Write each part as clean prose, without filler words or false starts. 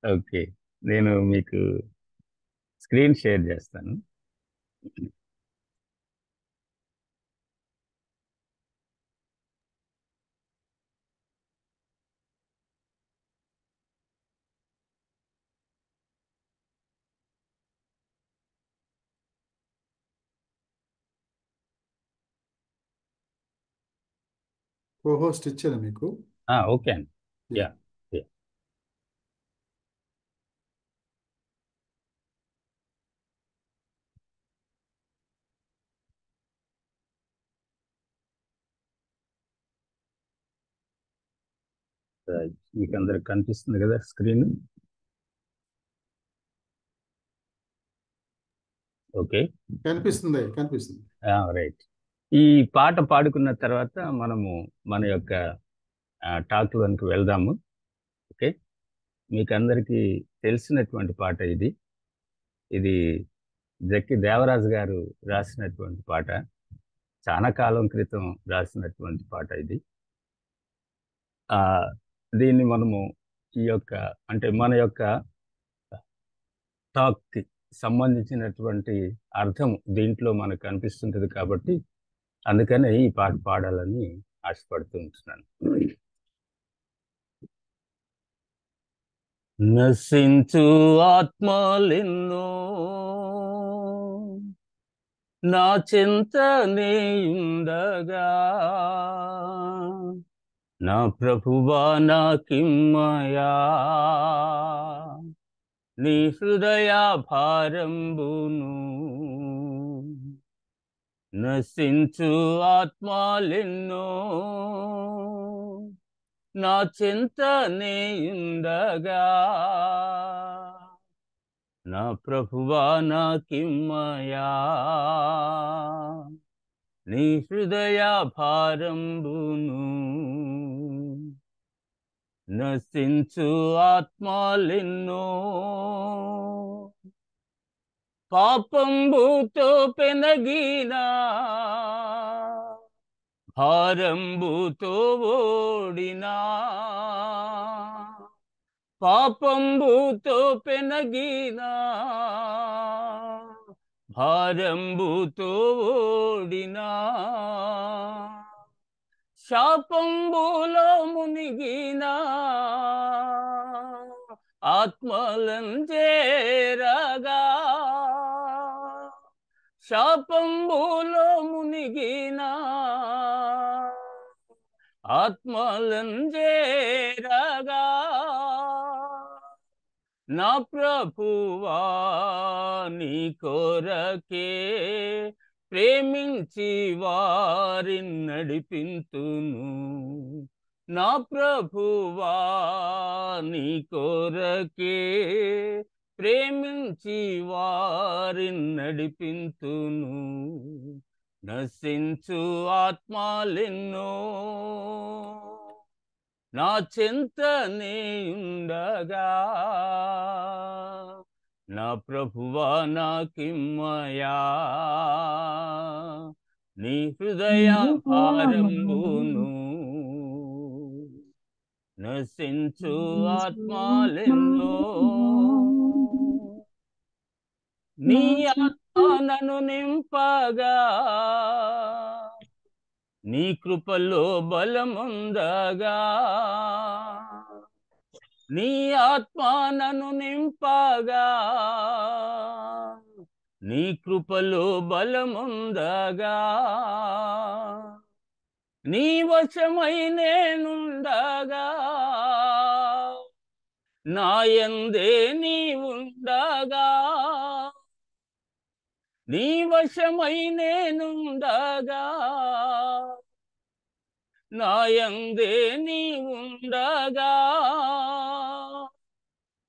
Okay. నేను మీకు screen share చేస్తాను. కోహోస్ట్ ఇచ్చాను మీకు. ఓకే అండి. యా. యా. యా. మీకు అందరికి కనిపిస్తుంది కదా స్క్రీన్? ఓకే. కనిపిస్తుంది, కనిపిస్తుంది. రైట్. ఈ పాట పాడుకున్న తర్వాత మనము మన యొక్క టాక్ లోనికి వెళ్దాము. ఓకే. మీకు అందరికీ తెలిసినటువంటి పాట ఇది. ఇది జక్కి దేవరాజు గారు రాసినటువంటి పాట. చాలా కాలం క్రితం రాసినటువంటి పాట ఇది. ఆ దీన్ని మనము ఈ యొక్క అంటే మన యొక్క టాక్ కి సంబంధించినటువంటి అర్థం దీంట్లో మనకు అనిపిస్తుంటది కాబట్టి అందుకనే ఈ పాట పాడాలని ఆశపడుతూ ఉంటున్నాను. నశించు ఆత్మలెన్నో నా చింతనే ఉండగా, నా ప్రభువా నాకిమ్మయా నీ హృదయ భారంబును. నశించు ఆత్మలెన్నో నా చింతనే ఉండగా, నా ప్రభువా నాకిమ్మయా నీ హృదయ భారంబును. నశించు ఆత్మలెన్నో పాపంబుతో పెనగినా, భారంబుతో ఓడినా, పాపంబుతో పెనగినా, భారంబుతో ఓడినా, శాపంబులో మునిగినా, ఆత్మలంజేరగా, శాపంబులో మునిగినా, ఆత్మలంజేరగా, నా ప్రభువా నీ కొరకే ప్రేమించి వారిని నడిపింతును. నా ప్రభువా నీ కొరకే ప్రేమించి వారిని నడిపింతును. నశించు ఆత్మలెన్నో నా చింతనే ఉండగా, నా ప్రభువా నాకిమ్మయా నీ హృదయ భారంబును. నశించు ఆత్మలెన్నో నీ ఆత్మ నన్ను నింపగా, నీ కృపలో బలముందగా, నీ ఆత్మ నన్ను నింపగా, నీ కృపలో బలముందగా, నీ వశమై నేనుండగా, నాయందే నీ ఉండగా, నీ వశమై నేనుండగా, నాయందే నీ ఉండగా,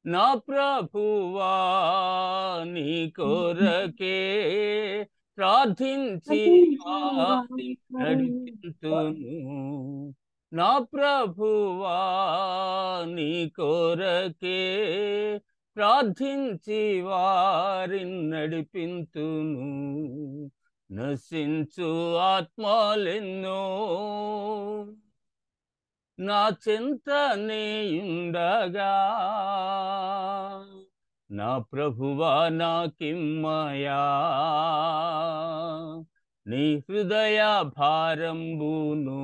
నా ప్రభువా నీ కొరకే ప్రార్థించి వారిని నడిపింతును. నా ప్రభువా నీ కొరకే ప్రార్థించి వారిని నడిపింతును. నశించు ఆత్మలెన్నో నా చింతనేయుండగా నా ప్రభువా నాకిమ్మయా నీ హృదయ భారంబును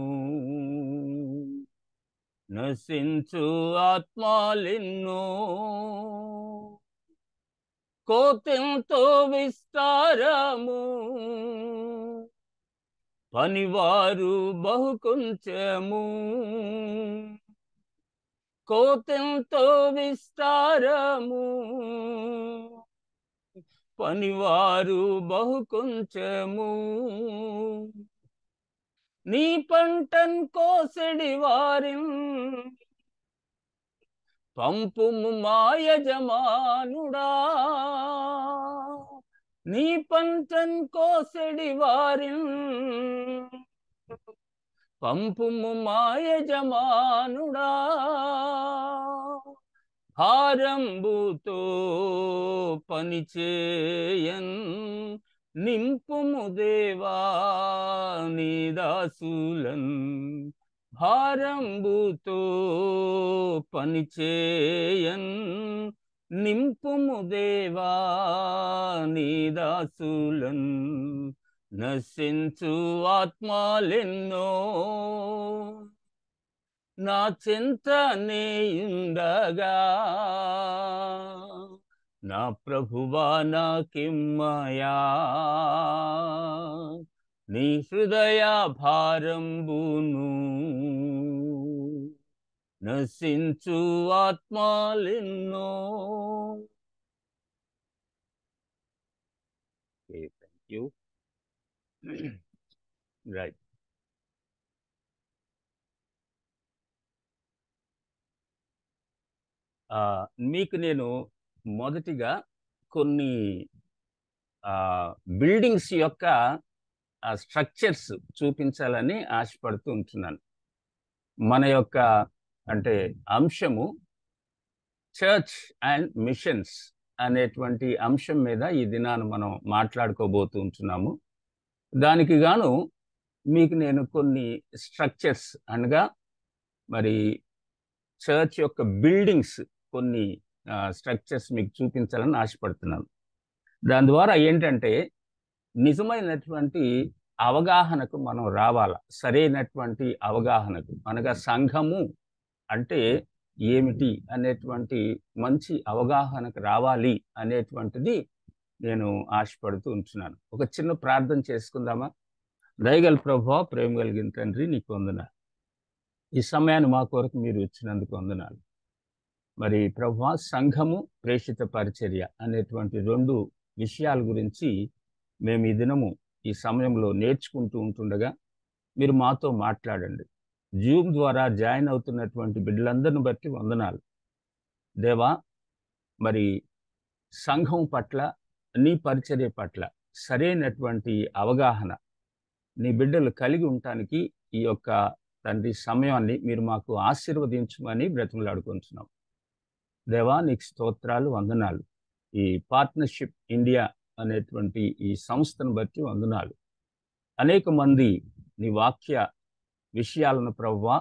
నశించు ఆత్మాలెన్నో కోతెంతో విస్తారము పనివారు బహు కొంచెము కోతెంతో విస్తారము పనివారు బహు కొంచెము నీ పంటన్ కోసెడి వారిన్ పంపుము మా యజమానుడా నీ పంటన్ కోసెడి వారిన్ పంపుము మా యజమానుడా భారంబుతో పనిచేయన్ నింపుము దేవా నీ దాసులన్ భారంబుతో పనిచేయన్ నింపుము దేవా నీ దాసులన్ నశించు ఆత్మాలెన్నో నా చింతనేయుండగా నా ప్రభువా నాకిమ్మయా నీ హృదయ భారంబును నశించు ఆత్మాలెన్నో. Thank you. రైట్. మీకు నేను మొదటిగా కొన్ని బిల్డింగ్స్ యొక్క స్ట్రక్చర్స్ చూపించాలని ఆశపడుతూ ఉంటున్నాను. మన యొక్క అంటే అంశము చర్చ్ అండ్ మిషన్స్ అనేటువంటి అంశం మీద ఈ దినాన్ని మనం మాట్లాడుకోబోతూ ఉంటున్నాము. దానికి గాను మీకు నేను కొన్ని స్ట్రక్చర్స్ అనగా మరి చర్చ్ యొక్క బిల్డింగ్స్ కొన్ని స్ట్రక్చర్స్ మీకు చూపించాలని ఆశపడుతున్నాను. దాని ద్వారా ఏంటంటే నిజమైనటువంటి అవగాహనకు మనం రావాల, సరైనటువంటి అవగాహనకు, అనగా సంఘము అంటే ఏమిటి అనేటువంటి మంచి అవగాహనకు రావాలి అనేటువంటిది నేను ఆశపడుతూ ఉంటున్నాను. ఒక చిన్న ప్రార్థన చేసుకుందామా? దయగల ప్రభువా, ప్రేమ కలిగిన తండ్రి, నీకు వందనాలు. ఈ సమయాన్ని మా కొరకు మీరు ఇచ్చినందుకు వందనాలు. మరి ప్రభువా, సంఘము ప్రేషిత పరిచర్య అనేటువంటి రెండు విషయాల గురించి మేము ఈ దినము ఈ సమయంలో నేర్చుకుంటూ ఉంటుండగా మీరు మాతో మాట్లాడండి. జూమ్ ద్వారా జాయిన్ అవుతున్నటువంటి బిడ్డలందరిని బట్టి వందనాలు దేవా. మరి సంఘం పట్ల, నీ పరిచర్య పట్ల సరైనటువంటి అవగాహన నీ బిడ్డలు కలిగి ఉండటానికి ఈ యొక్క తండ్రి సమయాన్ని మీరు మాకు ఆశీర్వదించమని బ్రతిమలాడుకుంటున్నాం దేవా. నీకు స్తోత్రాలు, వందనాలు. ఈ పార్ట్నర్షిప్ ఇండియా అనేటువంటి ఈ సంస్థను బట్టి వందనాలు. అనేక మంది నీ వాక్య విషయాలను ప్రభువా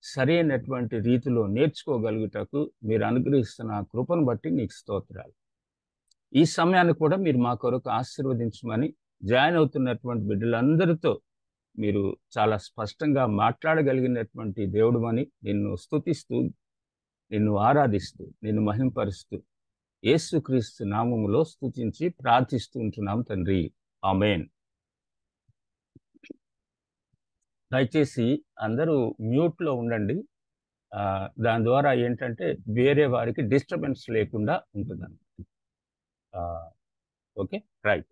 సరైనటువంటి రీతిలో నేర్చుకోగలుగుటకు మీరు అనుగ్రహిస్తున్న కృపను బట్టి నీకు స్తోత్రాలు. ఈ సమయాన్ని కూడా మీరు మా కొరకు ఆశీర్వదించమని, జాయిన్ అవుతున్నటువంటి బిడ్డలందరితో మీరు చాలా స్పష్టంగా మాట్లాడగలిగినటువంటి దేవుడు అని నిన్ను స్తుతిస్తూ, నిన్ను ఆరాధిస్తూ, నిన్ను మహింపరుస్తూ యేసుక్రీస్తు నామములో స్తుతించి ప్రార్థిస్తూ ఉంటున్నాం తండ్రి. ఆమేన్. దయచేసి అందరూ మ్యూట్లో ఉండండి. దాని ద్వారా ఏంటంటే వేరే వారికి డిస్టర్బెన్స్ లేకుండా ఉంటుందండి. Okay, right.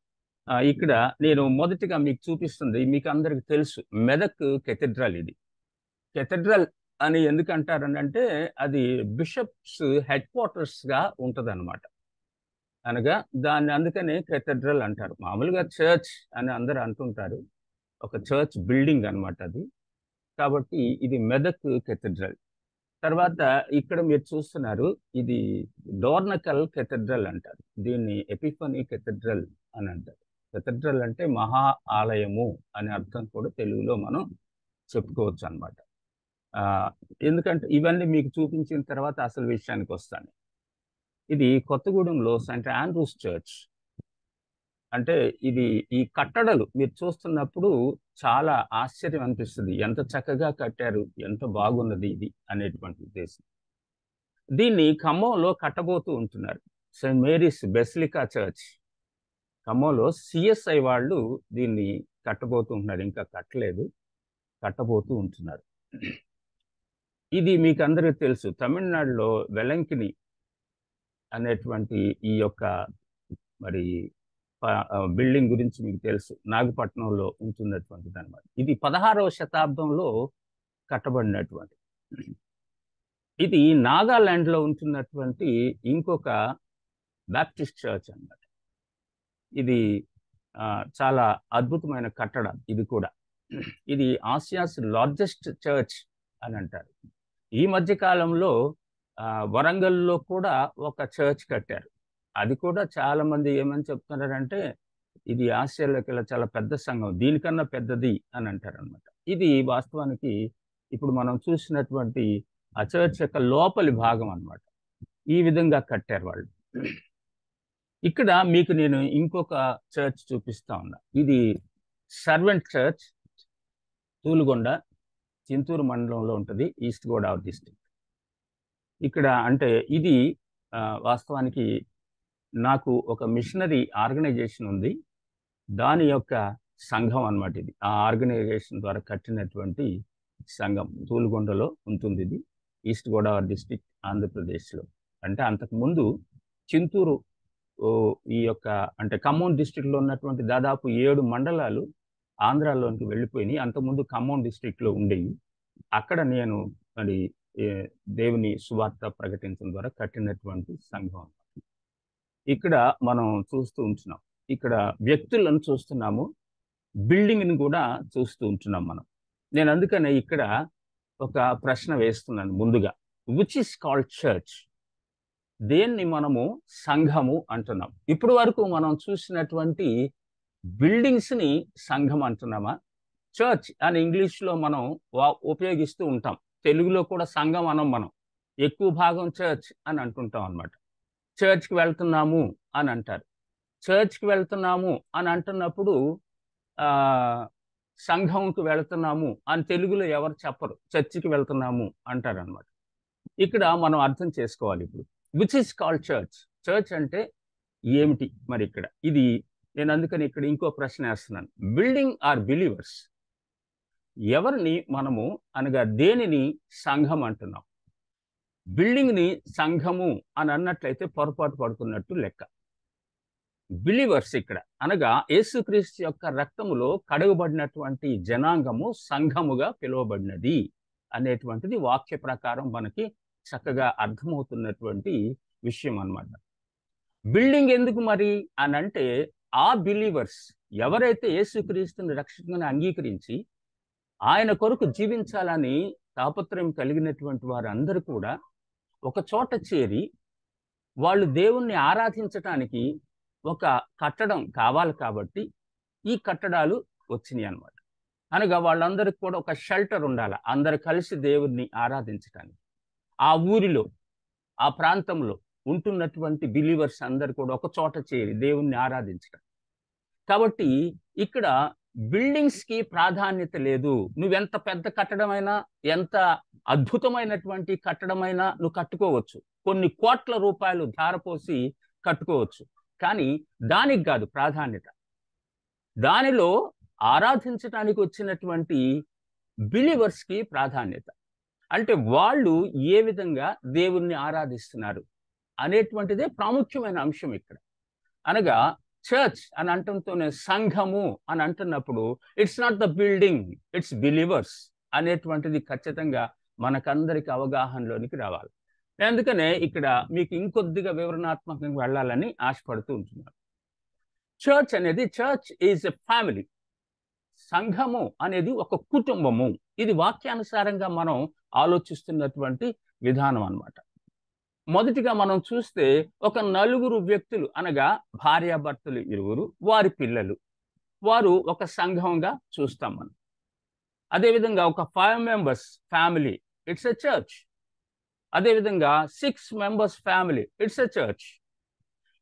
ఇక్కడ నేను మొదటిగా మీకు చూపిస్తుంది, మీకు అందరికి తెలుసు, మెదక్ కెథెడ్రల్. ఇది కెథెడ్రల్ అని ఎందుకు అంటారనంటే అది బిషప్స్ హెడ్ క్వార్టర్స్గా ఉంటుంది అనమాట. అనగా దాన్ని అందుకనే కెథెడ్రల్ అంటారు. మామూలుగా చర్చ్ అని అందరూ అంటుంటారు, ఒక చర్చ్ బిల్డింగ్ అనమాట అది. కాబట్టి ఇది మెదక్ కెథెడ్రల్. తర్వాత ఇక్కడ మీరు చూస్తున్నారు, ఇది డోర్నకల్ కెథెడ్రల్ అంటారు. దీన్ని ఎపిఫనీ కెథెడ్రల్ అని అంటారు. కెథెడ్రల్ అంటే మహా ఆలయము అనే అర్థం కూడా తెలుగులో మనం చెప్పుకోవచ్చు అనమాట. ఎందుకంటే ఇవన్నీ మీకు చూపించిన తర్వాత అసలు విషయానికి వస్తాను. ఇది కొత్తగూడెంలో సెయింట్ ఆండ్రూస్ చర్చ్. అంటే ఇది ఈ కట్టడలు మీరు చూస్తున్నప్పుడు చాలా ఆశ్చర్యం అనిపిస్తుంది. ఎంత చక్కగా కట్టారు, ఎంత బాగున్నది ఇది అనేటువంటి ఉద్దేశం. దీన్ని ఖమ్మంలో కట్టబోతూ ఉంటున్నారు. సెయింట్ మేరీస్ బెసిలికా చర్చ్ ఖమ్మంలో సిఎస్ఐ వాళ్ళు దీన్ని కట్టబోతూ ఉంటున్నారు. ఇంకా కట్టలేదు, కట్టబోతూ ఉంటున్నారు. ఇది మీకు అందరికీ తెలుసు, తమిళనాడులో వెలంకిని అనేటువంటి ఈ యొక్క మరి బిల్డింగ్ గురించి మీకు తెలుసు, నాగపట్నంలో ఉంటున్నటువంటిది అనమాట. ఇది 16వ శతాబ్దంలో కట్టబడినటువంటి, ఇది నాగాలాండ్లో ఉంటున్నటువంటి ఇంకొక బ్యాప్టిస్ట్ చర్చ్ అన్నమాట. ఇది చాలా అద్భుతమైన కట్టడ. ఇది కూడా ఇది ఆసియాస్ లార్జెస్ట్ చర్చ్ అని అంటారు. ఈ మధ్య కాలంలో వరంగల్లో కూడా ఒక చర్చ్ కట్టారు. అది కూడా చాలా మంది ఏమని చెప్తున్నారంటే ఇది ఆసియాలోకి చాలా పెద్ద సంఘం, దీనికన్నా పెద్దది అని అంటారు అనమాట. ఇది వాస్తవానికి ఇప్పుడు మనం చూసినటువంటి ఆ చర్చ్ యొక్క లోపలి భాగం అన్నమాట. ఈ విధంగా కట్టారు వాళ్ళు. ఇక్కడ మీకు నేను ఇంకొక చర్చ్ చూపిస్తా ఉన్నా. ఇది సర్వెంట్ చర్చ్, తూలుగొండ, చింతూరు మండలంలో ఉంటుంది, ఈస్ట్ గోదావరి డిస్ట్రిక్ట్. ఇక్కడ అంటే ఇది వాస్తవానికి నాకు ఒక మిషనరీ ఆర్గనైజేషన్ ఉంది, దాని యొక్క సంఘం అన్నమాట ఇది. ఆ ఆర్గనైజేషన్ ద్వారా కట్టినటువంటి సంఘం తూలుగొండలో ఉంటుంది. ఇది ఈస్ట్ గోదావరి డిస్ట్రిక్ట్, ఆంధ్రప్రదేశ్లో. అంటే అంతకుముందు చింతూరు ఈ యొక్క అంటే ఖమ్మం డిస్ట్రిక్ట్లో ఉన్నటువంటి దాదాపు 7 మండలాలు ఆంధ్రాలోనికి వెళ్ళిపోయినాయి. అంతకుముందు ఖమ్మం డిస్ట్రిక్ట్లో ఉండేవి. అక్కడ నేను మరి దేవుని సువార్త ప్రకటించడం ద్వారా కట్టినటువంటి సంఘం. ఇక్కడ మనం చూస్తూ ఉంటున్నాం, ఇక్కడ వ్యక్తులను చూస్తున్నాము, బిల్డింగ్ని కూడా చూస్తూ ఉంటున్నాం మనం. నేను అందుకనే ఇక్కడ ఒక ప్రశ్న వేస్తున్నాను ముందుగా. Which is called church? దేన్ని మనము సంఘము అంటున్నాం? ఇప్పుడు వరకు మనం చూసినటువంటి బిల్డింగ్స్ని సంఘం అంటున్నామా? చర్చ్ అని ఇంగ్లీష్లో మనం ఉపయోగిస్తూ ఉంటాం. తెలుగులో కూడా సంఘం అనం, మనం ఎక్కువ భాగం చర్చ్ అని అంటుంటాం అన్నమాట. చర్చ్కి వెళ్తున్నాము అని అంటారు. చర్చ్కి వెళ్తున్నాము అని అంటున్నప్పుడు సంఘంకి వెళ్తున్నాము అని తెలుగులో ఎవరు చెప్పరు, చర్చికి వెళ్తున్నాము అంటారు అనమాట. ఇక్కడ మనం అర్థం చేసుకోవాలి ఇప్పుడు. Which is called church? Church అంటే ఏమిటి మరి ఇక్కడ? ఇది నేను అందుకని ఇక్కడ ఇంకో ప్రశ్న వేస్తున్నాను. Building or believers? ఎవరిని మనము అనగా దేనిని సంఘం అంటున్నాం? బిల్డింగ్ని సంఘము అని అన్నట్లయితే పొరపాటు పడుతున్నట్టు లెక్క. బిలీవర్స్ ఇక్కడ అనగా యేసుక్రీస్తు యొక్క రక్తములో కడగబడినటువంటి జనాంగము సంఘముగా పిలువబడినది అనేటువంటిది వాక్య ప్రకారం మనకి చక్కగా అర్థమవుతున్నటువంటి విషయం అన్నమాట. బిల్డింగ్ ఎందుకు మరి అని అంటే, ఆ బిలీవర్స్ ఎవరైతే యేసుక్రీస్తుని రక్షకుని అంగీకరించి ఆయన కొరకు జీవించాలని తాపత్రయం కలిగినటువంటి వారందరూ కూడా ఒక చోట చేరి వాళ్ళు దేవుణ్ణి ఆరాధించటానికి ఒక కట్టడం కావాలి కాబట్టి ఈ కట్టడాలు వచ్చినాయి అన్నమాట. అనగా వాళ్ళందరికీ కూడా ఒక షెల్టర్ ఉండాలి, అందరు కలిసి దేవుణ్ణి ఆరాధించటానికి. ఆ ఊరిలో, ఆ ప్రాంతంలో ఉంటున్నటువంటి బిలీవర్స్ అందరు కూడా ఒక చోట చేరి దేవుణ్ణి ఆరాధించటం. కాబట్టి ఇక్కడ బిల్డింగ్స్కి ప్రాధాన్యత లేదు. నువ్వెంత పెద్ద కట్టడమైనా, ఎంత అద్భుతమైనటువంటి కట్టడమైనా నువ్వు కట్టుకోవచ్చు, కొన్ని కోట్ల రూపాయలు ధారపోసి కట్టుకోవచ్చు, కానీ దానికి కాదు ప్రాధాన్యత. దానిలో ఆరాధించడానికి వచ్చినటువంటి బిలీవర్స్కి ప్రాధాన్యత. అంటే వాళ్ళు ఏ విధంగా దేవుణ్ణి ఆరాధిస్తున్నారు అనేటువంటిదే ప్రాముఖ్యమైన అంశం ఇక్కడ. అనగా చర్చ్ అని అంటంతోనే సంఘము అని అంటున్నప్పుడు it's not the building, it's believers అనేటువంటిది ఖచ్చితంగా మనకందరికి అవగాహనలోనికి రావాలి. అందుకనే ఇక్కడ మీకు ఇంకొద్దిగా వివరణాత్మకంగా వెళ్ళాలని ఆశపడుతూ ఉంటున్నాను. చర్చ్ అనేది, చర్చ్ ఈజ్ ఎ ఫ్యామిలీ. సంఘము అనేది ఒక కుటుంబము. ఇది వాక్యానుసారంగా మనం ఆలోచిస్తున్నటువంటి విధానం అన్నమాట. మొదటిగా మనం చూస్తే ఒక 4 వ్యక్తులు అనగా భార్యాభర్తలు 2, వారి పిల్లలు, వారు ఒక సంఘంగా చూస్తాం మనం. అదేవిధంగా ఒక 5 members family, it's a church. అదేవిధంగా 6 members family, it's a church.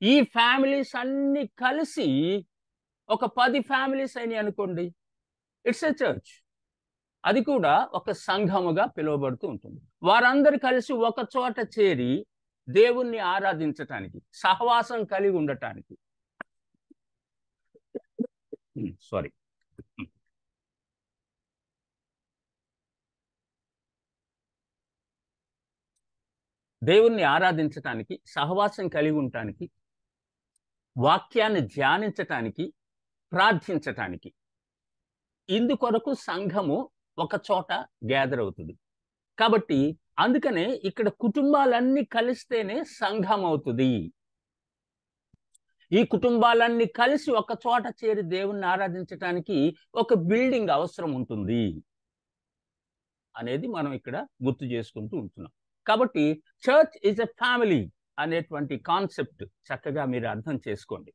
ఈ ఫ్యామిలీస్ అన్ని కలిసి ఒక 10 ఫ్యామిలీస్ అయినాయి అనుకోండి, ఇట్స్ ఎ చర్చ్. అది కూడా ఒక సంఘముగా పిలువబడుతూ ఉంటుంది. వారందరూ కలిసి ఒక చోట చేరి దేవుణ్ణి ఆరాధించటానికి, సహవాసం కలిగి ఉండటానికి, సారీ, దేవుణ్ణి ఆరాధించటానికి, సహవాసం కలిగి ఉండటానికి, వాక్యాన్ని ధ్యానించటానికి, ప్రార్థించటానికి, ఇందుకొరకు సంఘము ఒక చోట గ్యాదర్ అవుతుంది. కాబట్టి అందుకనే ఇక్కడ కుటుంబాలన్నీ కలిస్తేనే సంఘం అవుతుంది. ఈ కుటుంబాలన్నీ కలిసి ఒక చోట చేరి దేవుణ్ణి ఆరాధించటానికి ఒక బిల్డింగ్ అవసరం ఉంటుంది అనేది మనం ఇక్కడ గుర్తు చేసుకుంటూ ఉంటున్నాం. కాబట్టి చర్చ్ ఈజ్ ఎ ఫ్యామిలీ అనేటువంటి కాన్సెప్ట్ చక్కగా మీరు అర్థం చేసుకోండి.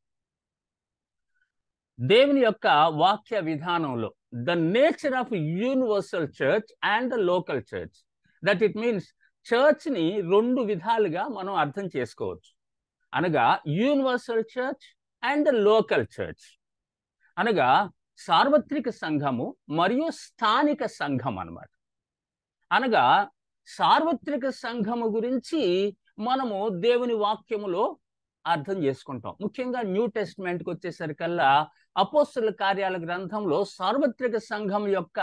దేవుని యొక్క వాక్య విధానంలో the nature of universal church and the local church, that it means చర్చ్ని 2 విధాలుగా మనం అర్థం చేసుకోవచ్చు. అనగా universal church and the local church, అనగా సార్వత్రిక సంఘము మరియు స్థానిక సంఘం అన్నమాట. అనగా సార్వత్రిక సంఘము గురించి మనము దేవుని వాక్యములో అర్థం చేసుకుంటాం. ముఖ్యంగా న్యూ టెస్ట్మెంట్కి వచ్చేసరికల్లా అపోస్తలుల కార్యాల గ్రంథంలో సార్వత్రిక సంఘం యొక్క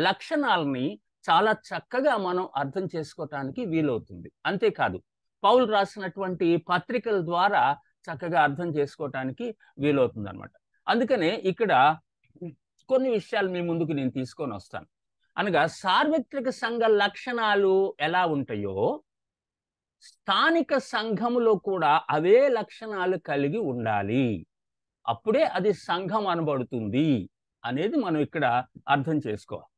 లక్షణాలని చాలా చక్కగా మనం అర్థం చేసుకోవటానికి వీలవుతుంది. అంతేకాదు పౌలు రాసినటువంటి పత్రికల ద్వారా చక్కగా అర్థం చేసుకోవటానికి వీలవుతుంది అనమాట. అందుకనే ఇక్కడ కొన్ని విషయాలు మీ ముందుకు నేను తీసుకొని వస్తాను. అనగా సార్వత్రిక సంఘ లక్షణాలు ఎలా ఉంటాయో స్థానిక సంఘములో కూడా అవే లక్షణాలు కలిగి ఉండాలి, అప్పుడే అది సంఘం అనబడుతుంది అనేది మనం ఇక్కడ అర్థం చేసుకోవాలి.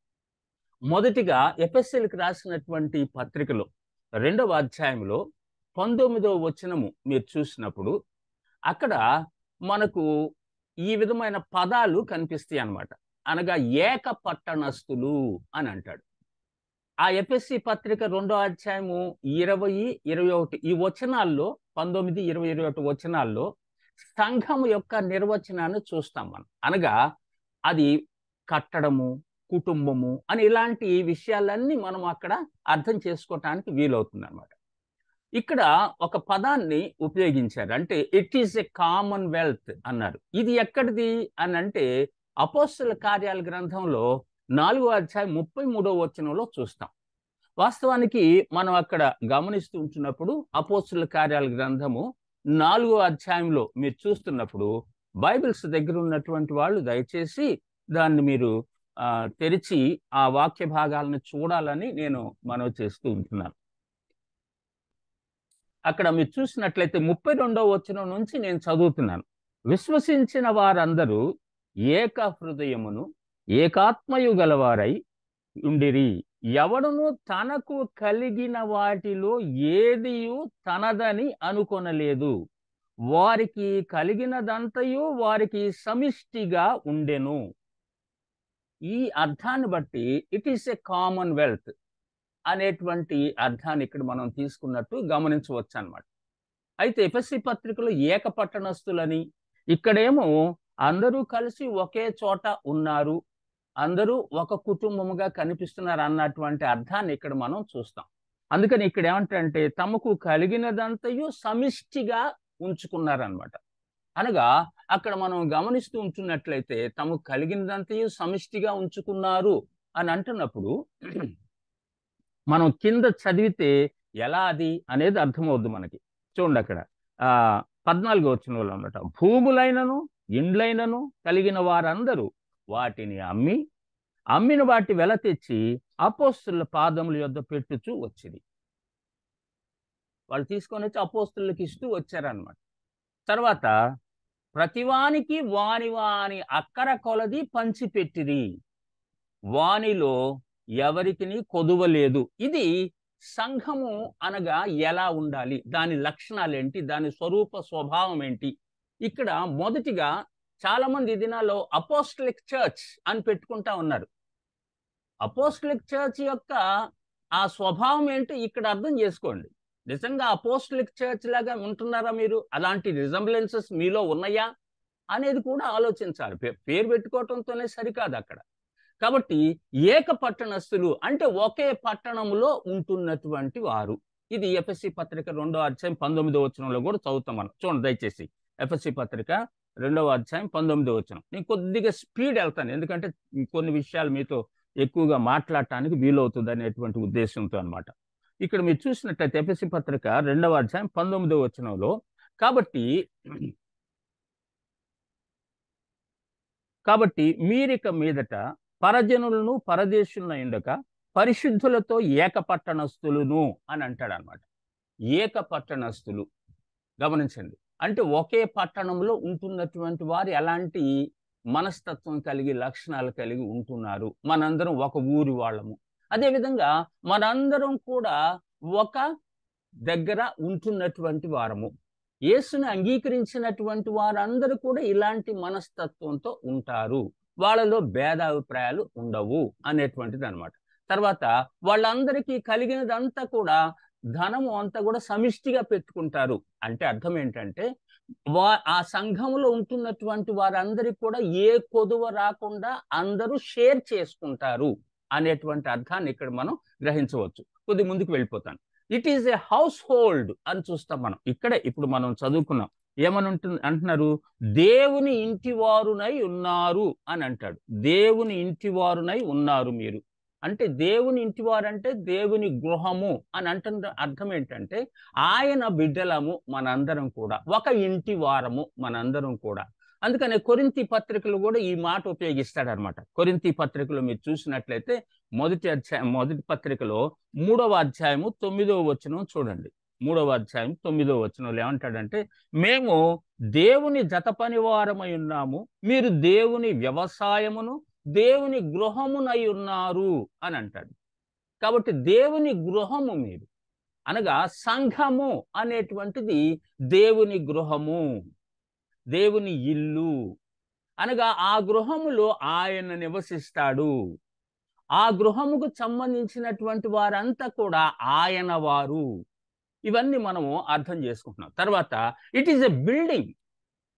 మొదటిగా ఎఫెసీయులకు రాసినటువంటి పత్రికలో 2వ అధ్యాయంలో 19వ వచనము మీరు చూసినప్పుడు అక్కడ మనకు ఈ విధమైన పదాలు కనిపిస్తాయి అన్నమాట. అనగా ఏక పట్టణస్థులు అని అంటాడు. ఆ ఎఫెసీ పత్రిక 2వ అధ్యాయము 20, 21 ఈ వచనాల్లో 19, 20, 21 వచనాల్లో సంఘము యొక్క నిర్వచనాన్ని చూస్తాం మనం. అనగా అది కట్టడము, కుటుంబము అని ఇలాంటి విషయాలన్నీ మనం అక్కడ అర్థం చేసుకోవటానికి వీలవుతుంది అన్నమాట. ఇక్కడ ఒక పదాన్ని ఉపయోగించారు, అంటే it is a common wealth అన్నారు. ఇది ఎక్కడిది అని అంటే అపోస్తలుల కార్యాల గ్రంథంలో 4వ అధ్యాయం 33వ వచనంలో చూస్తాం. వాస్తవానికి మనం అక్కడ గమనిస్తూ ఉంటున్నప్పుడు అపోస్తలుల కార్యాల గ్రంథము 4వ అధ్యాయంలో మీరు చూస్తున్నప్పుడు బైబిల్స్ దగ్గర ఉన్నటువంటి వాళ్ళు దయచేసి దాన్ని మీరు తెరిచి ఆ వాక్య భాగాలను చూడాలని నేను మనవి చేస్తూ ఉంటున్నాను. అక్కడ మీరు చూసినట్లయితే 32వ వచనం నుంచి నేను చదువుతున్నాను. విశ్వసించిన వారందరూ ఏక హృదయమును ఏకాత్మయు గలవారై ఉండిరి, ఎవడును తనకు కలిగిన వాటిలో ఏదియు తనదని అనుకొనలేదు, వారికి కలిగినదంతయు వారికి సమిష్టిగా ఉండెను. ఈ అర్థాన్ని బట్టి it is a common wealth అనేటువంటి అర్థాన్ని ఇక్కడ మనం తీసుకున్నట్టు గమనించవచ్చు అన్నమాట. అయితే ఎఫెసీ పత్రికలో ఏక పట్టణస్థులని, ఇక్కడేమో అందరూ కలిసి ఒకే చోట ఉన్నారు, అందరూ ఒక కుటుంబముగా కనిపిస్తున్నారు అన్నటువంటి అర్థాన్ని ఇక్కడ మనం చూస్తాం. అందుకని ఇక్కడ ఏమంటారంటే తమకు కలిగినదంతయు సమిష్టిగా ఉంచుకున్నారనమాట. అనగా అక్కడ మనం గమనిస్తూ ఉంటున్నట్లయితే తమకు కలిగినదంతయు సమిష్టిగా ఉంచుకున్నారు అని అంటున్నప్పుడు మనం కింద చదివితే ఎలా అది అనేది అర్థమవుద్ది మనకి. చూడండి అక్కడ 14వ వచనంలో అన్నమాట, భూములైనను ఇండ్లైనను కలిగిన వారందరూ వాటిని అమ్మిన వాటి వెల తెచ్చి అపోస్తలుల పాదముల యొద్ద పెట్టుచూ వచ్చింది. వాళ్ళు తీసుకొని వచ్చి అపోస్తలులకు ఇస్తూ వచ్చారనమాట. తర్వాత ప్రతివానికి వాని అక్కర కొలది పంచిపెట్టిరి, వానిలో ఎవరికిని కొదువలేదు. ఇది సంఘము అనగా ఎలా ఉండాలి, దాని లక్షణాలు ఏంటి, దాని స్వరూప స్వభావం ఏంటి. ఇక్కడ మొదటిగా చాలా మంది దినాల్లో అపోస్టలిక్ చర్చ్ అని పెట్టుకుంటా ఉన్నారు. అపోస్టలిక్ చర్చ్ యొక్క ఆ స్వభావం ఏంటో ఇక్కడ అర్థం చేసుకోండి. నిజంగా అపోస్టలిక్ చర్చ్ లాగా ఉంటున్నారా మీరు? అలాంటి రిజంబ్లెన్సెస్ మీలో ఉన్నాయా అనేది కూడా ఆలోచించాలి. పేరు పెట్టుకోవటంతోనే సరికాదు అక్కడ. కాబట్టి ఏక పట్టణస్థులు అంటే ఒకే పట్టణంలో ఉంటున్నటువంటి వారు. ఇది ఎఫెసీ పత్రిక 2వ అధ్యాయం 19వ వచనంలో కూడా చదువుతాం మనం. చూడండి దయచేసి ఎఫెసీ పత్రిక 2వ అధ్యాయం 19వ వచనం. నేను కొద్దిగా స్పీడ్ వెళ్తాను, ఎందుకంటే కొన్ని విషయాలు మీతో ఎక్కువగా మాట్లాడటానికి వీలవుతుంది అనేటువంటి ఉద్దేశంతో అనమాట. ఇక్కడ మీరు చూసినట్లయితే ఎఫెసీ పత్రిక 2వ అధ్యాయం 19వ వచనంలో కాబట్టి మీరిక మీదట పరజనులను పరదేశులను ఉండక పరిశుద్ధులతో ఏక పట్టణస్థులను అని అంటాడు అనమాట. ఏక పట్టణస్థులు గమనించండి, అంటే ఒకే పట్టణంలో ఉంటున్నటువంటి వారు ఎలాంటి మనస్తత్వం కలిగి లక్షణాలు కలిగి ఉంటున్నారు. మనందరం ఒక ఊరి వాళ్ళము, అదేవిధంగా మనందరం కూడా ఒక దగ్గర ఉంటున్నటువంటి వారము. యేసుని అంగీకరించినటువంటి వారందరూ కూడా ఇలాంటి మనస్తత్వంతో ఉంటారు. వాళ్ళలో భేదాభిప్రాయాలు ఉండవు అనేటువంటిది అనమాట. తర్వాత వాళ్ళందరికీ కలిగినదంతా కూడా ధనము అంతా కూడా సమిష్టిగా పెట్టుకుంటారు. అంటే అర్థం ఏంటంటే ఆ సంఘంలో ఉంటున్నటువంటి వారందరికీ కూడా ఏ కొదువ రాకుండా అందరూ షేర్ చేసుకుంటారు అనేటువంటి అర్థాన్ని ఇక్కడ మనం గ్రహించవచ్చు. కొద్ది ముందుకు వెళ్ళిపోతాను. It is a house hold అని చూస్తాం మనం. ఇక్కడే ఇప్పుడు మనం చదువుకున్నాం. ఏమని అంటున్నారు? దేవుని ఇంటివారునై ఉన్నారు అని అంటాడు. దేవుని ఇంటివారునై ఉన్నారు మీరు అంటే దేవుని ఇంటివారు అంటే దేవుని గృహము అని అంటున్న అర్థం ఏంటంటే ఆయన బిడ్డలము మనందరం కూడా, ఒక ఇంటి వారము మనందరం కూడా. అందుకనే కొరింథీ పత్రికలు కూడా ఈ మాట ఉపయోగిస్తాడనమాట. కొరింథీ పత్రికలో మీరు చూసినట్లయితే మొదటి పత్రికలో 3వ అధ్యాయము 9వ వచనం చూడండి. 3వ అధ్యాయం 9వ వచనంలో ఏమంటాడంటే, మేము దేవుని జత పని వారమై ఉన్నాము, మీరు దేవుని వ్యవసాయమును దేవుని గృహమునై ఉన్నారు అని అంటాడు. కాబట్టి దేవుని గృహము మీరు అనగా సంఘము అనేటువంటిది దేవుని గృహము, దేవుని ఇల్లు అనగా ఆ గృహములో ఆయన నివసిస్తాడు. ఆ గృహముకు సంబంధించినటువంటి వారంతా కూడా ఆయన వారు. ఇవన్నీ మనము అర్థం చేసుకుంటున్నాం. తర్వాత ఇట్ ఈస్ ఎ బిల్డింగ్,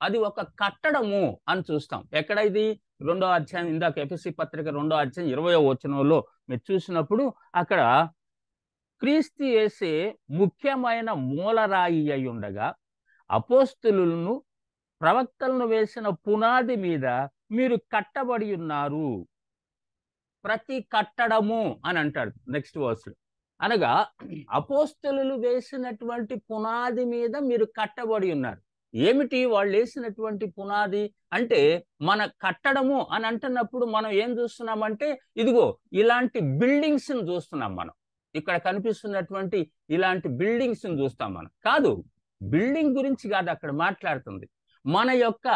అది ఒక కట్టడము అని చూస్తాం. ఎక్కడ ఇది? 2వ అధ్యాయం, ఇందాక ఎఫెసీ పత్రిక 2వ అధ్యాయం 20వ వచనంలో మీరు చూసినప్పుడు అక్కడ క్రీస్తు యేసే ముఖ్యమైన మూలరాయి అయి ఉండగా అపోస్తలులను ప్రవక్తలను వేసిన పునాది మీద మీరు కట్టబడి ఉన్నారు. ప్రతి కట్టడము అని అంటాడు నెక్స్ట్ వర్స్లో. అనగా అపోస్తలులు వేసినటువంటి పునాది మీద మీరు కట్టబడి ఉన్నారు. ఏమిటి వాళ్ళు వేసినటువంటి పునాది అంటే? మన కట్టడము అని అంటున్నప్పుడు మనం ఏం చూస్తున్నామంటే ఇదిగో ఇలాంటి బిల్డింగ్స్ ని చూస్తున్నాం మనం. ఇక్కడ కనిపిస్తున్నటువంటి ఇలాంటి బిల్డింగ్స్ ని చూస్తాం మనం. కాదు, బిల్డింగ్ గురించి కాదు అక్కడ మాట్లాడుతుంది. మన యొక్క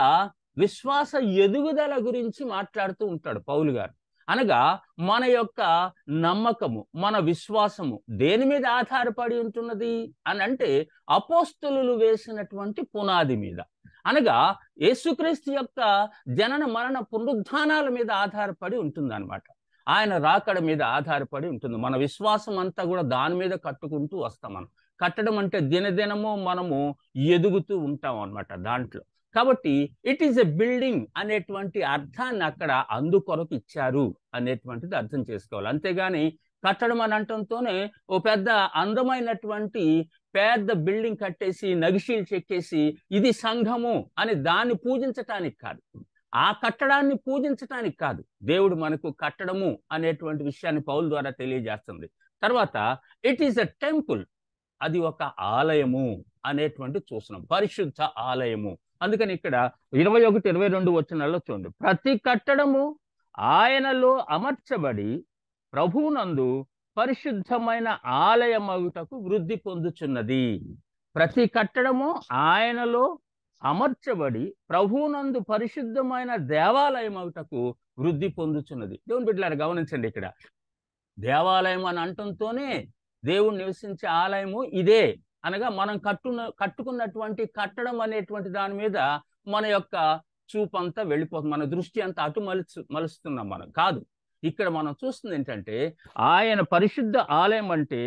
విశ్వాస ఎదుగుదల గురించి మాట్లాడుతూ ఉంటాడు పౌలు గారు. అనగా మన యొక్క నమ్మకము, మన విశ్వాసము దేని మీద ఆధారపడి ఉంటున్నది అని అంటే అపోస్తలులు వేసినటువంటి పునాది మీద. అనగా యేసుక్రీస్తు యొక్క జనన మరణ పునరుద్ధానాల మీద ఆధారపడి ఉంటుంది అనమాట. ఆయన రాకడ మీద ఆధారపడి ఉంటుంది. మన విశ్వాసం అంతా కూడా దాని మీద కట్టుకుంటూ వస్తాం మనం. కట్టడం అంటే దినదినము మనము ఎదుగుతూ ఉంటాం అనమాట దాంట్లో. కాబట్టి ఇట్ ఈస్ ఎ బిల్డింగ్ అనేటువంటి అర్థాన్ని అక్కడ అందుకొరకు ఇచ్చారు అనేటువంటిది అర్థం చేసుకోవాలి. అంతేగాని కట్టడం అని అంటంతోనే ఓ పెద్ద అందమైనటువంటి పెద్ద బిల్డింగ్ కట్టేసి నగిషీలు చెక్కేసి ఇది సంఘము అని దాన్ని పూజించటానికి కాదు, ఆ కట్టడాన్ని పూజించటానికి కాదు. దేవుడు మనకు కట్టడము అనేటువంటి విషయాన్ని పౌలు ద్వారా తెలియజేస్తుంది. తర్వాత ఇట్ ఈస్ ఎ టెంపుల్, అది ఒక ఆలయము అనేటువంటి చూస్తున్నాం, పరిశుద్ధ ఆలయము. అందుకని ఇక్కడ 21-22 వచనాల్లో చూడండి. ప్రతి కట్టడము ఆయనలో అమర్చబడి ప్రభువునందు పరిశుద్ధమైన ఆలయమగుటకు వృద్ధి పొందుచున్నది. ప్రతి కట్టడము ఆయనలో అమర్చబడి ప్రభువునందు పరిశుద్ధమైన దేవాలయమగుటకు వృద్ధి పొందుచున్నది. దేవుని బిడ్డలారా గమనించండి, ఇక్కడ దేవాలయం అని అంటంతోనే దేవుడు నివసించే ఆలయము ఇదే అనగా మనం కట్టుకున్నటువంటి కట్టడం అనేటువంటి దాని మీద మన యొక్క చూపు అంతా వెళ్ళిపోతుంది, మన దృష్టి అంతా అటు మలుస్తున్నాం మనం. కాదు, ఇక్కడ మనం చూస్తుంది ఏంటంటే ఆయన పరిశుద్ధ ఆలయం అంటే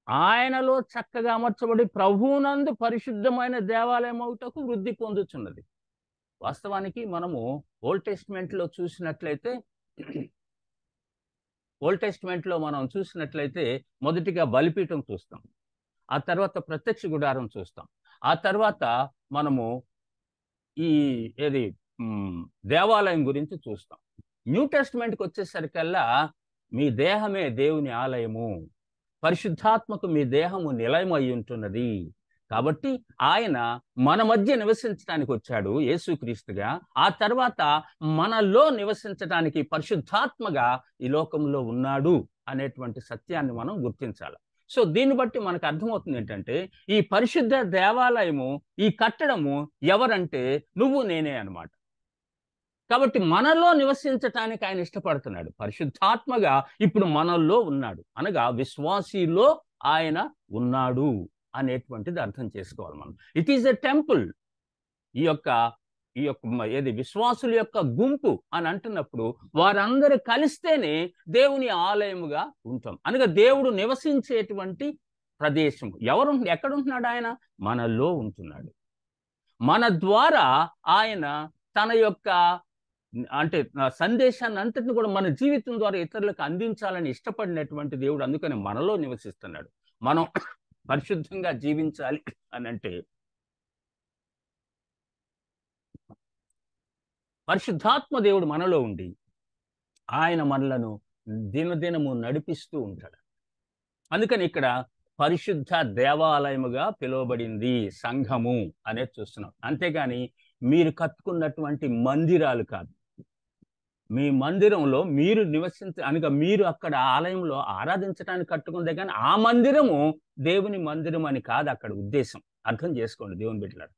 ఆయనలో చక్కగా అమర్చబడి ప్రభువునందు పరిశుద్ధమైన దేవాలయం అవుటకు వృద్ధి పొందుతున్నది. వాస్తవానికి మనము ఓల్డ్ టెస్ట్మెంట్లో చూసినట్లయితే మనం చూసినట్లయితే మొదటిగా బలిపీఠం చూస్తాం, ఆ తర్వాత ప్రత్యక్ష గుడారం చూస్తాం, ఆ తర్వాత మనము ఈ ఏది దేవాలయం గురించి చూస్తాం. న్యూ టెస్ట్మెంట్కి వచ్చేసరికల్లా మీ దేహమే దేవుని ఆలయము, పరిశుద్ధాత్మకు మీ దేహము నిలయం అయి ఉంటున్నది. కాబట్టి ఆయన మన మధ్య నివసించడానికి వచ్చాడు యేసుక్రీస్తుగా. ఆ తర్వాత మనలో నివసించడానికి పరిశుద్ధాత్మగా ఈ లోకంలో ఉన్నాడు అనేటువంటి సత్యాన్ని మనం గుర్తించాలి. సో దీన్ని బట్టి మనకు అర్థమవుతుంది ఏంటంటే ఈ పరిశుద్ధ దేవాలయము, ఈ కట్టడము ఎవరంటే నువ్వు నేనే అన్నమాట. కాబట్టి మనలో నివసించటానికి ఆయన ఇష్టపడుతున్నాడు. పరిశుద్ధాత్మగా ఇప్పుడు మనల్లో ఉన్నాడు, అనగా విశ్వాసిలో ఆయన ఉన్నాడు అనేటువంటిది అర్థం చేసుకోవాలి మనం. It is a temple. ఈ యొక్క ఏది విశ్వాసుల యొక్క గుంపు అని అంటున్నప్పుడు వారందరూ కలిస్తేనే దేవుని ఆలయముగా ఉంటాం, అనగా దేవుడు నివసించేటువంటి ప్రదేశం. ఎక్కడుంటున్నాడు? ఆయన మనలో ఉంటున్నాడు. మన ద్వారా ఆయన తన యొక్క అంటే సందేశాన్ని అంతటిని కూడా మన జీవితం ద్వారా ఇతరులకు అందించాలని ఇష్టపడినటువంటి దేవుడు. అందుకని మనలో నివసిస్తున్నాడు. మనం పరిశుద్ధంగా జీవించాలి అని అంటే పరిశుద్ధాత్మ దేవుడు మనలో ఉండి ఆయన మనలను దినదినము నడిపిస్తూ ఉంటాడు. అందుకని ఇక్కడ పరిశుద్ధ దేవాలయముగా పిలువబడింది సంఘము అనేది చూస్తున్నాం. అంతేగాని మీరు కట్టుకున్నటువంటి మందిరాలు కాదు. మీ మందిరంలో మీరు అనగా మీరు అక్కడ ఆలయంలో ఆరాధించడానికి కట్టుకుందే కానీ ఆ మందిరము దేవుని మందిరం అని కాదు అక్కడ ఉద్దేశం. అర్థం చేసుకోండి దేవుని బిడ్డలారా.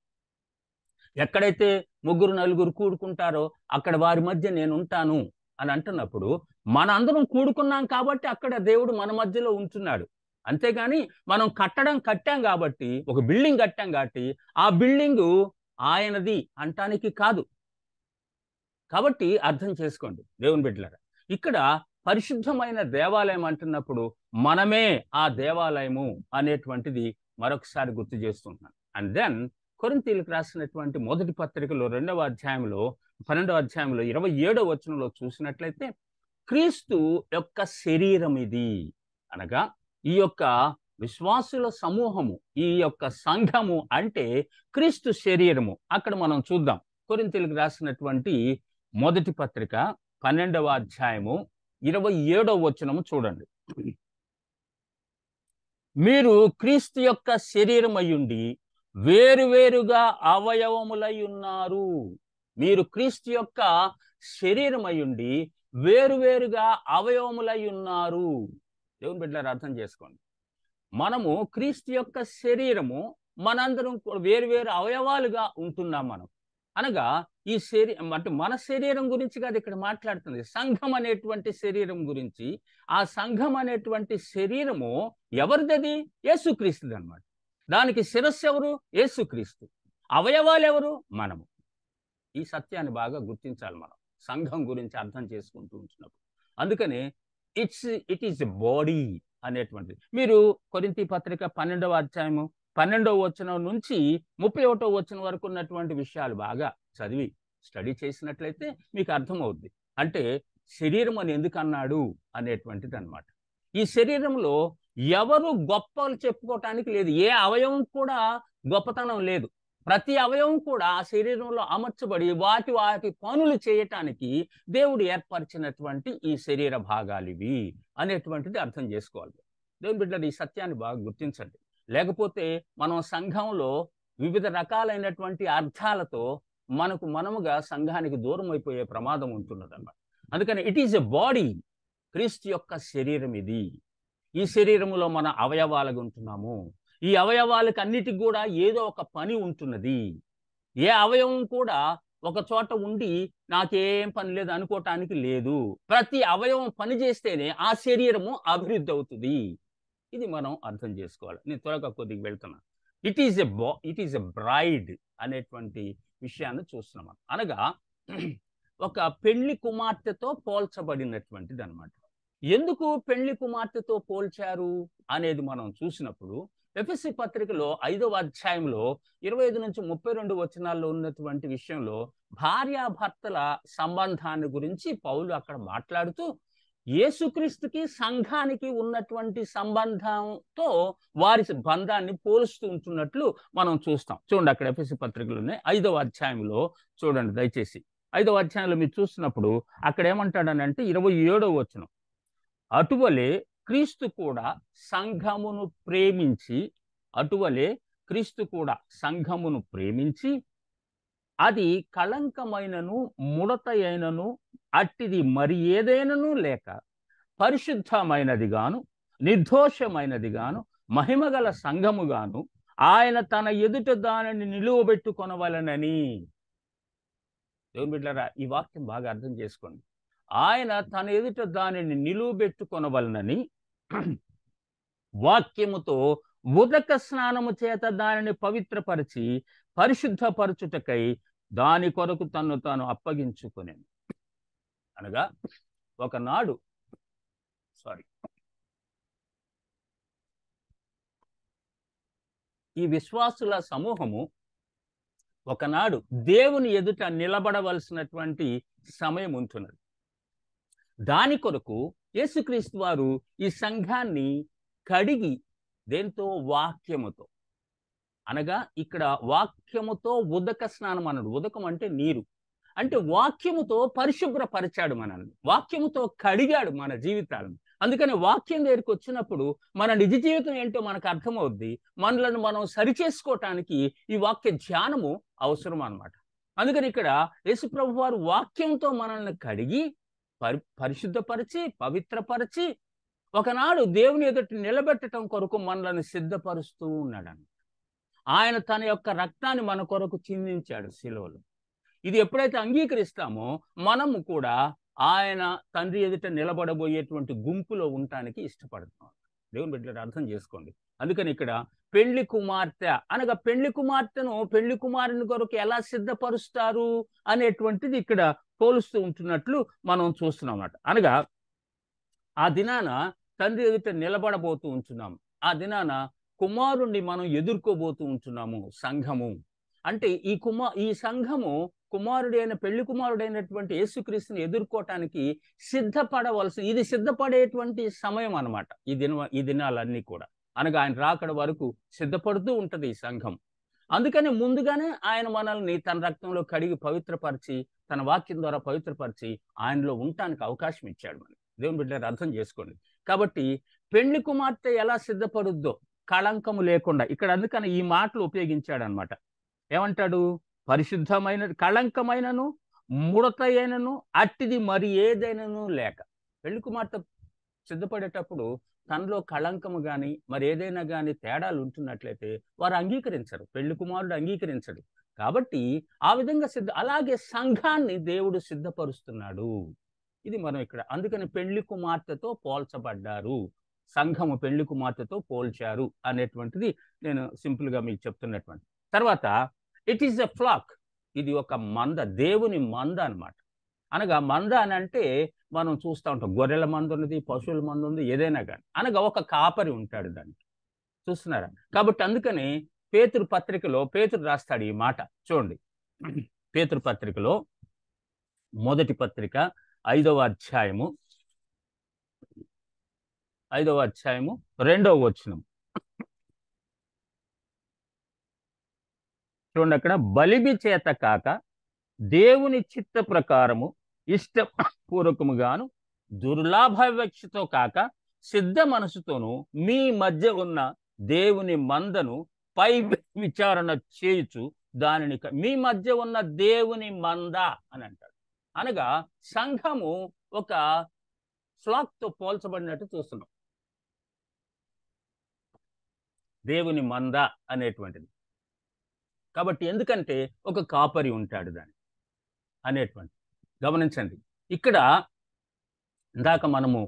ఎక్కడైతే 3-4 కూడుకుంటారో అక్కడ వారి మధ్య నేను ఉంటాను అని అంటున్నప్పుడు మనందరం కూడుకున్నాం కాబట్టి అక్కడ దేవుడు మన మధ్యలో ఉంటున్నాడు. అంతేగాని మనం కట్టాం కాబట్టి, ఒక బిల్డింగ్ కట్టాం కాబట్టి ఆ బిల్డింగు ఆయనది అంటానికి కాదు. కాబట్టి అర్థం చేసుకోండి దేవుని బిడ్డలారా. ఇక్కడ పరిశుద్ధమైన దేవాలయం అంటున్నప్పుడు మనమే ఆ దేవాలయము అనేటువంటిది మరొకసారి గుర్తు చేస్తున్నాను. అండ్ దెన్ కొరింథీయులకు రాసినటువంటి మొదటి పత్రికలో 2వ అధ్యాయంలో 12వ అధ్యాయంలో 27వ వచనంలో చూసినట్లయితే క్రీస్తు యొక్క శరీరం ఇది, అనగా ఈ యొక్క విశ్వాసుల సమూహము, ఈ యొక్క సంఘము అంటే క్రీస్తు శరీరము. అక్కడ మనం చూద్దాం. కొరింథీయులకు రాసినటువంటి మొదటి పత్రిక 12వ అధ్యాయము 27వ వచనము చూడండి. మీరు క్రీస్తు యొక్క శరీరం అయ్యుండి వేరువేరుగా అవయవములై ఉన్నారు. మీరు క్రీస్తు యొక్క శరీరం అయ్యుండి వేరువేరుగా అవయవములై ఉన్నారు. దేవుని బిడ్డలారా అర్థం చేసుకోండి. మనము క్రీస్తు యొక్క శరీరము, మనందరం వేరువేరు అవయవాలుగా ఉంటున్నాం మనం. అనగా ఈ అంటే మన శరీరం గురించి కాదు ఇక్కడ మాట్లాడుతుంది, సంఘం అనేటువంటి శరీరం గురించి. ఆ సంఘం అనేటువంటి శరీరము ఎవరిది? యేసుక్రీస్తుది అన్నమాట. దానికి శిరస్సు ఎవరు? యేసుక్రీస్తు. అవయవాలు ఎవరు? మనము. ఈ సత్యాన్ని బాగా గుర్తించాలి మనం సంఘం గురించి అర్థం చేసుకుంటూ ఉంటున్నప్పుడు. అందుకని ఇట్ ఈస్ ఎ బాడీ అనేటువంటిది. మీరు కొరింథీ పత్రిక 12వ అధ్యాయము 12వ వచనం నుంచి 31వ వచనం వరకు ఉన్నటువంటి విషయాలు బాగా చదివి స్టడీ చేసినట్లయితే మీకు అర్థమవుద్ది. అంటే శరీరం అని ఎందుకు అన్నాడు అనేటువంటిది అన్నమాట. ఈ శరీరంలో ఎవరు గొప్పలు చెప్పుకోవటానికి లేదు. ఏ అవయవం కూడా గొప్పతనం లేదు. ప్రతి అవయవం కూడా ఆ శరీరంలో అమర్చబడి వాటి పనులు చేయటానికి దేవుడు ఏర్పరిచినటువంటి ఈ శరీర భాగాలు ఇవి అనేటువంటిది అర్థం చేసుకోవాలి. దేవుని బిడ్డలు ఈ సత్యాన్ని బాగా గుర్తించండి. లేకపోతే మనం సంఘంలో వివిధ రకాలైనటువంటి అర్థాలతో మనముగా సంఘానికి దూరం అయిపోయే ప్రమాదం ఉంటున్నది అన్నమాట. అందుకని ఇట్ ఈజ్ ఎ బాడీ. క్రీస్తు యొక్క శరీరం ఇది. ఈ శరీరములో మన అవయవాలుగా ఉంటున్నాము. ఈ అవయవాలకు అన్నిటికి కూడా ఏదో ఒక పని ఉంటున్నది. ఏ అవయవం కూడా ఒక చోట ఉండి నాకేం పని లేదు అనుకోవటానికి లేదు. ప్రతి అవయవం పని చేస్తేనే ఆ శరీరము అభివృద్ధి అవుతుంది. ఇది మనం అర్థం చేసుకోవాలి. నేను త్వరగా కొద్దిగా వెళ్తున్నా. ఇట్ ఈజ్ ఎ బ్రైడ్ అనేటువంటి విషయాన్ని చూస్తున్నాం. అనగా ఒక పెళ్లి కుమార్తెతో పోల్చబడినటువంటిది అనమాట. ఎందుకు పెళ్లి కుమార్తెతో పోల్చారు అనేది మనం చూసినప్పుడు ఎఫెసీ పత్రికలో 5వ అధ్యాయంలో 25 నుంచి 32 వచనాల్లో ఉన్నటువంటి విషయంలో భార్యాభర్తల సంబంధాన్ని గురించి పౌలు అక్కడ మాట్లాడుతూ యేసుక్రీస్తుకి సంఘానికి ఉన్నటువంటి సంబంధంతో వారి బంధాన్ని పోలుస్తూ ఉంటున్నట్లు మనం చూస్తాం. చూడండి, అక్కడ ఎఫెసీ పత్రికలోనే 5వ అధ్యాయంలో చూడండి దయచేసి. 5వ అధ్యాయంలో మీరు చూసినప్పుడు అక్కడ ఏమంటాడనంటే 27వ వచనం, అటువలే క్రీస్తు కూడా సంఘమును ప్రేమించి అది కళంకమైనను ముడత అయినను అట్టిది మరి ఏదైనను లేక పరిశుద్ధమైనది గాను నిర్దోషమైనది గాను మహిమగల సంఘముగాను ఆయన తన ఎదుట దానిని నిలువబెట్టుకొనవలెనని. దేవుని బిడ్డలారా, ఈ వాక్యం బాగా అర్థం చేసుకోండి. ఆయన తన ఎదుట దానిని నిలువబెట్టుకొనవలనని వాక్యముతో ఉదక స్నానము చేత దానిని పవిత్రపరిచి పరిశుద్ధపరచుటకై దాని కొరకు తన్ను తాను అప్పగించుకునేను. అనగా ఒకనాడు ఈ విశ్వాసుల సమూహము ఒకనాడు దేవుని ఎదుట నిలబడవలసినటువంటి సమయం ఉంటున్నది. దాని కొరకు యేసుక్రీస్తు వారు ఈ సంఘాన్ని కడిగి దేంతో? వాక్యముతో. అనగా ఇక్కడ వాక్యముతో ఉదక స్నానం అన్నాడు. ఉదకం అంటే నీరు, అంటే వాక్యముతో పరిశుభ్రపరిచాడు మనల్ని, వాక్యముతో కడిగాడు మన జీవితాలను. అందుకని వాక్యం దగ్గరికి వచ్చినప్పుడు మన నిజ జీవితం ఏంటో మనకు అర్థమవుద్ది. మనలను మనం సరిచేసుకోవటానికి ఈ వాక్య ధ్యానము అవసరం అన్నమాట. అందుకని ఇక్కడ యేసుప్రభు వారు వాక్యంతో మనల్ని కడిగి పరిశుద్ధపరిచి పవిత్రపరిచి ఒకనాడు దేవుని ఎదుట నిలబెట్టడం కొరకు మనల్ని సిద్ధపరుస్తూ ఉన్నాడు. ఆయన తన యొక్క రక్తాన్ని మన కొరకు చిందించాడు శిలువలో. ఇది ఎప్పుడైతే అంగీకరిస్తామో మనము కూడా ఆయన తండ్రి ఎదుట నిలబడబోయేటువంటి గుంపులో ఉండటానికి ఇష్టపడుతున్నాం. దేవుని బిడ్డలు అర్థం చేసుకోండి. అందుకని ఇక్కడ పెళ్లి కుమార్తె అనగా పెళ్లి కుమార్తెను పెళ్లి కుమారుని కొరకు ఎలా సిద్ధపరుస్తారు అనేటువంటిది ఇక్కడ పోలుస్తూ ఉంటున్నట్లు మనం చూస్తున్నాం అన్నమాట. అనగా ఆ దినాన తండ్రి ఎదుట నిలబడబోతూ ఉంటున్నాము. ఆ దినాన కుమారుణ్ణి మనం ఎదుర్కోబోతూ ఉంటున్నాము. సంఘము అంటే ఈ సంఘము కుమారుడైన పెళ్లి కుమారుడైనటువంటి యేసుక్రీస్తుని ఎదుర్కోవటానికి సిద్ధపడవలసి, ఇది సిద్ధపడేటువంటి సమయం అన్నమాట. ఈ దినాలన్నీ కూడా అనగా ఆయన రాకడ వరకు సిద్ధపడుతూ ఉంటది ఈ సంఘం. అందుకని ముందుగానే ఆయన మనల్ని తన రక్తంలో కడిగి పవిత్రపరిచి తన వాక్యం ద్వారా పవిత్రపరిచి ఆయనలో ఉండటానికి అవకాశం ఇచ్చాడు. మనకి దేవుని బిడ్డలు అర్థం చేసుకోండి. కాబట్టి పెళ్లి కుమార్తె ఎలా సిద్ధపడుద్దో కళంకము లేకుండా ఇక్కడ అందుకని ఈ మాటలు ఉపయోగించాడు అనమాట. ఏమంటాడు? పరిశుద్ధమైన కళంకమైనను ముడత అయినను అట్టిది మరి ఏదైనాను లేక. పెళ్లి కుమార్తె సిద్ధపడేటప్పుడు తనలో కళంకము కానీ మరి ఏదైనా కానీ తేడాలు ఉంటున్నట్లయితే వారు అంగీకరించరు, పెళ్లి కుమారుడు అంగీకరించడు. కాబట్టి ఆ విధంగా అలాగే సంఘాన్ని దేవుడు సిద్ధపరుస్తున్నాడు. ఇది మనం ఇక్కడ అందుకని పెళ్లి కుమార్తెతో పోల్చబడ్డారు, సంఘము పెళ్లి కుమార్తెతో పోల్చారు అనేటువంటిది నేను సింపుల్గా మీకు చెప్తున్నటువంటి. తర్వాత ఇట్ ఈస్ ఎ ఫ్లాక్, ఇది ఒక మంద, దేవుని మంద అన్నమాట. అనగా మంద అని అంటే మనం చూస్తూ ఉంటాం, గొర్రెల మంద ఉన్నది, పశువుల మంద ఉంది, ఏదైనా కానీ అనగా ఒక కాపరి ఉంటాడు దానికి. చూస్తున్నారా? కాబట్టి అందుకని పేతురు పత్రికలో పేతురు రాస్తాడు ఈ మాట. చూడండి, పేతురు పత్రికలో మొదటి పత్రిక 5వ అధ్యాయము 2వ వచనం చూడండి. అక్కడ బలిబి చేత కాక దేవుని చిత్త ప్రకారము ఇష్టపూర్వకముగాను దుర్లాభాపేక్షతో కాక సిద్ధ మనసుతోనూ మీ మధ్య ఉన్న దేవుని మందను పై విచారణ చేయుచు దానిని మీ మధ్య ఉన్న దేవుని మంద అని అంటాడు. అనగా సంఘము ఒక ఫ్లాక్తో పోల్చబడినట్టు చూస్తున్నాం. దేవుని మంద అనేటువంటిది. కాబట్టి ఎందుకంటే ఒక కాపరి ఉంటాడు దాని అనేటువంటి. గమనించండి, ఇక్కడ ఇందాక మనము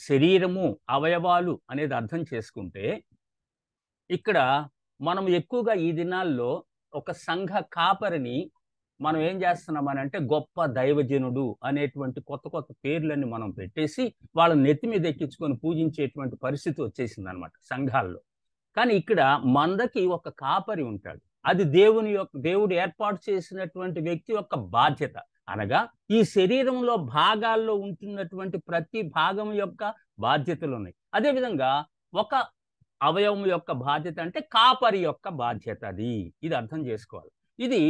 శరీరము అవయవాలు అనేది అర్థం చేసుకుంటే ఇక్కడ మనం ఎక్కువగా ఈ దినాల్లో ఒక సంఘ కాపరిని మనం ఏం చేస్తున్నామని అంటే గొప్ప దైవజనుడు అనేటువంటి కొత్త కొత్త పేర్లన్నీ మనం పెట్టేసి వాళ్ళ నెత్తి మీద ఎక్కించుకొని పూజించేటువంటి పరిస్థితి వచ్చేసింది అనమాట సంఘాల్లో. కానీ ఇక్కడ మందకి ఒక కాపరి ఉంటాడు. అది దేవుడు ఏర్పాటు చేసినటువంటి వ్యక్తి యొక్క బాధ్యత. అనగా ఈ శరీరంలో భాగాల్లో ఉంటున్నటువంటి ప్రతి భాగం యొక్క బాధ్యతలు ఉన్నాయి. అదేవిధంగా ఒక అవయవం యొక్క బాధ్యత అంటే కాపరి యొక్క బాధ్యత అది. ఇది అర్థం చేసుకోవాలి. ఇది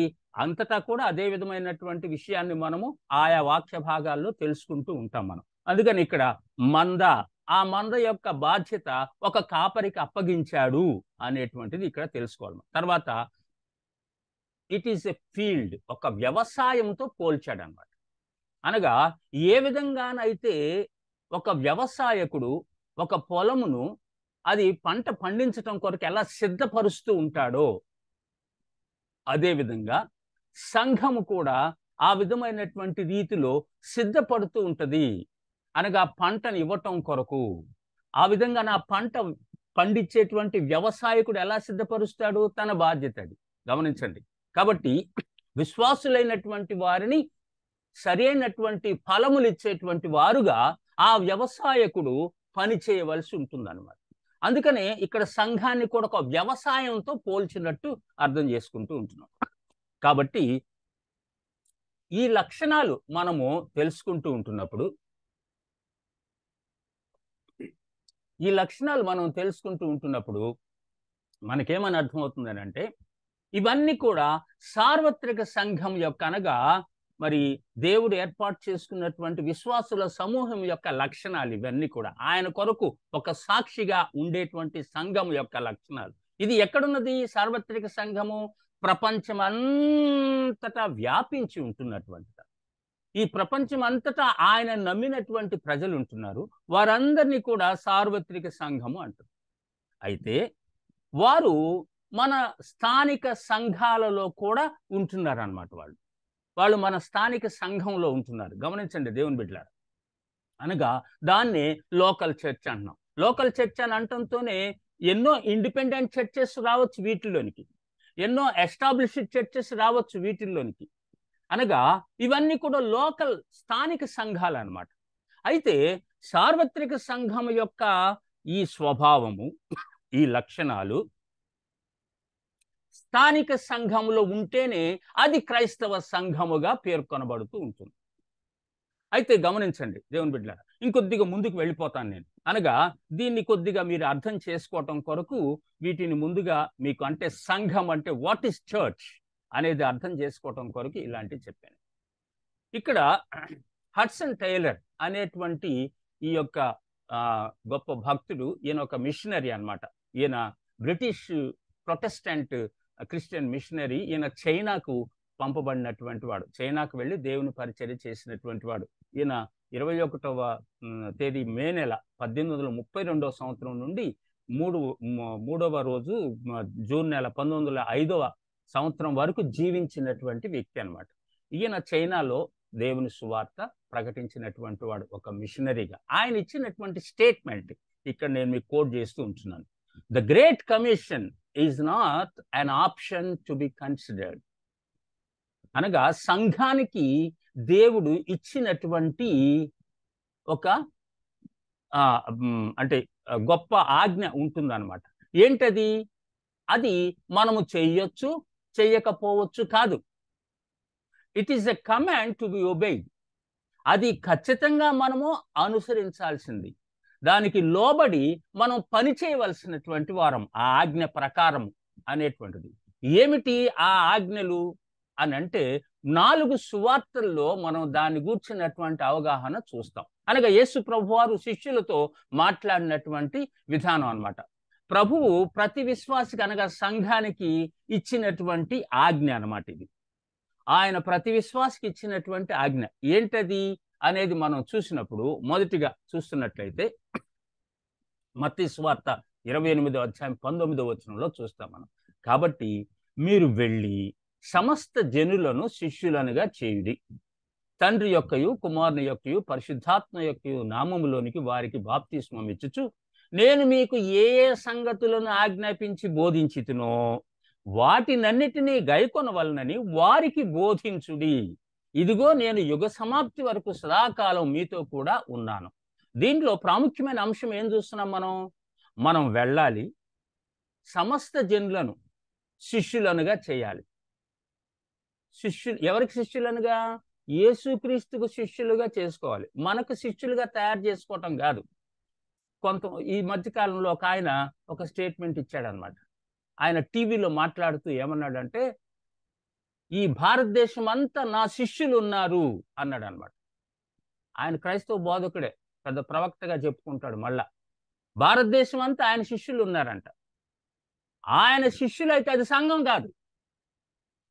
అంతటా కూడా అదే విధమైనటువంటి విషయాన్ని మనము ఆయా వాక్య భాగాల్లో తెలుసుకుంటూ ఉంటాం మనం. అందుకని ఇక్కడ ఆ మంద యొక్క బాధ్యత ఒక కాపరికి అప్పగించాడు అనేటువంటిది ఇక్కడ తెలుసుకోవాలి. తర్వాత ఇట్ ఈస్ ఎ ఫీల్డ్, ఒక వ్యవసాయంతో పోల్చాడు అన్నమాట. అనగా ఏ విధంగానైతే ఒక వ్యవసాయకుడు ఒక పొలమును అది పంట పండించటం కొరకు ఎలా సిద్ధపరుస్తూ ఉంటాడో అదేవిధంగా సంఘము కూడా ఆ విధమైనటువంటి రీతిలో సిద్ధపడుతూ ఉంటుంది. అనగా పంటను ఇవ్వటం కొరకు. ఆ విధంగా నా పంట పండించేటువంటి వ్యవసాయకుడు ఎలా సిద్ధపరుస్తాడు? తన బాధ్యత అది. గమనించండి. కాబట్టి విశ్వాసులైనటువంటి వారిని సరైనటువంటి ఫలములు ఇచ్చేటువంటి వారుగా ఆ వ్యవసాయకుడు పని చేయవలసి ఉంటుందన్నమాట. అందుకనే ఇక్కడ సంఘాన్ని కూడా ఒక వ్యవసాయంతో పోల్చినట్టు అర్థం చేసుకుంటూ ఉంటున్నాం. కాబట్టి ఈ లక్షణాలు మనము తెలుసుకుంటూ ఉంటున్నప్పుడు మనకేమని అర్థమవుతుందని అంటే ఇవన్నీ కూడా సార్వత్రిక సంఘం యొక్క అనగా మరి దేవుడు ఏర్పాటు చేసుకున్నటువంటి విశ్వాసుల సమూహం యొక్క లక్షణాలు. ఇవన్నీ కూడా ఆయన కొరకు ఒక సాక్షిగా ఉండేటువంటి సంఘం యొక్క లక్షణాలు. ఇది ఎక్కడున్నది? సార్వత్రిక సంఘము ప్రపంచం అంతటా వ్యాపించి ఉంటున్నటువంటిది. ఈ ప్రపంచం అంతటా ఆయన నమ్మినటువంటి ప్రజలు ఉంటున్నారు. వారందరినీ కూడా సార్వత్రిక సంఘము అంటారు. అయితే వారు మన స్థానిక సంఘాలలో కూడా ఉంటున్నారు అన్నమాట. వాళ్ళు మన స్థానిక సంఘంలో ఉంటున్నారు. గమనించండి దేవుని బిడ్డలారా. అనగా దాన్నే లోకల్ చర్చ్ అంటున్నాం. లోకల్ చర్చ్ అని అంటంతోనే ఎన్నో ఇండిపెండెంట్ చర్చెస్ రావచ్చు వీటిల్లోనికి, ఎన్నో ఎస్టాబ్లిష్డ్ చర్చెస్ రావచ్చు వీటిల్లోనికి. అనగా ఇవన్నీ కూడా లోకల్ స్థానిక సంఘాలు అన్నమాట. అయితే సార్వత్రిక సంఘం యొక్క ఈ స్వభావము, ఈ లక్షణాలు స్థానిక సంఘములో ఉంటేనే అది క్రైస్తవ సంఘముగా పేర్కొనబడుతూ ఉంటుంది. అయితే గమనించండి దేవుని బిడ్డలారా, ఇంకొద్దిగా ముందుకు వెళ్ళిపోతాను నేను. అనగా దీన్ని కొద్దిగా మీరు అర్థం చేసుకోవటం కొరకు వీటిని ముందుగా మీకు అంటే సంఘం అంటే వాట్ ఈస్ చర్చ్ అనేది అర్థం చేసుకోవటం కొరకు ఇలాంటివి చెప్పాను. ఇక్కడ హడ్సన్ టైలర్ అనేటువంటి ఈ యొక్క గొప్ప భక్తుడు, ఈయన ఒక మిషనరీ అన్నమాట. ఈయన బ్రిటిష్ ప్రొటెస్టెంట్ క్రిస్టియన్ మిషనరీ. ఈయన చైనాకు పంపబడినటువంటి వాడు. చైనాకు వెళ్ళి దేవుని పరిచర్య చేసినటువంటి వాడు. ఈయన 21వ తేదీ మే నెల 1832వ సంవత్సరం నుండి 3వ రోజు జూన్ నెల 1905వ సంవత్సరం వరకు జీవించినటువంటి వ్యక్తి అన్నమాట. ఈయన చైనాలో దేవుని సువార్త ప్రకటించినటువంటి వాడు, ఒక మిషనరీగా. ఆయన ఇచ్చినటువంటి స్టేట్మెంట్ ఇక్కడ నేను మీకు కోట్ చేస్తూ ఉంటున్నాను. The great commission is not an option to be considered. అనగా సంఘానికి దేవుడు ఇచ్చినటువంటి ఒక అంటే గొప్ప ఆజ్ఞ ఉంటుందన్నమాట. ఏంటది? అది మనము చెయ్యొచ్చు, చెయ్యకపోవచ్చు కాదు. It is a command to be obeyed. అది ఖచ్చితంగా మనము అనుసరించాల్సింది. దానికి లోబడి మనం పని చేయవలసినటువంటి వారం ఆ ఆజ్ఞ ప్రకారం అనేటువంటిది. ఏమిటి ఆ ఆజ్ఞలు అని అంటే 4 సువార్తల్లో మనం దాన్ని గూర్చినటువంటి అవగాహన చూస్తాం. అనగా యేసు ప్రభువారు శిష్యులతో మాట్లాడినటువంటి విధానం అన్నమాట. ప్రభువు ప్రతి విశ్వాసికి అనగా సంఘానికి ఇచ్చినటువంటి ఆజ్ఞ అన్నమాట ఇది. ఆయన ప్రతి విశ్వాసికి ఇచ్చినటువంటి ఆజ్ఞ ఏంటది అనేది మనం చూసినప్పుడు మొదటిగా చూస్తున్నట్లయితే మత్తయి సువార్త 28వ అధ్యాయం 19వ వచనంలో చూస్తాం మనం. కాబట్టి మీరు వెళ్ళి సమస్త జనులను శిష్యులనుగా చేయుడి, తండ్రి యొక్కయు కుమారుని యొక్కయు పరిశుద్ధాత్మ యొక్కయు నామములోనికి వారికి బాప్తిస్మం ఇచ్చుచు నేను మీకు ఏ ఏ సంగతులను ఆజ్ఞాపించి బోధించితినో వాటినన్నిటినీ గైకొనవలనని వారికి బోధించుడి. ఇదిగో నేను యుగ సమాప్తి వరకు సదాకాలం మీతో కూడా ఉన్నాను. దీంట్లో ప్రాముఖ్యమైన అంశం ఏం చూస్తున్నాం మనం వెళ్ళాలి, సమస్త జనులను శిష్యులనుగా చేయాలి. ఎవరికి శిష్యులనుగా? యేసుక్రీస్తుకు శిష్యులుగా చేసుకోవాలి. మనకు శిష్యులుగా తయారు చేసుకోవటం కాదు. ఈ మధ్యకాలంలో ఒక ఆయన ఒక స్టేట్మెంట్ ఇచ్చాడనమాట. ఆయన టీవీలో మాట్లాడుతూ ఏమన్నాడంటే, ఈ భారతదేశం అంతా నా శిష్యులు ఉన్నారు అన్నాడు అనమాట. ఆయన క్రైస్తవ బోధకుడే, పెద్ద ప్రవక్తగా చెప్పుకుంటాడు. మళ్ళా భారతదేశం అంతా ఆయన శిష్యులు ఉన్నారంట. ఆయన శిష్యులు అయితే అది సంఘం కాదు.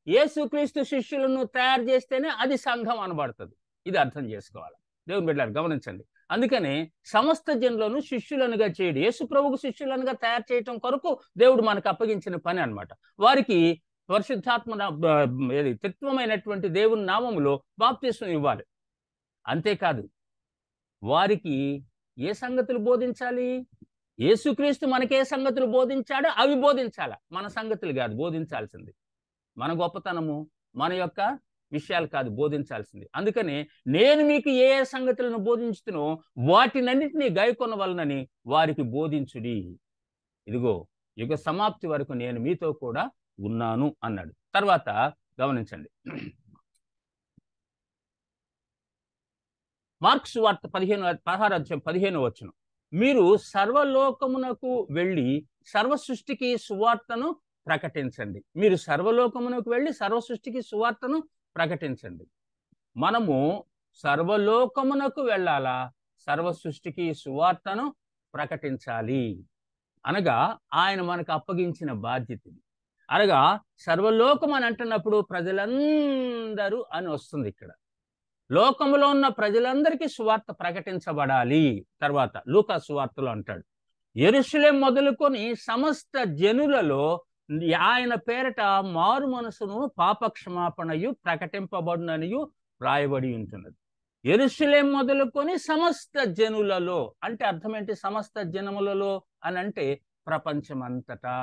యేసుక్రీస్తు శిష్యులను తయారు చేస్తేనే అది సంఘం అనబడుతుంది. ఇది అర్థం చేసుకోవాలి. దేవుని బిడ్డలారా గమనించండి. అందుకని సమస్త జనులను శిష్యులనుగా చేయడు, యేసు ప్రభువుకు శిష్యులనుగా తయారు చేయటం కొరకు దేవుడు మనకు అప్పగించిన పని అన్నమాట. వారికి పరిశుద్ధాత్మ త్రిత్వమైనటువంటి దేవుని నామములో బాప్తిస్మం ఇవ్వాలి. అంతేకాదు, వారికి ఏ సంగతులు బోధించాలి? యేసుక్రీస్తు మనకే సంగతులు బోధించాడో అవి బోధించాల, మన సంగతులు కాదు బోధించాల్సింది. మన గొప్పతనము, మన యొక్క విషయాలు కాదు బోధించాల్సింది. అందుకని నేను మీకు ఏ ఏ సంగతులను బోధించుతునో వాటినన్నిటినీ గైకొనవలనని వారికి బోధించుడి. ఇదిగో యుగ సమాప్తి వరకు నేను మీతో కూడా ఉన్నాను అన్నాడు. తర్వాత గమనించండి, మార్కు సువార్త 16:15 మీరు సర్వలోకమునకు వెళ్ళి సర్వ సృష్టికి సువార్తను ప్రకటించండి. మీరు సర్వలోకమునకు వెళ్ళి సర్వ సృష్టికి సువార్తను ప్రకటించండి. మనము సర్వలోకమునకు వెళ్ళాలా, సర్వ సృష్టికి సువార్తను ప్రకటించాలి. అనగా ఆయన మనకు అప్పగించిన బాధ్యత. అనగా సర్వలోకం అని అంటున్నప్పుడు ప్రజలందరూ అని వస్తుంది. ఇక్కడ లోకములో ఉన్న ప్రజలందరికీ సువార్త ప్రకటించబడాలి. తర్వాత లూకా సువార్తలో అంటాడు, యెరూషలేం మొదలుకొని సమస్త జనులలో ఆయన పేరట మారు మనసును పాపక్షమాపణయు ప్రకటింపబడుననియు రాయబడి ఉంటున్నది. యెరూషలేం మొదలుకొని సమస్త జనులలో అంటే అర్థం ఏంటి? సమస్త జనములలో అని అంటే ప్రపంచమంతటా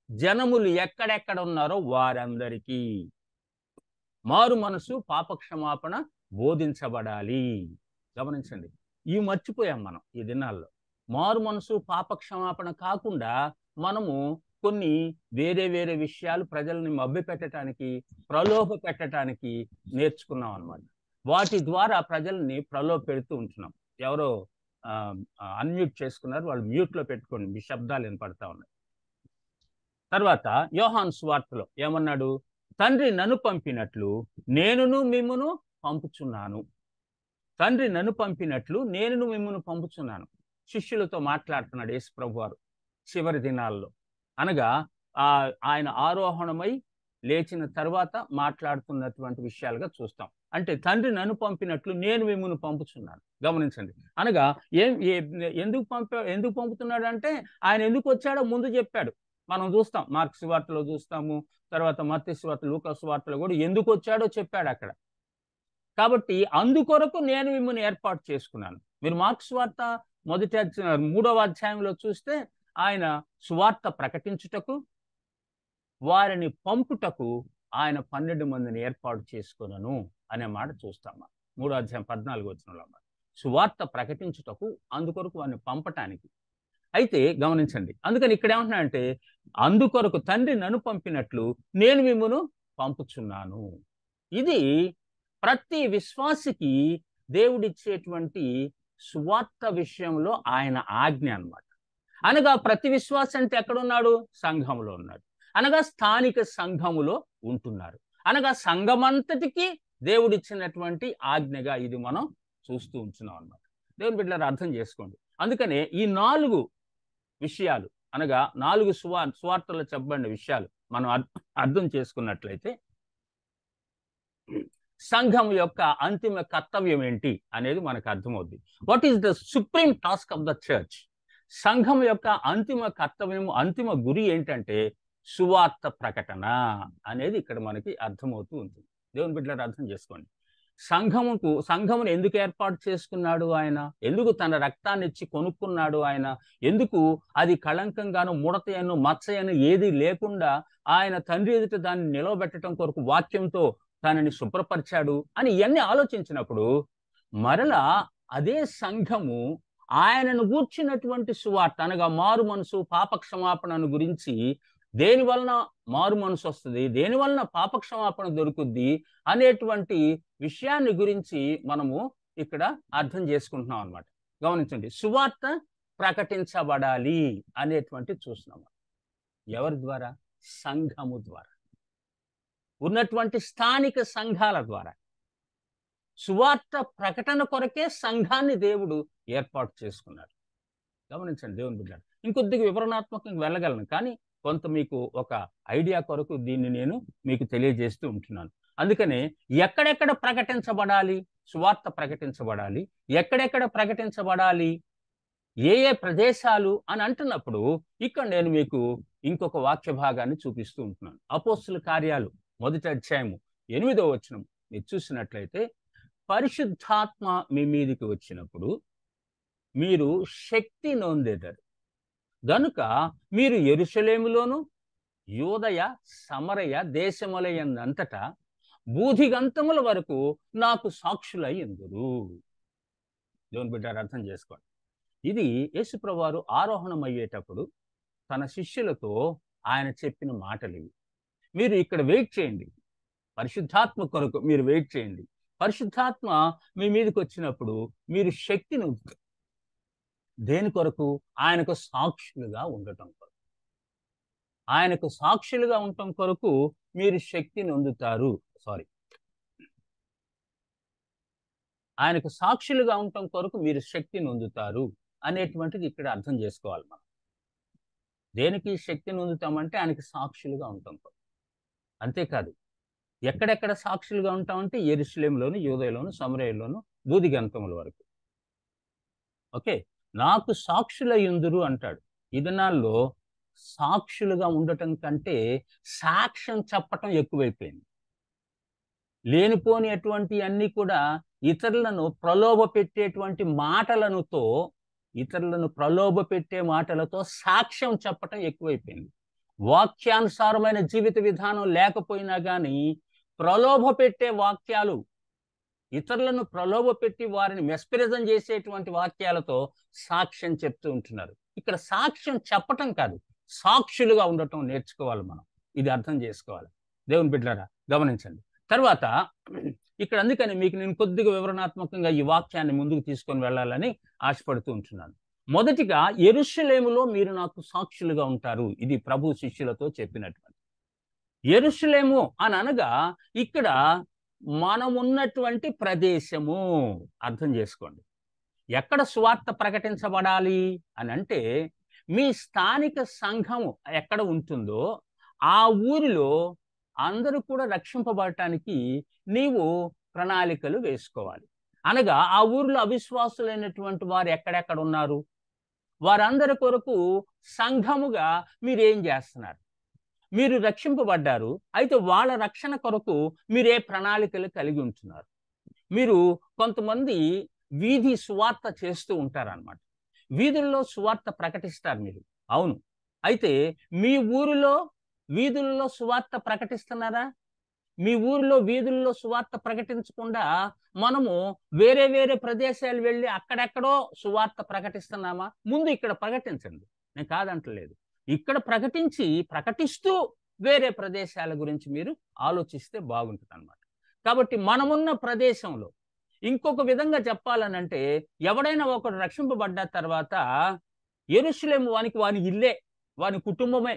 జనములు ఎక్కడెక్కడ ఉన్నారో వారందరికీ మారు మనసు పాపక్షమాపణ బోధించబడాలి. గమనించండి, ఇవి మర్చిపోయాం మనం ఈ దినాల్లో. మారు మనసు పాపక్షమాపణ కాకుండా మనము కొన్ని వేరే వేరే విషయాలు ప్రజల్ని మభ్యపెట్టడానికి, ప్రలోభ పెట్టడానికి నేర్చుకున్నాం అన్నమాట. వాటి ద్వారా ప్రజల్ని ప్రలోభ పెడుతూ ఉంటున్నాం. ఎవరో అన్మ్యూట్ చేసుకున్నారు, వాళ్ళు మ్యూట్లో పెట్టుకోండి, మీ శబ్దాలు వినపడతా ఉన్నాయి. తర్వాత యోహాను సువార్తలో ఏమన్నాడు? తండ్రి నన్ను పంపినట్లు నేనును మిమ్మును పంపుచున్నాను. తండ్రి నన్ను పంపినట్లు నేనును మిమ్మును పంపుచున్నాను. శిష్యులతో మాట్లాడుతున్నాడు యేసు ప్రభువారు చివరి దినాల్లో. అనగా ఆయన ఆరోహణమై లేచిన తర్వాత మాట్లాడుతున్నటువంటి విషయాలుగా చూస్తాం. అంటే తండ్రి నన్ను పంపినట్లు నేను మిమ్మును పంపుచున్నాను. గమనించండి. అనగా ఎందుకు పంపుతున్నాడు అంటే ఆయన ఎందుకు వచ్చాడో ముందు చెప్పాడు. మనం చూస్తాం, మార్కు సువార్తలో చూస్తాము, తర్వాత మత్తయి సువార్త, లూకా సువార్తలో కూడా ఎందుకు వచ్చాడో చెప్పాడు అక్కడ. కాబట్టి అందుకొరకు నేను మిమ్మల్ని ఏర్పాటు చేసుకున్నాను. మీరు మార్కు సువార్త 3వ అధ్యాయంలో చూస్తే ఆయన సువార్త ప్రకటించుటకు, వారిని పంపుటకు ఆయన 12 మందిని ఏర్పాటు చేసుకున్నాను అనే మాట చూస్తాం. 3వ అధ్యాయం 14 సువార్త ప్రకటించుటకు, అందుకొరకు వారిని పంపటానికి. అయితే గమనించండి, అందుకని ఇక్కడ ఏమంటున్నాడంటే అందుకొరకు తండ్రి నన్ను పంపినట్లు నేను మిమ్మును పంపుచున్నాను. ఇది ప్రతి విశ్వాసికి దేవుడిచ్చేటువంటి సువార్త విషయంలో ఆయన ఆజ్ఞ అన్నమాట. అనగా ప్రతి విశ్వాసి అంటే ఎక్కడున్నాడు? సంఘములో ఉన్నాడు. అనగా స్థానిక సంఘములో ఉంటున్నారు. అనగా సంఘమంతటికి దేవుడిచ్చినటువంటి ఆజ్ఞగా ఇది మనం చూస్తూ ఉంటున్నాం అన్నమాట. దేవుని బిడ్డలారా అర్థం చేసుకోండి. అందుకనే ఈ 4 విషయాలు, అనగా 4 సువార్తల్లో చెప్పబడిన విషయాలు మనం అర్థం చేసుకున్నట్లయితే సంఘం యొక్క అంతిమ కర్తవ్యం ఏంటి అనేది మనకు అర్థమవుద్ది. What is the supreme task of the church? సంఘం యొక్క అంతిమ కర్తవ్యం, అంతిమ గురి ఏంటంటే సువార్త ప్రకటన అనేది ఇక్కడ మనకి అర్థమవుతూ ఉంటుంది. దేవుని బిడ్డలారా అర్థం చేసుకోండి. సంఘమును ఎందుకు ఏర్పాటు చేసుకున్నాడు ఆయన? ఎందుకు తన రక్తాన్ని ఇచ్చి కొనుక్కున్నాడు ఆయన? ఎందుకు అది కళంకంగాను, ముడతయను, మచ్చయను ఏది లేకుండా ఆయన తండ్రి ఎదుట దాన్ని నిలవబెట్టడం కొరకు వాక్యంతో తనని శుభ్రపరిచాడు అని ఇవన్నీ ఆలోచించినప్పుడు మరలా అదే సంఘము ఆయనను గూర్చినటువంటి సువార్త అనగా మారు మనసు, పాప క్షమాపణను గురించి, దేని వలన మారు మనసు వస్తుంది, దేని వలన పాప క్షమాపణ దొరుకుద్ది అనేటువంటి విషయాన్ని గురించి మనము ఇక్కడ అర్థం చేసుకుంటున్నాం అన్నమాట. గమనించండి, సువార్త ప్రకటించబడాలి అనేటువంటి చూస్తున్నాం. ఎవరి ద్వారా? సంఘము ద్వారా, ఉన్నటువంటి స్థానిక సంఘాల ద్వారా. సువార్త ప్రకటన కొరకే సంఘాన్ని దేవుడు ఏర్పాటు చేసుకున్నాడు. గమనించండి దేవుని బిడ్డలారా. ఇంకొద్దిగా వివరణాత్మకంగా వెళ్ళగలను, కానీ కొంత మీకు ఒక ఐడియా కొరకు దీన్ని నేను మీకు తెలియజేస్తూ ఉంటున్నాను. అందుకనే ఎక్కడెక్కడ ప్రకటించబడాలి, సువార్త ప్రకటించబడాలి, ఎక్కడెక్కడ ప్రకటించబడాలి, ఏ ఏ ప్రదేశాలు అని అంటున్నప్పుడు ఇక్కడ నేను మీకు ఇంకొక వాక్య భాగాన్ని చూపిస్తూ ఉంటున్నాను. అపోస్తుల కార్యాలు 1వ అధ్యాయము 8వ వచనం మీరు చూసినట్లయితే, పరిశుద్ధాత్మ మీ మీదికి వచ్చినప్పుడు మీరు శక్తి నొందెదరు గనుక మీరు యెరూషలేములోను యూదయ సమరయ దేశములయందంతటా బూదిగంతముల వరకు నాకు సాక్షులై ఎందురు. దేవుని బిడ్డలారా, అర్థం చేసుకోండి. ఇది యేసుప్రభువారు ఆరోహణం అయ్యేటప్పుడు తన శిష్యులతో ఆయన చెప్పిన మాటలు ఇవి. మీరు ఇక్కడ వెయిట్ చేయండి, పరిశుద్ధాత్మ కొరకు మీరు వెయిట్ చేయండి. పరిశుద్ధాత్మ మీ మీదకి వచ్చినప్పుడు మీరు శక్తిని దేని కొరకు? ఆయనకు సాక్షులుగా ఉండటం కొరకు. ఆయనకు సాక్షులుగా ఉండటం కొరకు మీరు శక్తిని పొందుతారు. ఆయనకు సాక్షులుగా ఉండటం కొరకు మీరు శక్తిని పొందుతారు అనేటువంటిది ఇక్కడ అర్థం చేసుకోవాలి మనం. దేనికి శక్తిని పొందుతామంటే ఆయనకి సాక్షులుగా ఉండటం కొరకు. అంతేకాదు, ఎక్కడెక్కడ సాక్షులుగా ఉంటామంటే యెరూషలేములోను, యూదయలోను, సమరయలోను, బూదిగంతముల వరకు. ఓకే, నాకు సాక్షులయ్యుందురు అంటాడు. ఈ దినాల్లో సాక్షులుగా ఉండటం కంటే సాక్ష్యం చెప్పటం ఎక్కువైపోయింది. లేనిపోని అటువంటి అన్ని కూడా ఇతరులను ప్రలోభ పెట్టేటువంటి మాటలతో, ఇతరులను ప్రలోభ పెట్టే మాటలతో సాక్ష్యం చెప్పటం ఎక్కువైపోయింది. వాక్యానుసారమైన జీవిత విధానం లేకపోయినా కానీ ప్రలోభ పెట్టే వాక్యాలు, ఇతరులను ప్రలోభ పెట్టి వారిని మెస్పరిజం చేసేటువంటి వాక్యాలతో సాక్ష్యం చెప్తూ ఉంటున్నారు. ఇక్కడ సాక్ష్యం చెప్పటం కాదు, సాక్షులుగా ఉండటం నేర్చుకోవాలి మనం. ఇది అర్థం చేసుకోవాలి. దేవుని బిడ్డలారా, గమనించండి. తర్వాత ఇక్కడ అందుకని మీకు నేను కొద్దిగా వివరణాత్మకంగా ఈ వాక్యాన్ని ముందుకు తీసుకొని వెళ్ళాలని ఆశపడుతూ ఉంటున్నాను. మొదటిగా, యెరూషలేములో మీరు నాకు సాక్షులుగా ఉంటారు. ఇది ప్రభు శిష్యులతో చెప్పినటువంటి. యెరూషలేము అని అనగా ఇక్కడ మనం ఉన్నటువంటి ప్రదేశము. అర్థం చేసుకోండి. ఎక్కడ సువార్త ప్రకటించబడాలి అని అంటే, మీ స్థానిక సంఘము ఎక్కడ ఉంటుందో ఆ ఊరిలో అందరూ కూడా రక్షింపబడటానికి నీవు ప్రణాళికలు వేసుకోవాలి. అనగా ఆ ఊరిలో అవిశ్వాసులైనటువంటి వారు ఎక్కడెక్కడ ఉన్నారు, వారందరి కొరకు సంఘముగా మీరేం చేస్తున్నారు? మీరు రక్షింపబడ్డారు, అయితే వాళ్ళ రక్షణ కొరకు మీరే ప్రణాళికలు కలిగి ఉంటున్నారు. మీరు కొంతమంది వీధి సువార్త చేస్తూ ఉంటారన్నమాట. వీధుల్లో సువార్త ప్రకటిస్తారు మీరు, అవును. అయితే మీ ఊరిలో వీధుల్లో సువార్త ప్రకటిస్తున్నారా? మీ ఊరిలో వీధుల్లో సువార్త ప్రకటించకుండా మనము వేరే వేరే ప్రదేశాలు వెళ్ళి అక్కడెక్కడో సువార్త ప్రకటిస్తున్నామా? ముందు ఇక్కడ ప్రకటించండి, నేను కాదంటలేదు. ఇక్కడ ప్రకటిస్తూ వేరే ప్రదేశాల గురించి మీరు ఆలోచిస్తే బాగుంటుంది అన్నమాట. కాబట్టి మనమున్న ప్రదేశంలో ఇంకొక విధంగా చెప్పాలనంటే, ఎవడైనా ఒకడు రక్షింపబడ్డ తర్వాత యెరూషలేము వాని ఇల్లే, వాని కుటుంబమే.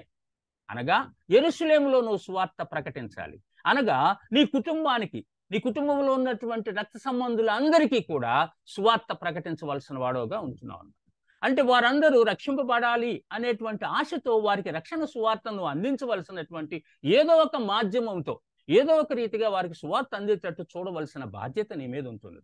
అనగా యెరూషలేములో నువ్వు సువార్త ప్రకటించాలి. అనగా నీ కుటుంబానికి, నీ కుటుంబంలో ఉన్నటువంటి రక్త సంబంధులందరికీ కూడా సువార్త ప్రకటించవలసిన వాడుగా ఉంటున్నావు. అంటే వారందరూ రక్షింపబడాలి అనేటువంటి ఆశతో వారికి రక్షణ సువార్తను అందించవలసినటువంటి ఏదో ఒక మాధ్యమంతో, ఏదో ఒక రీతిగా వారికి సువార్త అందేటట్టు చూడవలసిన బాధ్యత నీ మీద ఉంటుంది.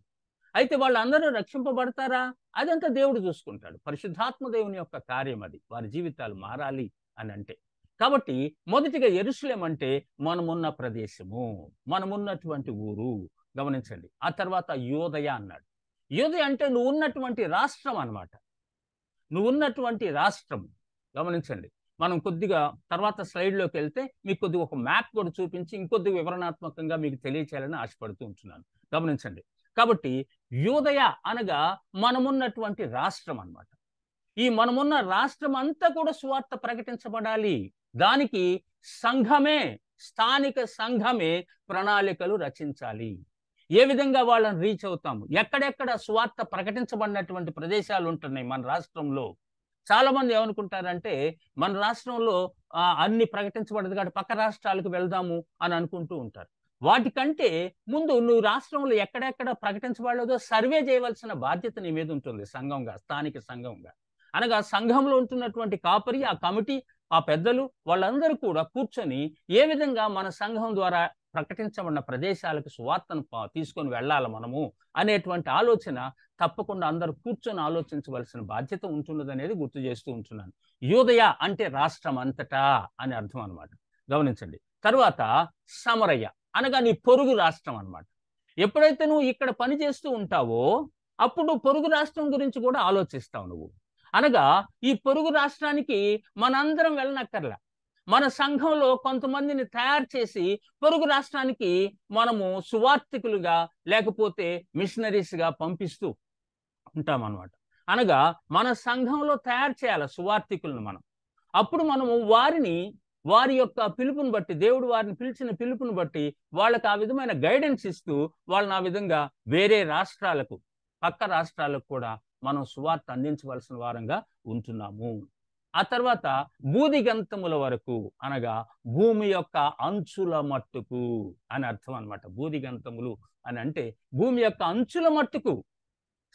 అయితే వాళ్ళందరూ రక్షింపబడతారా? అదంతా దేవుడు చూసుకుంటాడు. పరిశుద్ధాత్మ దేవుని యొక్క కార్యం అది, వారి జీవితాలు మారాలి అని అంటే. కాబట్టి మొదటిగా యెరూషలేం అంటే మనమున్న ప్రదేశము, మనమున్నటువంటి ఊరు. గమనించండి. ఆ తర్వాత యోదయ అన్నాడు. యోదయ అంటే నువ్వు ఉన్నటువంటి రాష్ట్రం అన్నమాట. నువ్వు ఉన్నటువంటి రాష్ట్రం. గమనించండి. మనం కొద్దిగా తర్వాత స్లైడ్లోకి వెళ్తే మీకు కొద్దిగా ఒక మ్యాప్ కూడా చూపించి ఇంకొద్దిగా వివరణాత్మకంగా మీకు తెలియచేయాలని ఆశపడుతూ ఉంటున్నాను. గమనించండి. కాబట్టి యోదయ అనగా మనమున్నటువంటి రాష్ట్రం అన్నమాట. ఈ మనమున్న రాష్ట్రం అంతా కూడా సువార్త ప్రకటించబడాలి. దానికి సంఘమే, స్థానిక సంఘమే ప్రణాళికలు రచించాలి. ఏ విధంగా వాళ్ళని రీచ్ అవుతాము, ఎక్కడెక్కడ సువార్త ప్రకటించబడినటువంటి ప్రదేశాలు ఉంటున్నాయి మన రాష్ట్రంలో. చాలా మంది ఏమనుకుంటారంటే మన రాష్ట్రంలో అన్ని ప్రకటించబడదు కాబట్టి పక్క రాష్ట్రాలకు వెళ్దాము అని అనుకుంటూ ఉంటారు. వాటికంటే ముందు నువ్వు రాష్ట్రంలో ఎక్కడెక్కడ ప్రకటించబడలేదో సర్వే చేయవలసిన బాధ్యత నీ మీద ఉంటుంది సంఘంగా, స్థానిక సంఘంగా. అనగా సంఘంలో ఉంటున్నటువంటి కాపరి, ఆ కమిటీ, ఆ పెద్దలు వాళ్ళందరూ కూడా కూర్చొని ఏ విధంగా మన సంఘం ద్వారా ప్రకటించబడిన ప్రదేశాలకు సువార్తను తీసుకొని వెళ్ళాలి మనము అనేటువంటి ఆలోచన తప్పకుండా అందరూ కూర్చొని ఆలోచించవలసిన బాధ్యత ఉంటున్నది అనేది గుర్తు చేస్తూ ఉంటున్నాను. యోదయ అంటే రాష్ట్రం అంతటా అని అర్థం అన్నమాట. గమనించండి. తర్వాత సమరయ అనగా నీ పొరుగు రాష్ట్రం అన్నమాట. ఎప్పుడైతే నువ్వు ఇక్కడ పని చేస్తూ ఉంటావో అప్పుడు పొరుగు రాష్ట్రం గురించి కూడా ఆలోచిస్తావు నువ్వు. అనగా ఈ పొరుగు రాష్ట్రానికి మనందరం వెళ్ళనక్కర్లా. మన సంఘంలో కొంతమందిని తయారు చేసి పొరుగు రాష్ట్రానికి మనము సువార్థికులుగా లేకపోతే మిషనరీస్గా పంపిస్తూ ఉంటామన్నమాట. అనగా మన సంఘంలో తయారు చేయాలి సువార్థికులను మనం. అప్పుడు మనము వారి యొక్క పిలుపుని బట్టి, దేవుడు వారిని పిలిచిన పిలుపుని బట్టి వాళ్ళకి ఆ విధమైన గైడెన్స్ ఇస్తూ వాళ్ళని ఆ విధంగా వేరే రాష్ట్రాలకు, పక్క రాష్ట్రాలకు కూడా మనం సువార్త అందించవలసిన వారంగా ఉంటున్నాము. ఆ తర్వాత బూదిగంతముల వరకు అనగా భూమి యొక్క అంచుల మట్టుకు అని అర్థం అన్నమాట. బూదిగంతములు అని అంటే భూమి యొక్క అంచుల మట్టుకు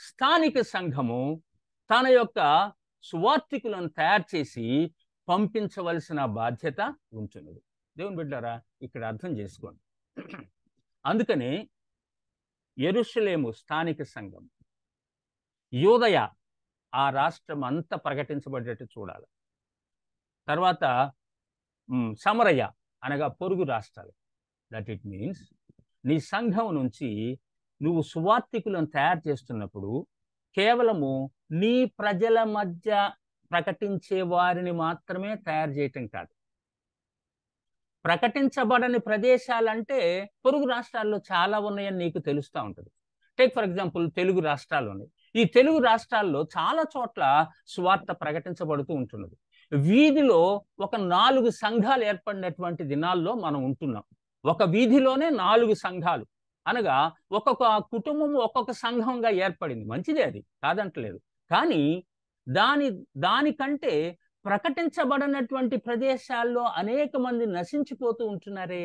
స్థానిక సంఘము తన యొక్క సువార్థికులను తయారు చేసి పంపించవలసిన బాధ్యత ఉంటున్నది. దేవుని బిడ్డలారా, ఇక్కడ అర్థం చేసుకోండి. అందుకని యెరూషలేము స్థానిక సంఘం, యోదయ ఆ రాష్ట్రం అంతా ప్రకటించబడేట్టు చూడాలి. తర్వాత సమరయ అనగా పొరుగు రాష్ట్రాలు. దట్ ఇట్ మీన్స్ నీ సంఘం నుంచి నువ్వు సువార్థికులను తయారు చేస్తున్నప్పుడు కేవలము నీ ప్రజల మధ్య ప్రకటించే వారిని మాత్రమే తయారు చేయటం కాదు. ప్రకటించబడని ప్రదేశాలంటే పొరుగు రాష్ట్రాల్లో చాలా ఉన్నాయని నీకు తెలుస్తూ ఉంటుంది. టేక్ ఫర్ ఎగ్జాంపుల్ తెలుగు రాష్ట్రాలు ఉన్నాయి. ఈ తెలుగు రాష్ట్రాల్లో చాలా చోట్ల సువార్త ప్రకటించబడుతూ ఉంటున్నది. వీధిలో ఒక 4 సంఘాలు ఏర్పడినటువంటి దినాల్లో మనం ఉంటున్నాం. ఒక వీధిలోనే 4 సంఘాలు అనగా ఒక్కొక్క కుటుంబం ఒక్కొక్క సంఘంగా ఏర్పడింది. మంచిదే, అది కాదంటలేదు. కానీ దానికంటే ప్రకటించబడినటువంటి ప్రదేశాల్లో అనేక మంది నశించిపోతూ ఉంటున్నారే,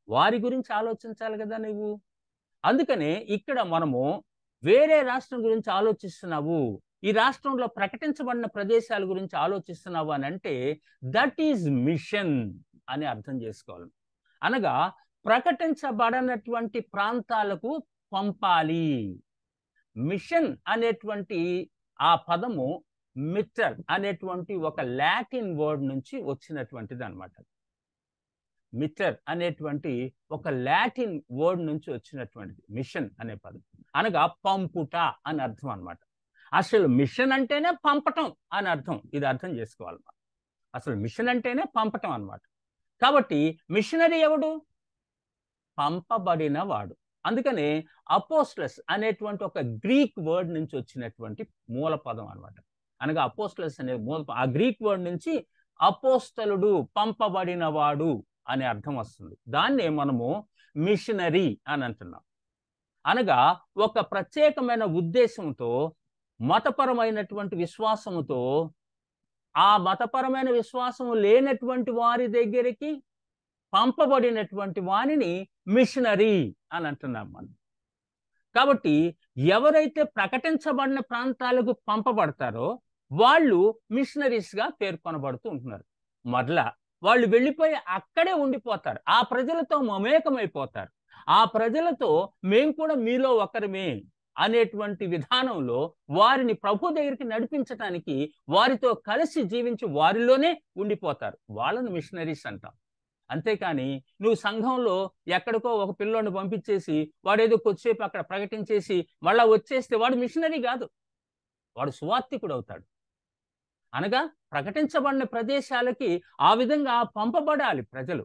వారి గురించి ఆలోచించాలి కదా నువ్వు. అందుకనే ఇక్కడ మనము వేరే రాష్ట్రం గురించి ఆలోచిస్తున్నావు, ఈ రాష్ట్రంలో ప్రకటించబడిన ప్రదేశాల గురించి ఆలోచిస్తున్నావు అని అంటే దట్ ఈజ్ మిషన్ అని అర్థం చేసుకోవాలి. అనగా ప్రకటించబడనటువంటి ప్రాంతాలకు పంపాలి. మిషన్ అనేటువంటి ఆ పదము మిటర్ అనేటువంటి ఒక లాటిన్ వర్డ్ నుంచి వచ్చినటువంటిది అన్నమాట. మిటర్ అనేటువంటి ఒక లాటిన్ వర్డ్ నుంచి వచ్చినటువంటిది మిషన్ అనే పదం. అనగా పంపుట అని అర్థం అన్నమాట. అసలు మిషన్ అంటేనే పంపటం అని అర్థం. ఇది అర్థం చేసుకోవాలి. అసలు మిషన్ అంటేనే పంపటం అన్నమాట. కాబట్టి మిషనరీ ఎవడు? పంపబడిన వాడు. అందుకనే అపోస్టలస్ అనేటువంటి ఒక గ్రీక్ వర్డ్ నుంచి వచ్చినటువంటి మూల పదం అన్నమాట. అనగా అపోస్టలస్ అనే ఆ గ్రీక్ వర్డ్ నుంచి అపోస్తలుడు, పంపబడిన వాడు అనే అర్థం వస్తుంది. దాన్నే మనము మిషనరీ అని అంటున్నాం. అనగా ఒక ప్రత్యేకమైన ఉద్దేశంతో, మతపరమైనటువంటి విశ్వాసముతో, ఆ మతపరమైన విశ్వాసము లేనటువంటి వారి దగ్గరికి పంపబడినటువంటి వారిని మిషనరీ అని అంటున్నాం మనం. కాబట్టి ఎవరైతే ప్రకటించబడిన ప్రాంతాలకు పంపబడతారో వాళ్ళు మిషనరీస్గా పేర్కొనబడుతూ ఉంటున్నారు. మరలా వాళ్ళు వెళ్ళిపోయి అక్కడే ఉండిపోతారు, ఆ ప్రజలతో మమేకమైపోతారు. ఆ ప్రజలతో మేము కూడా మీలో ఒకరమే అనేటువంటి విధానంలో వారిని ప్రభు దగ్గరికి నడిపించడానికి వారితో కలిసి జీవించి వారిలోనే ఉండిపోతారు. వాళ్ళని మిషనరీస్ అంటాం. అంతేకాని నువ్వు సంఘంలో ఎక్కడికో ఒక పిల్లోని పంపించేసి వాడేదో కొద్దిసేపు అక్కడ ప్రకటించేసి మళ్ళా వచ్చేస్తే వాడు మిషనరీ కాదు, వాడు సువార్థికుడు అవుతాడు. అనగా ప్రకటించబడిన ప్రదేశాలకి ఆ విధంగా పంపబడాలి ప్రజలు.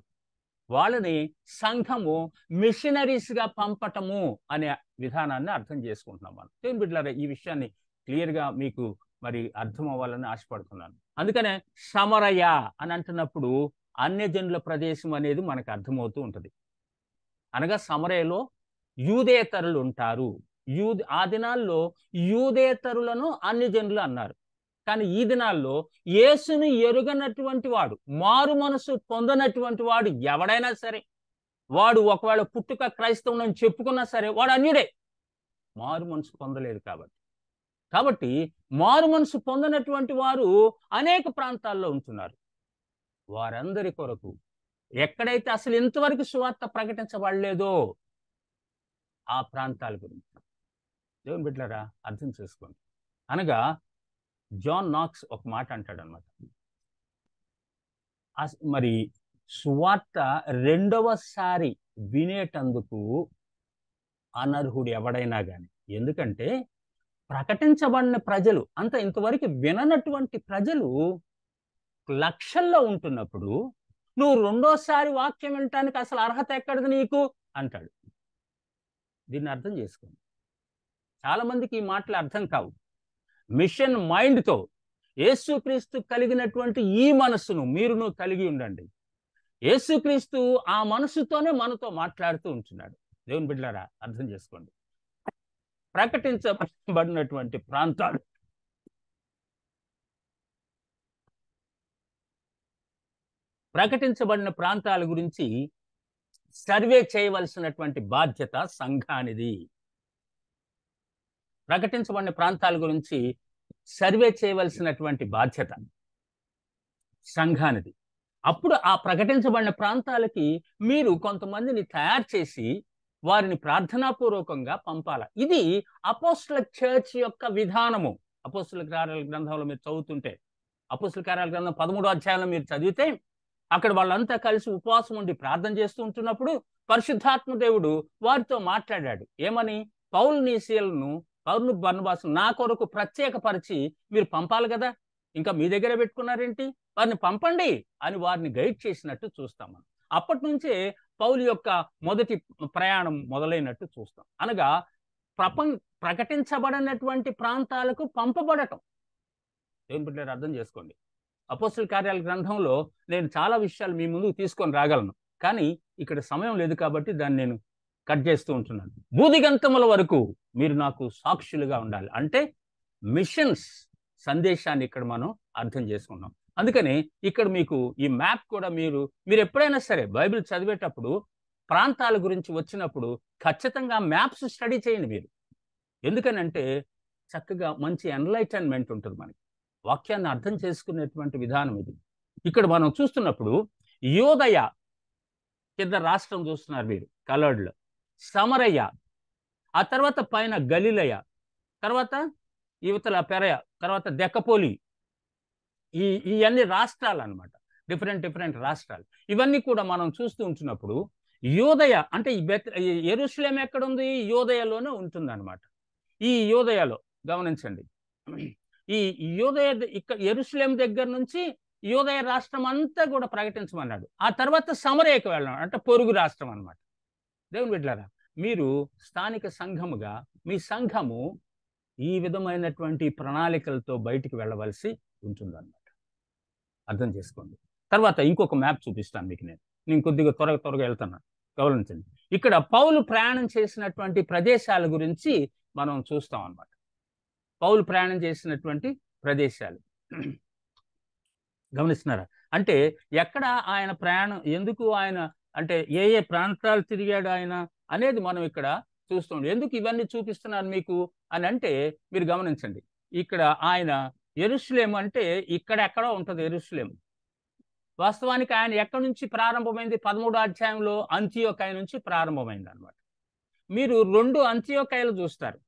వాళ్ళని సంఘము మిషనరీస్గా పంపటము అనే విధానాన్ని అర్థం చేసుకుంటున్నాం మనం. దేవుని బిడ్డలారా, ఈ విషయాన్ని క్లియర్గా మీకు మరి అర్థం అవ్వాలని ఆశపడుతున్నాను. అందుకనే సమరయ అని అంటున్నప్పుడు అన్యజనుల ప్రదేశం అనేది మనకు అర్థమవుతూ ఉంటుంది. అనగా సమరయలో యూదేతరులు ఉంటారు. ఆ దినాల్లో యూదేతరులను అన్యజనులు అన్నారు. కానీ ఈ దినాల్లో యేసుని ఎరుగనటువంటి వాడు, మారు మనసు పొందనటువంటి వాడు ఎవడైనా సరే, వాడు ఒకవేళ పుట్టుక క్రైస్తవుని అని చెప్పుకున్నా సరే వాడు అన్యుడే, మారు మనసు పొందలేదు కాబట్టి మారు మనసు పొందనటువంటి వారు అనేక ప్రాంతాల్లో ఉంటున్నారు. వారందరి కొరకు ఎక్కడైతే అసలు ఇంతవరకు సువార్త ప్రకటించబడలేదో ఆ ప్రాంతాల గురించి దేవుని బిడ్డలారా అర్థం చేసుకోండి. అనగా జాన్ నాక్స్ ఒక మాట అంటాడు అనమాట, మరి సువార్త రెండవసారి వినేటందుకు అనర్హుడు ఎవడైనా కానీ. ఎందుకంటే ప్రకటించబడిన ప్రజలు ఇంతవరకు విననటువంటి ప్రజలు లక్షల్లో ఉంటున్నప్పుడు నువ్వు రెండోసారి వాక్యం వినటానికి అసలు అర్హత ఎక్కడిది నీకు అంటాడు. దీన్ని అర్థం చేసుకోండి. చాలా మందికి ఈ మాటలు అర్థం కావు. మిషన్ మైండ్తో యేసుక్రీస్తు కలిగినటువంటి ఈ మనస్సును మీరును కలిగి ఉండండి. యేసుక్రీస్తు ఆ మనస్సుతోనే మనతో మాట్లాడుతూ ఉంటున్నాడు. దేవుని బిడ్డలారా అర్థం చేసుకోండి. ప్రకటించబడినటువంటి ప్రాంతాలు, ప్రకటించబడిన ప్రాంతాల గురించి సర్వే చేయవలసినటువంటి బాధ్యత సంఘానిది. ప్రకటించబడిన ప్రాంతాల గురించి సర్వే చేయవలసినటువంటి బాధ్యత సంఘానిది. అప్పుడు ఆ ప్రకటించబడిన ప్రాంతాలకి మీరు కొంతమందిని తయారు చేసి వారిని ప్రార్థనాపూర్వకంగా పంపాల. ఇది అపోస్తల చర్చ్ యొక్క విధానము. అపోస్తల కార్యాల గ్రంథంలో మీరు చదువుతుంటే, అపోస్తల కార్యాల గ్రంథం 13వ అధ్యాయంలో మీరు చదివితే అక్కడ వాళ్ళంతా కలిసి ఉపవాసం ఉండి ప్రార్థన చేస్తూ ఉంటున్నప్పుడు పరిశుద్ధాత్మ దేవుడు వారితో మాట్లాడాడు. ఏమని? పౌలుని శీలను, పౌలును బర్నబాసును నా కొరకు ప్రత్యేకపరిచి మీరు పంపాలి కదా, ఇంకా మీ దగ్గరే పెట్టుకున్నారేంటి, వారిని పంపండి అని వారిని గైడ్ చేసినట్టు చూస్తాం మనం. అప్పటి నుంచే పౌలు యొక్క మొదటి ప్రయాణం మొదలైనట్టు చూస్తాం. అనగా ప్రకటించబడినటువంటి ప్రాంతాలకు పంపబడటం. దేవుని బిడ్డలారా అర్థం చేసుకోండి. అపోస్తల కార్యాల గ్రంథంలో నేను చాలా విషయాలు మీ ముందుకు తీసుకొని రాగలను, కానీ ఇక్కడ సమయం లేదు కాబట్టి దాన్ని నేను కట్ చేస్తూ ఉంటున్నాను. భూదిగంతముల వరకు మీరు నాకు సాక్షులుగా ఉండాలి అంటే మిషన్స్ సందేశాన్ని ఇక్కడ మనం అర్థం చేసుకున్నాం. అందుకని ఇక్కడ మీకు ఈ మ్యాప్ కూడా మీరు ఎప్పుడైనా సరే బైబిల్ చదివేటప్పుడు ప్రాంతాల గురించి వచ్చినప్పుడు ఖచ్చితంగా మ్యాప్స్ స్టడీ చేయండి మీరు. ఎందుకనంటే చక్కగా మంచి ఎన్లైటన్మెంట్ ఉంటుంది మనకి, వాక్యాన్ని అర్థం చేసుకునేటువంటి విధానం ఇది. ఇక్కడ మనం చూస్తున్నప్పుడు యోదయ కింద రాష్ట్రం చూస్తున్నారు మీరు కలర్డ్లో, సమరయ, ఆ తర్వాత పైన గలిలయ, తర్వాత యువతల పెరయ, తర్వాత దెక్కపోలి, ఇవన్నీ రాష్ట్రాలు అనమాట, డిఫరెంట్ రాష్ట్రాలు. ఇవన్నీ కూడా మనం చూస్తూ ఉంటున్నప్పుడు యోదయ అంటే యెరూషలేం ఎక్కడుంది? యోదయలోనే ఉంటుంది అనమాట. ఈ యోదయలో గమనించండి, ఈ యోదయ ఇక్కడ యెరూషలేం దగ్గర నుంచి యోదయ రాష్ట్రం అంతా కూడా ప్రకటించమన్నాడు. ఆ తర్వాత సమరయకు వెళ్ళాడు, అంటే పొరుగు రాష్ట్రం అనమాట. దేవుని బిడ్డలారా, మీరు స్థానిక సంఘముగా మీ సంఘము ఈ విధమైనటువంటి ప్రణాళికలతో బయటికి వెళ్ళవలసి ఉంటుందన్నమాట. అర్థం చేసుకోండి. తర్వాత ఇంకొక మ్యాప్ చూపిస్తాను మీకు. నేను కొద్దిగా త్వరగా వెళ్తున్నాను, గమనించండి. ఇక్కడ పౌలు ప్రయాణం చేసినటువంటి ప్రదేశాల గురించి మనం చూస్తాం అన్నమాట. పౌలు ప్రయాణం చేసినటువంటి ప్రదేశాలు గమనిస్తున్నారా? అంటే ఎక్కడ ఆయన ప్రయాణం, ఎందుకు ఆయన, అంటే ఏ ప్రాంతాలు తిరిగాడు ఆయన అనేది మనం ఇక్కడ చూస్తాం. ఎందుకు ఇవన్నీ చూపిస్తున్నాను మీకు అని అంటే మీరు గమనించండి. ఇక్కడ ఆయన యెరూషలేం అంటే ఇక్కడెక్కడో ఉంటుంది యెరూషలేం. వాస్తవానికి ఆయన ఎక్కడి నుంచి ప్రారంభమైంది? 13వ అధ్యాయంలో అంతియోకయ నుంచి ప్రారంభమైంది అనమాట. మీరు 2 అంతియోకయలు చూస్తారు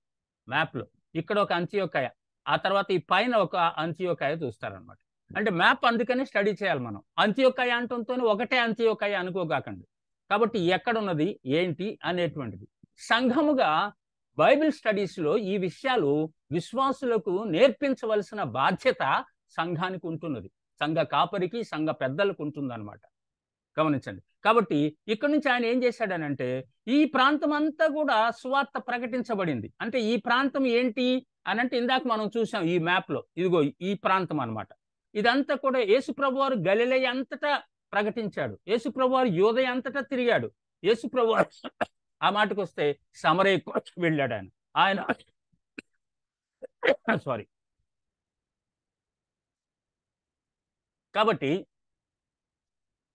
మ్యాప్లో. ఇక్కడ ఒక అంతియోకయ, ఆ తర్వాత ఈ పైన ఒక అంతియోకయ చూస్తారనమాట. అంటే మ్యాప్ అందుకని స్టడీ చేయాలి మనం. అంత్యోకయ అంటంతో ఒకటే అంత్యోకయ అనుకోగాకండి. కాబట్టి ఎక్కడున్నది ఏంటి అనేటువంటిది సంఘముగా బైబిల్ స్టడీస్లో ఈ విషయాలు విశ్వాసులకు నేర్పించవలసిన బాధ్యత సంఘానికి ఉంటున్నది. సంఘ కాపరికి, సంఘ పెద్దలకు ఉంటుందన్నమాట. గమనించండి. కాబట్టి ఇక్కడ నుంచి ఆయన ఏం చేశాడనంటే ఈ ప్రాంతం అంతా కూడా సువార్త ప్రకటించబడింది. అంటే ఈ ప్రాంతం ఏంటి అని అంటే ఇందాక మనం చూసాం ఈ మ్యాప్లో, ఇదిగో ఈ ప్రాంతం అన్నమాట. ఇదంతా కూడా యేసుప్రభు వారు గలిలయ అంతటా ప్రకటించాడు. యేసుప్రభు వారు యూదయ అంతటా తిరిగాడు. యేసుప్రభు వారు ఆ మాటకు వస్తే సమరయకు వెళ్ళాడు ఆయన సారీ. కాబట్టి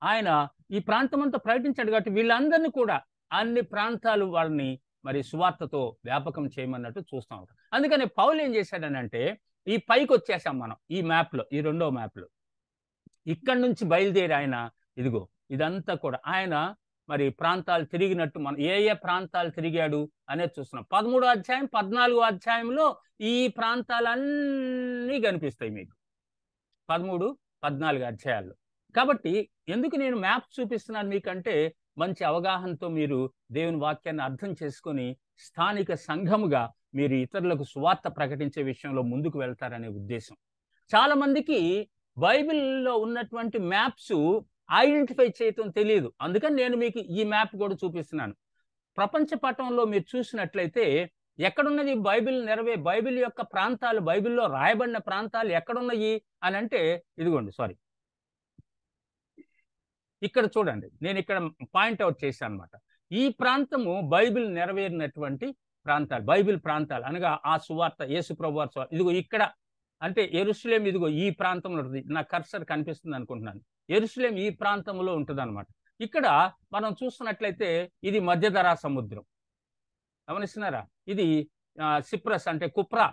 ఆయన ఈ ప్రాంతం అంతా ప్రకటించాడు. కాబట్టి వీళ్ళందరినీ కూడా అన్ని ప్రాంతాలు వాళ్ళని మరి సువార్తతో వ్యాపకం చేయమన్నట్టు చూస్తూ ఉంటాం. అందుకని పౌలు ఏం చేశాడనంటే ఈ పైకి వచ్చేసాం మనం ఈ మ్యాప్లో, ఈ రెండో మ్యాప్లో. ఇక్కడి నుంచి బయలుదేరి ఆయన ఇదిగో ఇదంతా కూడా ఆయన మరి ప్రాంతాలు తిరిగినట్టు మనం ఏ ఏ ప్రాంతాలు తిరిగాడు అనేది చూస్తున్నాం. 13వ అధ్యాయం 14వ అధ్యాయంలో ఈ ప్రాంతాలన్నీ కనిపిస్తాయి మీకు 13, 14 అధ్యాయాల్లో. కాబట్టి ఎందుకు నేను మ్యాప్ చూపిస్తున్నాను మీకంటే మంచి అవగాహనతో మీరు దేవుని వాక్యాన్ని అర్థం చేసుకొని స్థానిక సంఘముగా మీరు ఇతరులకు సువార్త ప్రకటించే విషయంలో ముందుకు వెళ్తారనే ఉద్దేశం. చాలా మందికి బైబిల్లో ఉన్నటువంటి మ్యాప్స్ ఐడెంటిఫై చేయటం తెలియదు. అందుకని నేను మీకు ఈ మ్యాప్ కూడా చూపిస్తున్నాను. ప్రపంచ పటంలో మీరు చూసినట్లయితే ఎక్కడున్నది బైబిల్ యొక్క ప్రాంతాలు, బైబిల్లో రాయబడిన ప్రాంతాలు ఎక్కడున్నాయి అని అంటే ఇదిగోండి, సారీ, ఇక్కడ చూడండి, నేను ఇక్కడ పాయింట్అవుట్ చేశాను అనమాట. ఈ ప్రాంతము బైబిల్ నెరవేరినటువంటి ప్రాంతాలు, బైబిల్ ప్రాంతాలు అనగా ఆ సువార్త యేసుప్రభు వారి సువార్త ఇదిగో ఇక్కడ అంటే యెరూషలేం ఇదిగో ఈ ప్రాంతంలో ఉంటుంది. నా కర్సర్ కనిపిస్తుంది అనుకుంటున్నాను. యెరూషలేం ఈ ప్రాంతంలో ఉంటుంది అనమాట. ఇక్కడ మనం చూస్తున్నట్లయితే ఇది మధ్యధరా సముద్రం, గమనిస్తున్నారా? ఇది సిప్రస్ అంటే కుప్రా,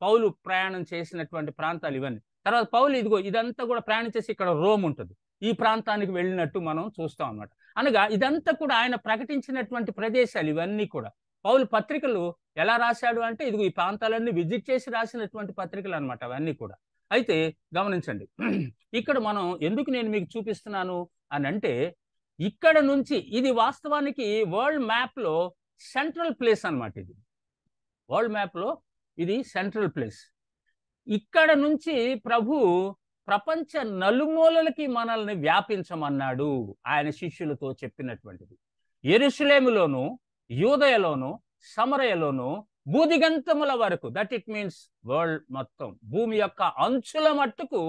పౌలు ప్రయాణం చేసినటువంటి ప్రాంతాలు ఇవన్నీ. తర్వాత పౌలు ఇదిగో ఇదంతా కూడా ప్రయాణం చేసి ఇక్కడ రోమ్ ఉంటుంది, ఈ ప్రాంతానికి వెళ్ళినట్టు మనం చూస్తాం అన్నమాట. అనగా ఇదంతా కూడా ఆయన ప్రకటించినటువంటి ప్రదేశాలు ఇవన్నీ కూడా. పౌలు పత్రికలు ఎలా రాశాడు అంటే ఇదిగో ఈ ప్రాంతాలన్నీ విజిట్ చేసి రాసినటువంటి పత్రికలు అనమాట అవన్నీ కూడా. అయితే గమనించండి, ఇక్కడ మనం ఎందుకు నేను మీకు చూపిస్తున్నాను అని అంటే ఇక్కడ నుంచి ఇది వాస్తవానికి వరల్డ్ మ్యాప్లో సెంట్రల్ ప్లేస్ అనమాట. ఇది వరల్డ్ మ్యాప్లో ఇది సెంట్రల్ ప్లేస్. ఇక్కడ నుంచి ప్రభు ప్రపంచ నలుమూలలకి మనల్ని వ్యాపించమన్నాడు ఆయన శిష్యులతో చెప్పినటువంటిది. యెరూషలేములోను, యూదయలోను, సమరయలోను, భూదిగంతముల వరకు, దట్ ఇట్ మీన్స్ వరల్డ్ మొత్తం, భూమి యొక్క అంచుల మట్టుకు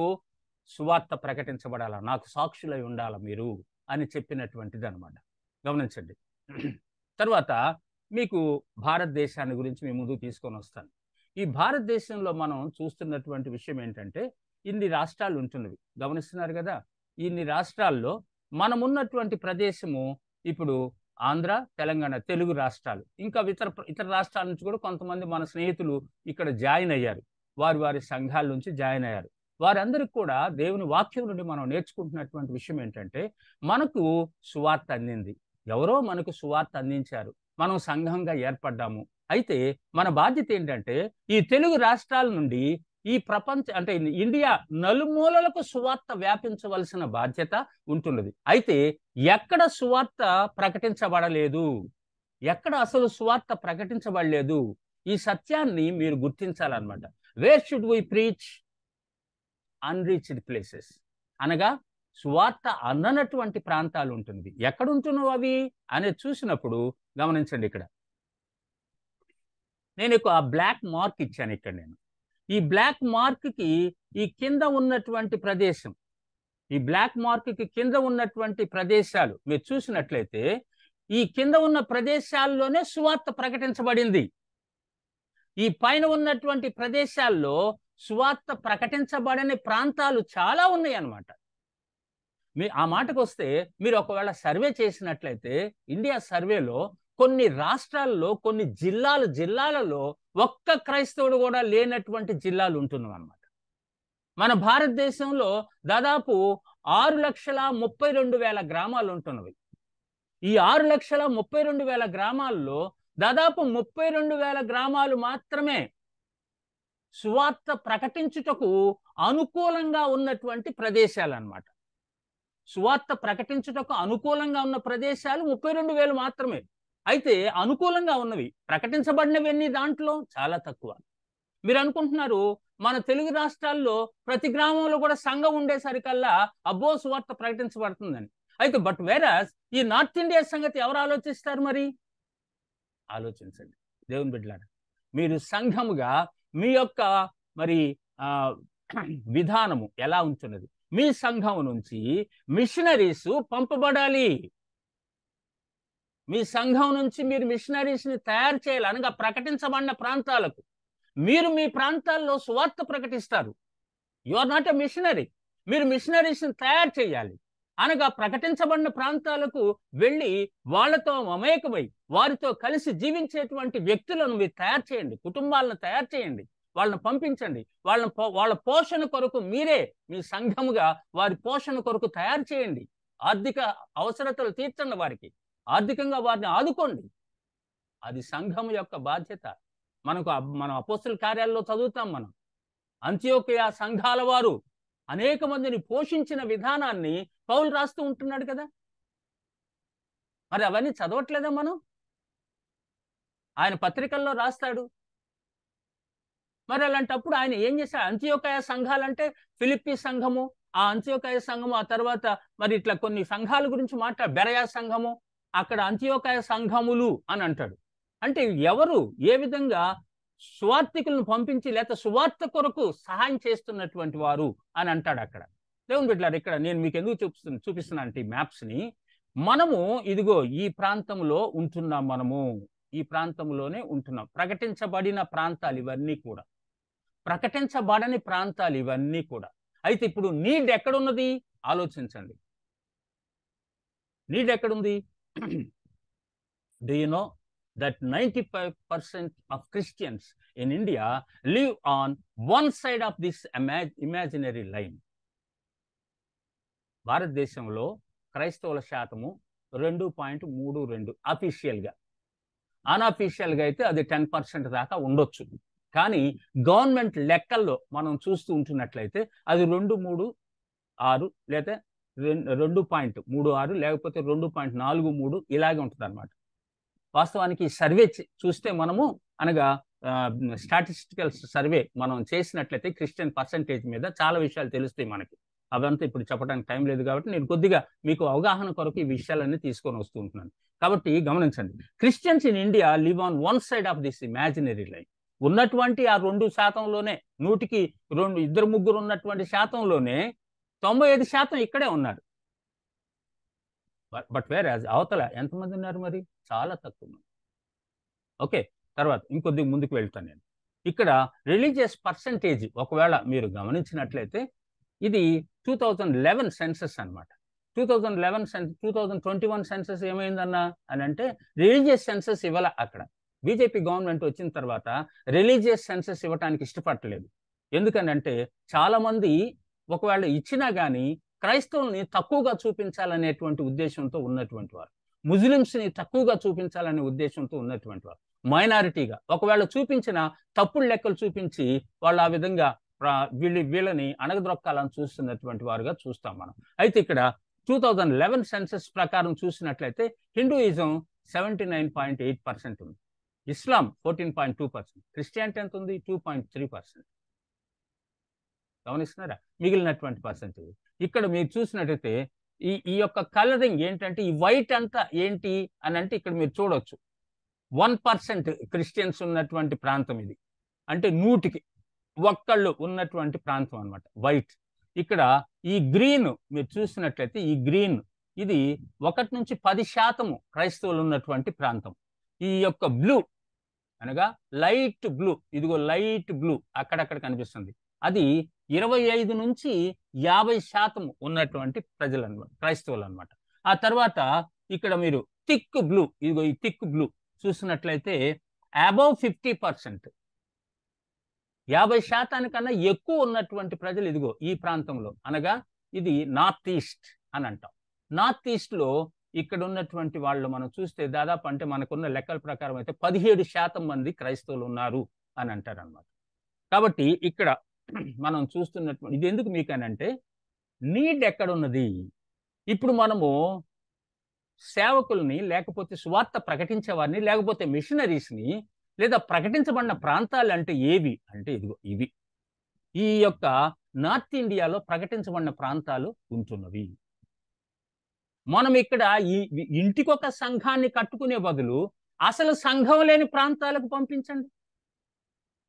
సువార్త ప్రకటించబడాల, నాకు సాక్షులై ఉండాల మీరు అని చెప్పినటువంటిది అనమాట. గమనించండి. తర్వాత మీకు భారతదేశాన్ని గురించి మీ ముందుకు తీసుకొని వస్తాను. ఈ భారతదేశంలో మనం చూస్తున్నటువంటి విషయం ఏంటంటే ఇన్ని రాష్ట్రాలు ఉంటున్నవి, గమనిస్తున్నారు కదా. ఇన్ని రాష్ట్రాల్లో మనం ఉన్నటువంటి ప్రదేశము ఇప్పుడు ఆంధ్ర, తెలంగాణ, తెలుగు రాష్ట్రాలు, ఇంకా ఇతర రాష్ట్రాల నుంచి కూడా కొంతమంది మన స్నేహితులు ఇక్కడ జాయిన్ అయ్యారు, వారి సంఘాల నుంచి జాయిన్ అయ్యారు. వారందరికీ కూడా దేవుని వాక్యం నుండి మనం నేర్చుకుంటున్నటువంటి విషయం ఏంటంటే మనకు సువార్త అందింది, ఎవరో మనకు సువార్త అందించారు, మనం సంఘంగా ఏర్పడ్డాము. అయితే మన బాధ్యత ఏంటంటే ఈ తెలుగు రాష్ట్రాల నుండి ఈ అంటే ఇండియా నలుమూలలకు సువార్త వ్యాపించవలసిన బాధ్యత ఉంటున్నది. అయితే ఎక్కడ సువార్త ప్రకటించబడలేదు, ఎక్కడ అసలు సువార్త ప్రకటించబడలేదు, ఈ సత్యాన్ని మీరు గుర్తించాలన్నమాట. Where should we preach? Unreached places, అనగా సువార్త అందనటువంటి ప్రాంతాలు ఉంటుంది. ఎక్కడ ఉంటున్నావు అవి అనేది చూసినప్పుడు గమనించండి, ఇక్కడ నేను ఆ బ్లాక్ మార్క్ ఇచ్చాను. ఇక్కడ నేను ఈ బ్లాక్ మార్క్కి ఈ కింద ఉన్నటువంటి ప్రదేశం, ఈ బ్లాక్ మార్క్కి కింద ఉన్నటువంటి ప్రదేశాలు మీరు చూసినట్లయితే ఈ కింద ఉన్న ప్రదేశాల్లోనే సువార్త ప్రకటించబడింది. ఈ పైన ఉన్నటువంటి ప్రదేశాల్లో సువార్త ప్రకటించబడని ప్రాంతాలు చాలా ఉన్నాయి అన్నమాట. ఆ మాటకు వస్తే మీరు ఒకవేళ చేసినట్లయితే ఇండియా సర్వేలో కొన్ని రాష్ట్రాల్లో, కొన్ని జిల్లాలలో ఒక్క క్రైస్తవుడు కూడా లేనటువంటి జిల్లాలు ఉంటున్నాం అన్నమాట. మన భారతదేశంలో దాదాపు 6,32,000 గ్రామాలు ఉంటున్నవి. ఈ 6,32,000 గ్రామాల్లో దాదాపు 32,000 గ్రామాలు మాత్రమే సువార్త ప్రకటించుటకు అనుకూలంగా ఉన్నటువంటి ప్రదేశాలు అన్నమాట. సువార్త ప్రకటించుటకు అనుకూలంగా ఉన్న ప్రదేశాలు 32,000 మాత్రమే. అయితే అనుకూలంగా ఉన్నవి ప్రకటించబడినవన్నీ దాంట్లో చాలా తక్కువ. మీరు అనుకుంటున్నారు మన తెలుగు రాష్ట్రాల్లో ప్రతి గ్రామంలో కూడా సంఘం ఉండేసరికల్లా అబ్బో సువార్త ప్రకటించబడుతుందని. అయితే బట్ వేరస్ ఈ నార్త్ ఇండియా సంగతి ఎవరు ఆలోచిస్తారు? మరి ఆలోచించండి దేవుని బిడ్డలారా. మీరు సంఘముగా మీ యొక్క మరి విధానము ఎలా ఉంటున్నది? మీ సంఘం నుంచి మిషనరీస్ పంపబడాలి. మీ సంఘం నుంచి మీరు మిషనరీస్ని తయారు చేయాలి. అనగా ప్రకటించబడిన ప్రాంతాలకు మీరు మీ ప్రాంతాల్లో సువార్త ప్రకటిస్తారు. You are not a missionary. మీరు మిషనరీస్ని తయారు చేయాలి. అనగా ప్రకటించబడిన ప్రాంతాలకు వెళ్ళి వాళ్ళతో మమేకమై వారితో కలిసి జీవించేటువంటి వ్యక్తులను మీరు తయారు చేయండి. కుటుంబాలను తయారు చేయండి. వాళ్ళని పంపించండి. వాళ్ళ పోషణ కొరకు మీరే మీ సంఘముగా వారి పోషణ కొరకు తయారు చేయండి. ఆర్థిక అవసరతలు తీర్చండి. వారికి ఆర్థికంగా వారిని ఆదుకోండి. అది సంఘం యొక్క బాధ్యత. మనం అపోస్తలుల కార్యాల్లో చదువుతాం. మనం అంత్యోకియ సంఘాల వారు అనేక మందిని పోషించిన విధానాన్ని పౌలు రాస్తూ ఉంటున్నాడు కదా. మరి అవన్నీ చదవట్లేదా మనం? ఆయన పత్రికల్లో రాస్తాడు. మరి అలాంటప్పుడు ఆయన ఏం చేశాడు? అంత్యోకియ సంఘాలంటే ఫిలిప్పీ సంఘము, ఆ అంత్యోకియ సంఘము, ఆ తర్వాత మరి ఇట్లా కొన్ని సంఘాల గురించి బెరయా సంఘము, అక్కడ అంత్యోకియ సంఘములు అని అంటాడు. అంటే ఎవరు ఏ విధంగా సువార్థికులను పంపించి లేకపోతే సువార్త కొరకు సహాయం చేస్తున్నటువంటి వారు అని అంటాడు అక్కడ. దేవుని బిడ్డలారా, ఇక్కడ నేను మీకు ఎందుకు చూపిస్తున్నా అంటే ఈ మ్యాప్స్ని, మనము ఇదిగో ఈ ప్రాంతంలో ఉంటున్నాం. మనము ఈ ప్రాంతంలోనే ఉంటున్నాం. ప్రకటించబడిన ప్రాంతాలు ఇవన్నీ కూడా, ప్రకటించబడని ప్రాంతాలు ఇవన్నీ కూడా. అయితే ఇప్పుడు నీడ్ ఎక్కడున్నది ఆలోచించండి. నీడ్ ఎక్కడుంది? Do you know that 95% of Christians in India live on one side of this imaginary line? భారతదేశంలో క్రైస్తవుల శాతము 2.32 అఫీషియల్గా. అన్అఫీషియల్గా అయితే అది 10% దాకా ఉండొచ్చు. కానీ గవర్నమెంట్ లెక్కల్లో మనం చూస్తూ ఉంటున్నట్లయితే అది 2.36 లేదా 2.36 లేకపోతే 2.43 ఇలాగే ఉంటుంది అన్నమాట. వాస్తవానికి సర్వే చూస్తే మనము అనగా స్టాటిస్టికల్ సర్వే మనం చేసినట్లయితే క్రిస్టియన్ పర్సంటేజ్ మీద చాలా విషయాలు తెలుస్తాయి మనకి. అవంతా ఇప్పుడు చెప్పడానికి టైం లేదు కాబట్టి నేను కొద్దిగా మీకు అవగాహన కొరకు ఈ విషయాలన్నీ తీసుకొని వస్తూ ఉంటున్నాను. కాబట్టి గమనించండి, Christians in India live on one side of this imaginary line. ఉన్నటువంటి ఆ 2%లోనే 100కి 2-3 ఉన్నటువంటి శాతంలోనే 95% ఇక్కడే ఉన్నారు. బట్ వేరే అవతల ఎంతమంది ఉన్నారు? మరి చాలా తక్కువ మంది. ఓకే, తర్వాత ఇంకొద్దిగా ముందుకు వెళ్తాను నేను. ఇక్కడ రిలీజియస్ పర్సంటేజ్ ఒకవేళ మీరు గమనించినట్లయితే ఇది 2011 సెన్సస్ అనమాట. 2021 సెన్సస్ ఏమైందన్నా అని అంటే రిలీజియస్ సెన్సస్ ఇవ్వాల. అక్కడ బీజేపీ గవర్నమెంట్ వచ్చిన తర్వాత రిలీజియస్ సెన్సస్ ఇవ్వటానికి ఇష్టపడలేదు. ఎందుకనంటే చాలామంది ఒకవేళ ఇచ్చినా కానీ క్రైస్తవుల్ని తక్కువగా చూపించాలనేటువంటి ఉద్దేశంతో ఉన్నటువంటి వారు, ముస్లిమ్స్ని తక్కువగా చూపించాలనే ఉద్దేశంతో ఉన్నటువంటి వారు, మైనారిటీగా ఒకవేళ చూపించిన తప్పుడు లెక్కలు చూపించి వాళ్ళు ఆ విధంగా వీళ్ళని అణగద్రొక్కాలని చూస్తున్నటువంటి వారుగా చూస్తాం మనం. అయితే ఇక్కడ 2011 సెన్సస్ ప్రకారం చూసినట్లయితే హిందూయిజం 79.8% ఉంది, ఇస్లాం 14.2%, క్రిస్టియానిటీ ఎంత ఉంది? 2.3%. గమనిస్తున్నారా? మిగిలినటువంటి పర్సెంటేజ్ ఇక్కడ మీరు చూసినట్టయితే ఈ యొక్క కలరింగ్ ఏంటంటే ఈ వైట్ అంతా ఏంటి అని అంటే ఇక్కడ మీరు చూడవచ్చు 1% క్రిస్టియన్స్ ఉన్నటువంటి ప్రాంతం ఇది. అంటే 100కి 1 ఉన్నటువంటి ప్రాంతం అనమాట వైట్. ఇక్కడ ఈ గ్రీన్ మీరు చూసినట్లయితే ఈ గ్రీన్ ఇది 1 నుంచి 10% క్రైస్తవులు ఉన్నటువంటి ప్రాంతం. ఈ యొక్క బ్లూ అనగా లైట్ బ్లూ, ఇదిగో లైట్ బ్లూ అక్కడక్కడ కనిపిస్తుంది, అది 25 నుంచి 50% ఉన్నటువంటి ప్రజలు అనమాట, క్రైస్తవులు అనమాట. ఆ తర్వాత ఇక్కడ మీరు థిక్ బ్లూ, ఇదిగో ఈ థిక్ బ్లూ చూసినట్లయితే అబౌవ్ 50%, 50% కన్నా ఎక్కువ ఉన్నటువంటి ప్రజలు ఇదిగో ఈ ప్రాంతంలో, అనగా ఇది నార్త్ ఈస్ట్ అని అంటాం. నార్త్ ఈస్ట్లో ఇక్కడ ఉన్నటువంటి వాళ్ళు మనం చూస్తే దాదాపు అంటే మనకున్న లెక్కల ప్రకారం అయితే 17% మంది క్రైస్తవులు ఉన్నారు అని అంటారు అనమాట. కాబట్టి ఇక్కడ మనం చూస్తున్నటువంటి ఇది ఎందుకు మీకనంటే నీడ్ ఎక్కడున్నది. ఇప్పుడు మనము సేవకుల్ని, లేకపోతే సువార్త ప్రకటించే వారిని, లేకపోతే మిషనరీస్ని, లేదా ప్రకటించబడిన ప్రాంతాలు అంటే ఏవి అంటే ఇదిగో ఇవి. ఈ యొక్క నార్త్ ఇండియాలో ప్రకటించబడిన ప్రాంతాలు ఉంటున్నవి. మనం ఇక్కడ ఇంటికొక సంఘాన్ని కట్టుకునే బదులు అసలు సంఘం లేని ప్రాంతాలకు పంపించండి.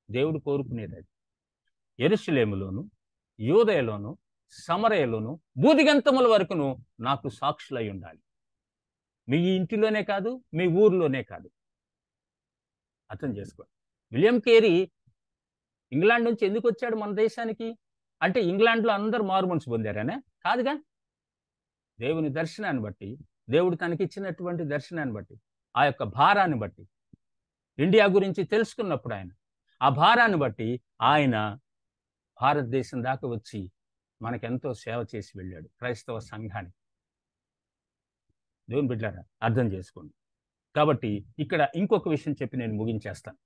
దేవుడు కోరుకునేది అది. యెరూషలేములోను, యూదయలోను, సమరయలోను, బూదిగంతముల వరకును నాకు సాక్షులై ఉండాలి. మీ ఇంటిలోనే కాదు, మీ ఊర్లోనే కాదు. అర్థం చేసుకోండి. విలియం కేరీ ఇంగ్లాండ్ నుంచి ఎందుకు వచ్చాడు మన దేశానికి అంటే ఇంగ్లాండ్లో అందరూ మారుమనసు పొందారనే కాదుగా. దేవుని దర్శనాన్ని బట్టి, దేవుడు తనకిచ్చినటువంటి దర్శనాన్ని బట్టి, ఆ యొక్క భారాన్ని బట్టి, ఇండియా గురించి తెలుసుకున్నప్పుడు ఆయన ఆ భారాన్ని బట్టి ఆయన భారతదేశం దాకా వచ్చి మనకెంతో సేవ చేసి వెళ్ళాడు క్రైస్తవ సంఘానికి. దేవుని బిడ్డలారా అర్థం చేసుకోండి. కాబట్టి ఇక్కడ ఇంకొక విషయం చెప్పి నేను ముగించేస్తాను.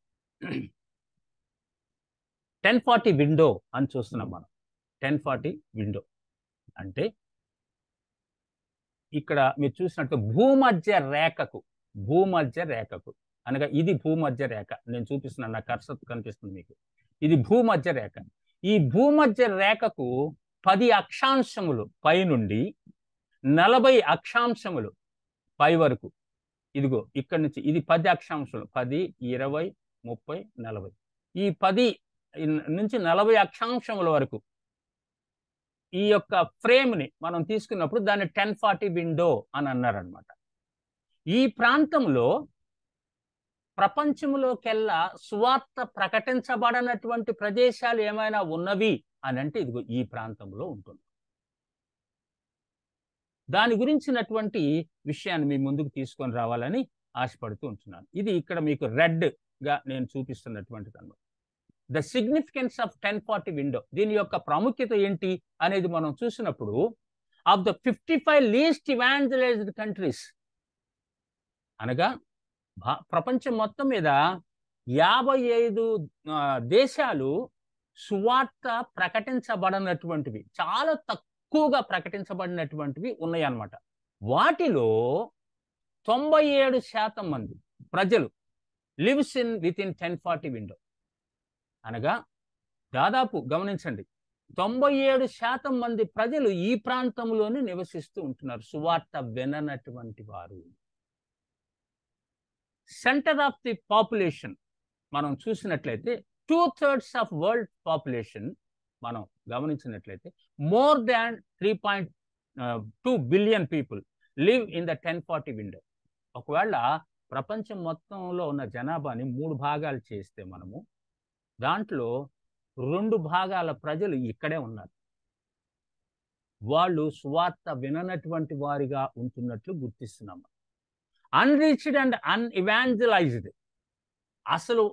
1040 విండో అని చూస్తున్నాం మనం. 1040 విండో అంటే ఇక్కడ మీరు చూసినట్టు భూమధ్య రేఖకు అనగా ఇది భూమధ్య రేఖ. నేను చూపిస్తున్నాను, నా కర్సర్ కనిపిస్తుంది మీకు. ఇది భూమధ్య రేఖ. ఈ భూమధ్య రేఖకు 10 అక్షాంశములు పై నుండి 40 అక్షాంశములు పై వరకు. ఇదిగో ఇక్కడి నుంచి ఇది 10 అక్షాంశాలు, 10, 20, 30, 40. ఈ 10 నుంచి 40 అక్షాంశముల వరకు ఈ యొక్క ఫ్రేమ్ని మనం తీసుకున్నప్పుడు దాన్ని 1040 విండో అని అన్నారనమాట. ఈ ప్రాంతంలో ప్రపంచంలోకెల్లా సువార్త ప్రకటించబడనటువంటి ప్రదేశాలు ఏమైనా ఉన్నవి అని అంటే ఇదిగో ఈ ప్రాంతంలో ఉంటుంది. దాని గురించినటువంటి విషయాన్ని మీ ముందుకు తీసుకొని రావాలని ఆశపడుతూ ఉంటున్నాను. ఇది ఇక్కడ మీకు రెడ్గా నేను చూపిస్తున్నటువంటిది అన్నమాట. The significance of 1040 window. దీని యొక్క ప్రాముఖ్యత ఏంటి అనేది మనం చూసినప్పుడు ఆఫ్ ద 55 లీస్ట్ ఇవాంజలైజ్డ్ కంట్రీస్ అనగా ప్రపంచం మొత్తం మీద 55 దేశాలు సువార్త ప్రకటించబడనటువంటివి, చాలా తక్కువగా ప్రకటించబడినటువంటివి ఉన్నాయి అన్నమాట. వాటిలో 97% మంది ప్రజలు lives in with in 1040 window. అనగా దాదాపు గమనించండి, 97% మంది ప్రజలు ఈ ప్రాంతంలోనే నివసిస్తూ ఉంటున్నారు, సువార్త విననటువంటి వారు. సెంటర్ ఆఫ్ ది పాపులేషన్ మనం చూసినట్లయితే 2/3 ఆఫ్ వరల్డ్ పాపులేషన్ మనం గమనించినట్లయితే more than 3.2 billion people live in the 1040 window. ఒకవేళ ప్రపంచం మొత్తంలో ఉన్న జనాభాని 3 భాగాలు చేస్తే మనము దాంట్లో 2 భాగాల ప్రజలు ఇక్కడే ఉన్నారు. వాళ్ళు సువార్త విననటువంటి వారిగా ఉంటున్నట్లు గుర్తిస్తున్నాము. అన్రీచ్డ్ అండ్ అన్ఇవాంజలైజ్డ్, అసలు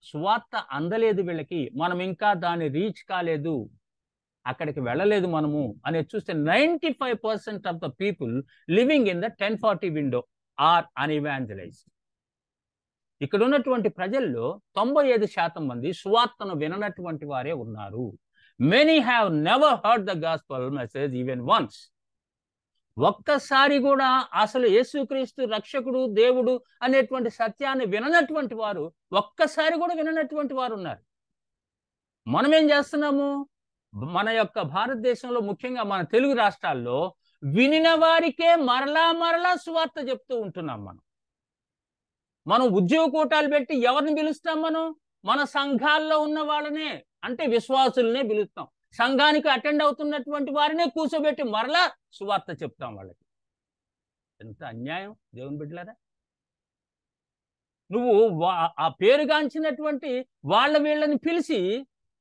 సువార్త అందలేదు వీళ్ళకి, మనం ఇంకా దాన్ని రీచ్ కాలేదు, అక్కడికి వెళ్ళలేదు మనము అనేది చూస్తే 95% of the people living in the 1040 window are unevangelized. ఇక్కడ ఉన్నటువంటి ప్రజల్లో 95% మంది సువార్తను విననటువంటి వారే ఉన్నారు. Many have never heard the gospel message even once. ఒక్కసారి కూడా అసలు యేసుక్రీస్తు రక్షకుడు, దేవుడు అనేటువంటి సత్యాన్ని విననటువంటి వారు, ఒక్కసారి కూడా విననటువంటి వారు ఉన్నారు. మనం ఏం చేస్తున్నాము? మన యొక్క భారతదేశంలో, ముఖ్యంగా మన తెలుగు రాష్ట్రాల్లో వినిన వారికే మరలా సువార్త చెప్తూ ఉంటున్నాం. మనం ఉద్యోగ కూటాలు పెట్టి ఎవరిని పిలుస్తాం? మన సంఘాల్లో ఉన్న వాళ్ళనే, అంటే విశ్వాసులనే పిలుస్తాం. సంఘానికి అటెండ్ అవుతున్నటువంటి వారినే కూర్చోబెట్టి మరలా సువార్త చెప్తాం వాళ్ళకి. ఎంత అన్యాయం దేవుని బిడ్డలారా! నువ్వు ఆ పేరుగాంచినటువంటి వీళ్ళని పిలిచి,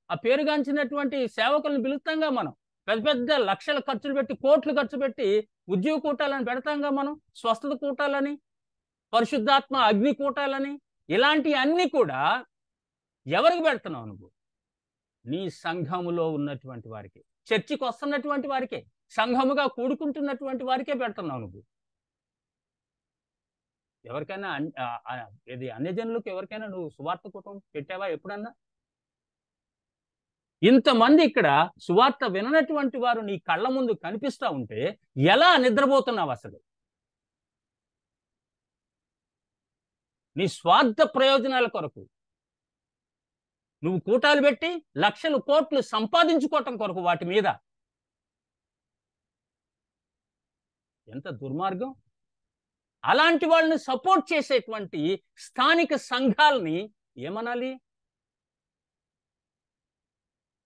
ఆ పేరుగాంచినటువంటి సేవకులను పిలుస్తాంగా మనం. పెద్ద పెద్ద లక్షల ఖర్చులు పెట్టి, కోట్లు ఖర్చు పెట్టి ఉద్యోగ కూటాలను పెడతాంగా మనం. స్వస్థత కూటాలని, పరిశుద్ధాత్మ అగ్ని కూటాలని, ఇలాంటి అన్ని కూడా ఎవరికి పెడుతున్నావు నువ్వు? నీ సంఘములో ఉన్నటువంటి వారికి, చర్చికి వస్తున్నటువంటి వారికే, సంఘముగా కూడుకుంటున్నటువంటి వారికే పెడుతున్నావు నువ్వు. ఎవరికైనా ఇది అన్యజనులకు ఎవరికైనా నువ్వు సువార్త కూటం పెట్టావా ఎప్పుడన్నా? ఇంతమంది ఇక్కడ సువార్త విననటువంటి వారు నీ కళ్ళ ముందు కనిపిస్తూ ఉంటే ఎలా నిద్రపోతున్నావు అసలు? నీ స్వార్థ ప్రయోజనాల కొరకు నువ్వు కూటాలు పెట్టి లక్షలు కోట్లు సంపాదించుకోవటం కొరకు వాటి మీద. ఎంత దుర్మార్గం! అలాంటి వాళ్ళని సపోర్ట్ చేసేటువంటి స్థానిక సంఘాలని ఏమనాలి?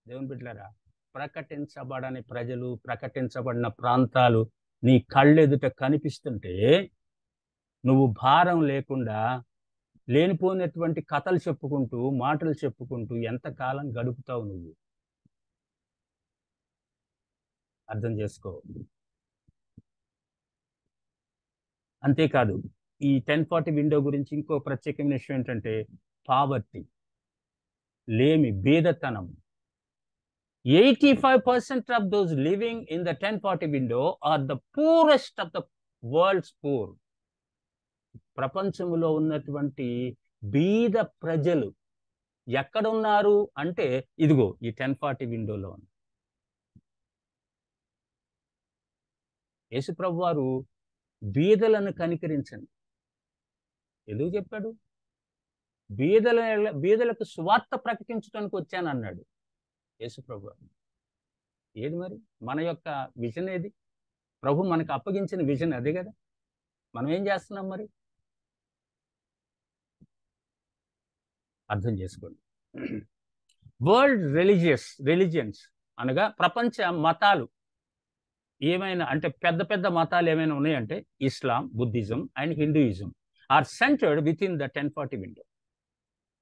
దేవుని బిడ్డలారా, ప్రకటించబడని ప్రజలు, ప్రకటించబడిన ప్రాంతాలు నీ కళ్ళెదుట కనిపిస్తుంటే నువ్వు భారం లేకుండా లేనిపోయినటువంటి కథలు చెప్పుకుంటూ, మాటలు చెప్పుకుంటూ ఎంతకాలం గడుపుతావు నువ్వు? అర్థం చేసుకో. అంతేకాదు, ఈ 1040 విండో గురించి ఇంకో ప్రత్యేకమైన విషయం ఏంటంటే పావర్టీ, లేమి, బీదతనం. 85% of those living in the 1040 window are the poorest of the world's poor. ప్రపంచంలో ఉన్నటువంటి బీద ప్రజలు ఎక్కడున్నారు అంటే ఇదిగో ఈ 1040 విండోలో ఉంది. యేసుప్రభు వారు బీదలను కనికరించండి ఎందుకు చెప్పాడు? బీదలకు సువార్త ప్రకటించడానికి వచ్చాను అన్నాడు యేసుప్రభు వారు. ఏది మరి మన యొక్క విజన్? ఏది? ప్రభు మనకు అప్పగించిన విజన్ అదే కదా. మనం ఏం చేస్తున్నాం మరి? అర్థం చేసుకోండి. వరల్డ్ రిలీజియన్స్ అనగా ప్రపంచ మతాలు ఏమైనా అంటే పెద్ద పెద్ద మతాలు ఏమైనా ఉన్నాయంటే Islam, Buddhism and Hinduism are centered with in the 1040 window.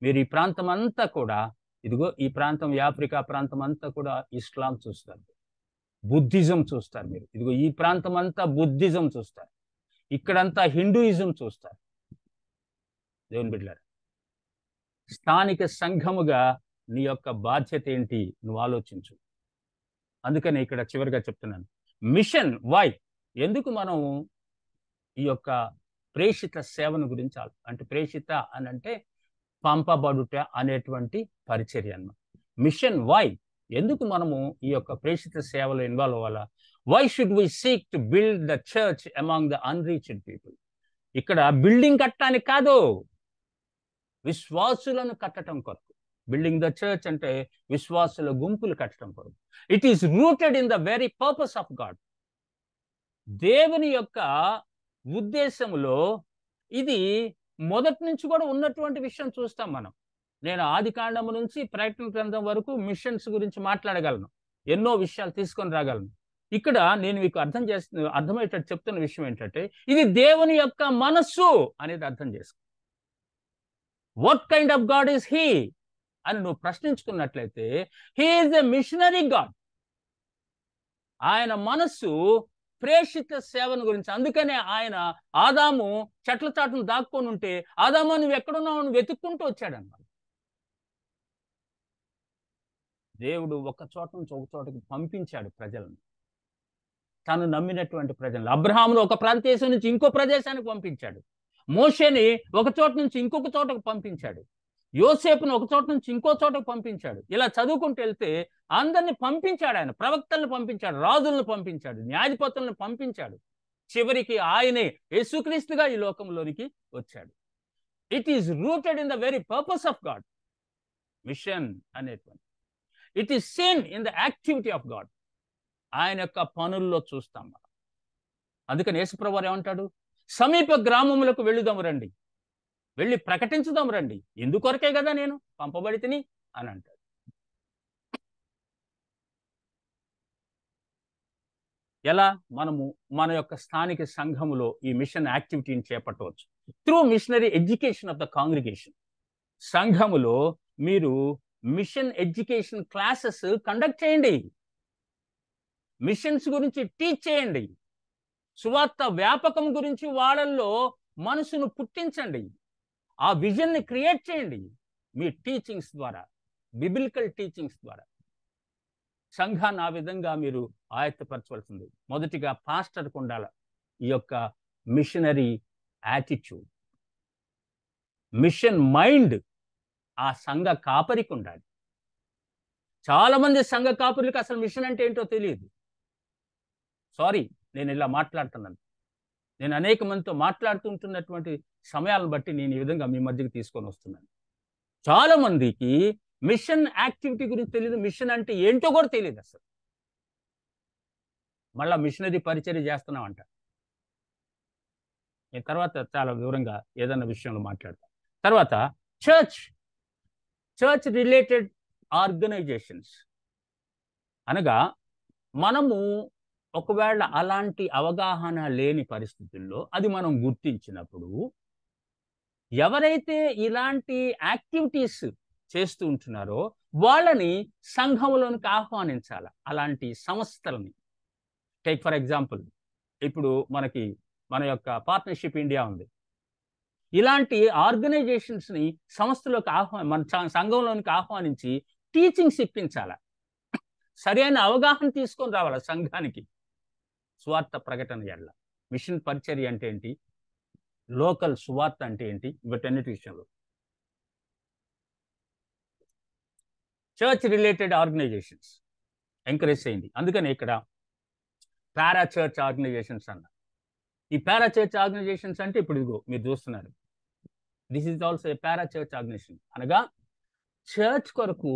మీరు ఈ ప్రాంతం అంతా కూడా, ఇదిగో ఈ ప్రాంతం, ఆఫ్రికా ప్రాంతం అంతా కూడా ఇస్లాం చూస్తారు, బుద్ధిజం చూస్తారు. మీరు ఇదిగో ఈ ప్రాంతం అంతా బుద్ధిజం చూస్తారు, ఇక్కడంతా హిందూయిజం చూస్తారు. దేవుని బిడ్డలారా, స్థానిక సంఘముగా నీ యొక్క బాధ్యత ఏంటి నువ్వు ఆలోచించు. అందుకని ఇక్కడ చివరిగా చెప్తున్నాను, మిషన్ వై, ఎందుకు మనం ఈ యొక్క ప్రేషిత సేవను గురించి అంటే ప్రేషిత అని అంటే పంపబడుట అనేటువంటి పరిచర్య అన్నమాట. మిషన్ వై, ఎందుకు మనము ఈ యొక్క ప్రేషిత సేవలో ఇన్వాల్వ్ అవ్వాలా? Why should we seek to build the church among the unreached people. ఇక్కడ బిల్డింగ్ కట్టడానికి కాదు, విశ్వాసులను కట్టడం కొరకు. బిల్డింగ్ ద చర్చ్ అంటే విశ్వాసుల గుంపులు కట్టడం కొరకు. It is rooted in the very purpose of God. దేవుని యొక్క ఉద్దేశంలో ఇది మొదటి నుంచి కూడా ఉన్నటువంటి విషయం చూస్తాం మనం. నేను ఆది కాండము నుంచి ప్రకటన గ్రంథం వరకు మిషన్స్ గురించి మాట్లాడగలను, ఎన్నో విషయాలు తీసుకొని రాగలను. ఇక్కడ నేను మీకు అర్థమయ్యేటట్టు చెప్తున్న విషయం ఏంటంటే ఇది దేవుని యొక్క మనస్సు అనేది అర్థం చేసుకో. What kind of god is he అని నువ్వు ప్రశ్నించుకున్నట్లయితే he is a missionary god. ఆయన మనస్సు ప్రేషిత సేవను గురించి. అందుకనే ఆయన ఆదాము చెట్ల చాటును దాక్కొని ఉంటే ఆదాము నువ్వు ఎక్కడున్నావు అని వెతుక్కుంటూ వచ్చాడన్నమాట. దేవుడు ఒక చోట నుంచి ఒక చోటకి పంపించాడు ప్రజలను, తను నమ్మినటువంటి ప్రజలను. అబ్రహామును ఒక ప్రదేశం నుంచి ఇంకో ప్రదేశానికి పంపించాడు, మోషేని ఒక చోట నుంచి ఇంకొక చోటకు పంపించాడు, యోసేపును ఒక చోట నుంచి ఇంకో చోటకు పంపించాడు. ఇలా చదువుకుంటూ వెళ్తే అందరిని పంపించాడు. ఆయన ప్రవక్తలను పంపించాడు, రాజులను పంపించాడు, న్యాయాధిపతులను పంపించాడు. చివరికి ఆయనే యేసుక్రీస్తుగా ఈ లోకంలోనికి వచ్చాడు. It is rooted in the very purpose of god. Mission అనేటువంటి it is seen in the activity of god. ఆయన యొక్క పనుల్లో చూస్తాం మనం. అందుకని యేసుప్రభువు వారు ఏమంటాడు? సమీప గ్రామములకు వెళ్ళుదాము రండి, వెళ్ళి ప్రకటించుదాం రండి, ఎందుకొరకే కదా నేను పంపబడి తిని అని అంటాడు. ఎలా మనము మన యొక్క స్థానిక సంఘములో ఈ మిషన్ యాక్టివిటీని చేపట్టవచ్చు? Through missionary education of the congregation. సంఘములో మీరు మిషన్ ఎడ్యుకేషన్ క్లాసెస్ కండక్ట్ చేయండి, మిషన్స్ గురించి టీచ్ చేయండి, సువార్త వ్యాపకం గురించి వాళ్ళల్లో మనసును పుట్టించండి, ఆ విజన్ని క్రియేట్ చేయండి మీ టీచింగ్స్ ద్వారా, బిబిలికల్ టీచింగ్స్ ద్వారా. సంఘాన్ని ఆ విధంగా మీరు ఆయత్తపరచవలసింది. మొదటిగా పాస్టర్కు ఉండాలి ఈ యొక్క మిషనరీ యాటిట్యూడ్, మిషన్ మైండ్ ఆ సంఘ కాపరికి ఉండాలి. చాలా మంది సంఘ కాపురులకు అసలు మిషన్ అంటే ఏంటో తెలియదు. సారీ, నేను ఇలా మాట్లాడుతున్నాను. నేను అనేక మందితో మాట్లాడుతుంటున్నటువంటి సమయాలను బట్టి నేను ఈ విధంగా మీ మధ్యకి తీసుకొని వస్తున్నాను. చాలా మందికి మిషన్ యాక్టివిటీ గురించి తెలియదు, మిషన్ అంటే ఏంటో కూడా తెలియదు అసలు. మళ్ళా మిషనరీ పరిచర్య చేస్తున్నామంట. నేను తర్వాత చాలా వివరంగా ఏదైనా విషయంలో మాట్లాడతాను. తర్వాత చర్చ్ రిలేటెడ్ ఆర్గనైజేషన్స్ అనగా, మనము ఒకవేళ అలాంటి అవగాహన లేని పరిస్థితుల్లో అది మనం గుర్తించినప్పుడు, ఎవరైతే ఇలాంటి యాక్టివిటీస్ చేస్తూ ఉంటున్నారో వాళ్ళని సంఘంలోనికి ఆహ్వానించాలి. అలాంటి సంస్థలని టేక్ ఫర్ ఎగ్జాంపుల్, ఇప్పుడు మన యొక్క పార్ట్నర్షిప్ ఇండియా ఉంది. ఇలాంటి ఆర్గనైజేషన్స్ని సంస్థలోకి మన సంఘంలోనికి ఆహ్వానించి టీచింగ్స్ ఇప్పించాలి. సరైన అవగాహన తీసుకొని రావాలి సంఘానికి. సువార్త ప్రకటన ఎడల మిషన్ పరిచర్య అంటే ఏంటి, లోకల్ సువార్త అంటే ఏంటి, వీటన్నిటి విషయంలో చర్చ్ రిలేటెడ్ ఆర్గనైజేషన్స్ ఎంకరేజ్ చేయండి. అందుకని ఇక్కడ పారా చర్చ్ ఆర్గనైజేషన్స్ అన్న. ఈ పారా చర్చ్ ఆర్గనైజేషన్స్ అంటే ఇప్పుడు ఇదిగో మీరు చూస్తున్నారు, this is also a para church organisation. అనగా చర్చ్ కొరకు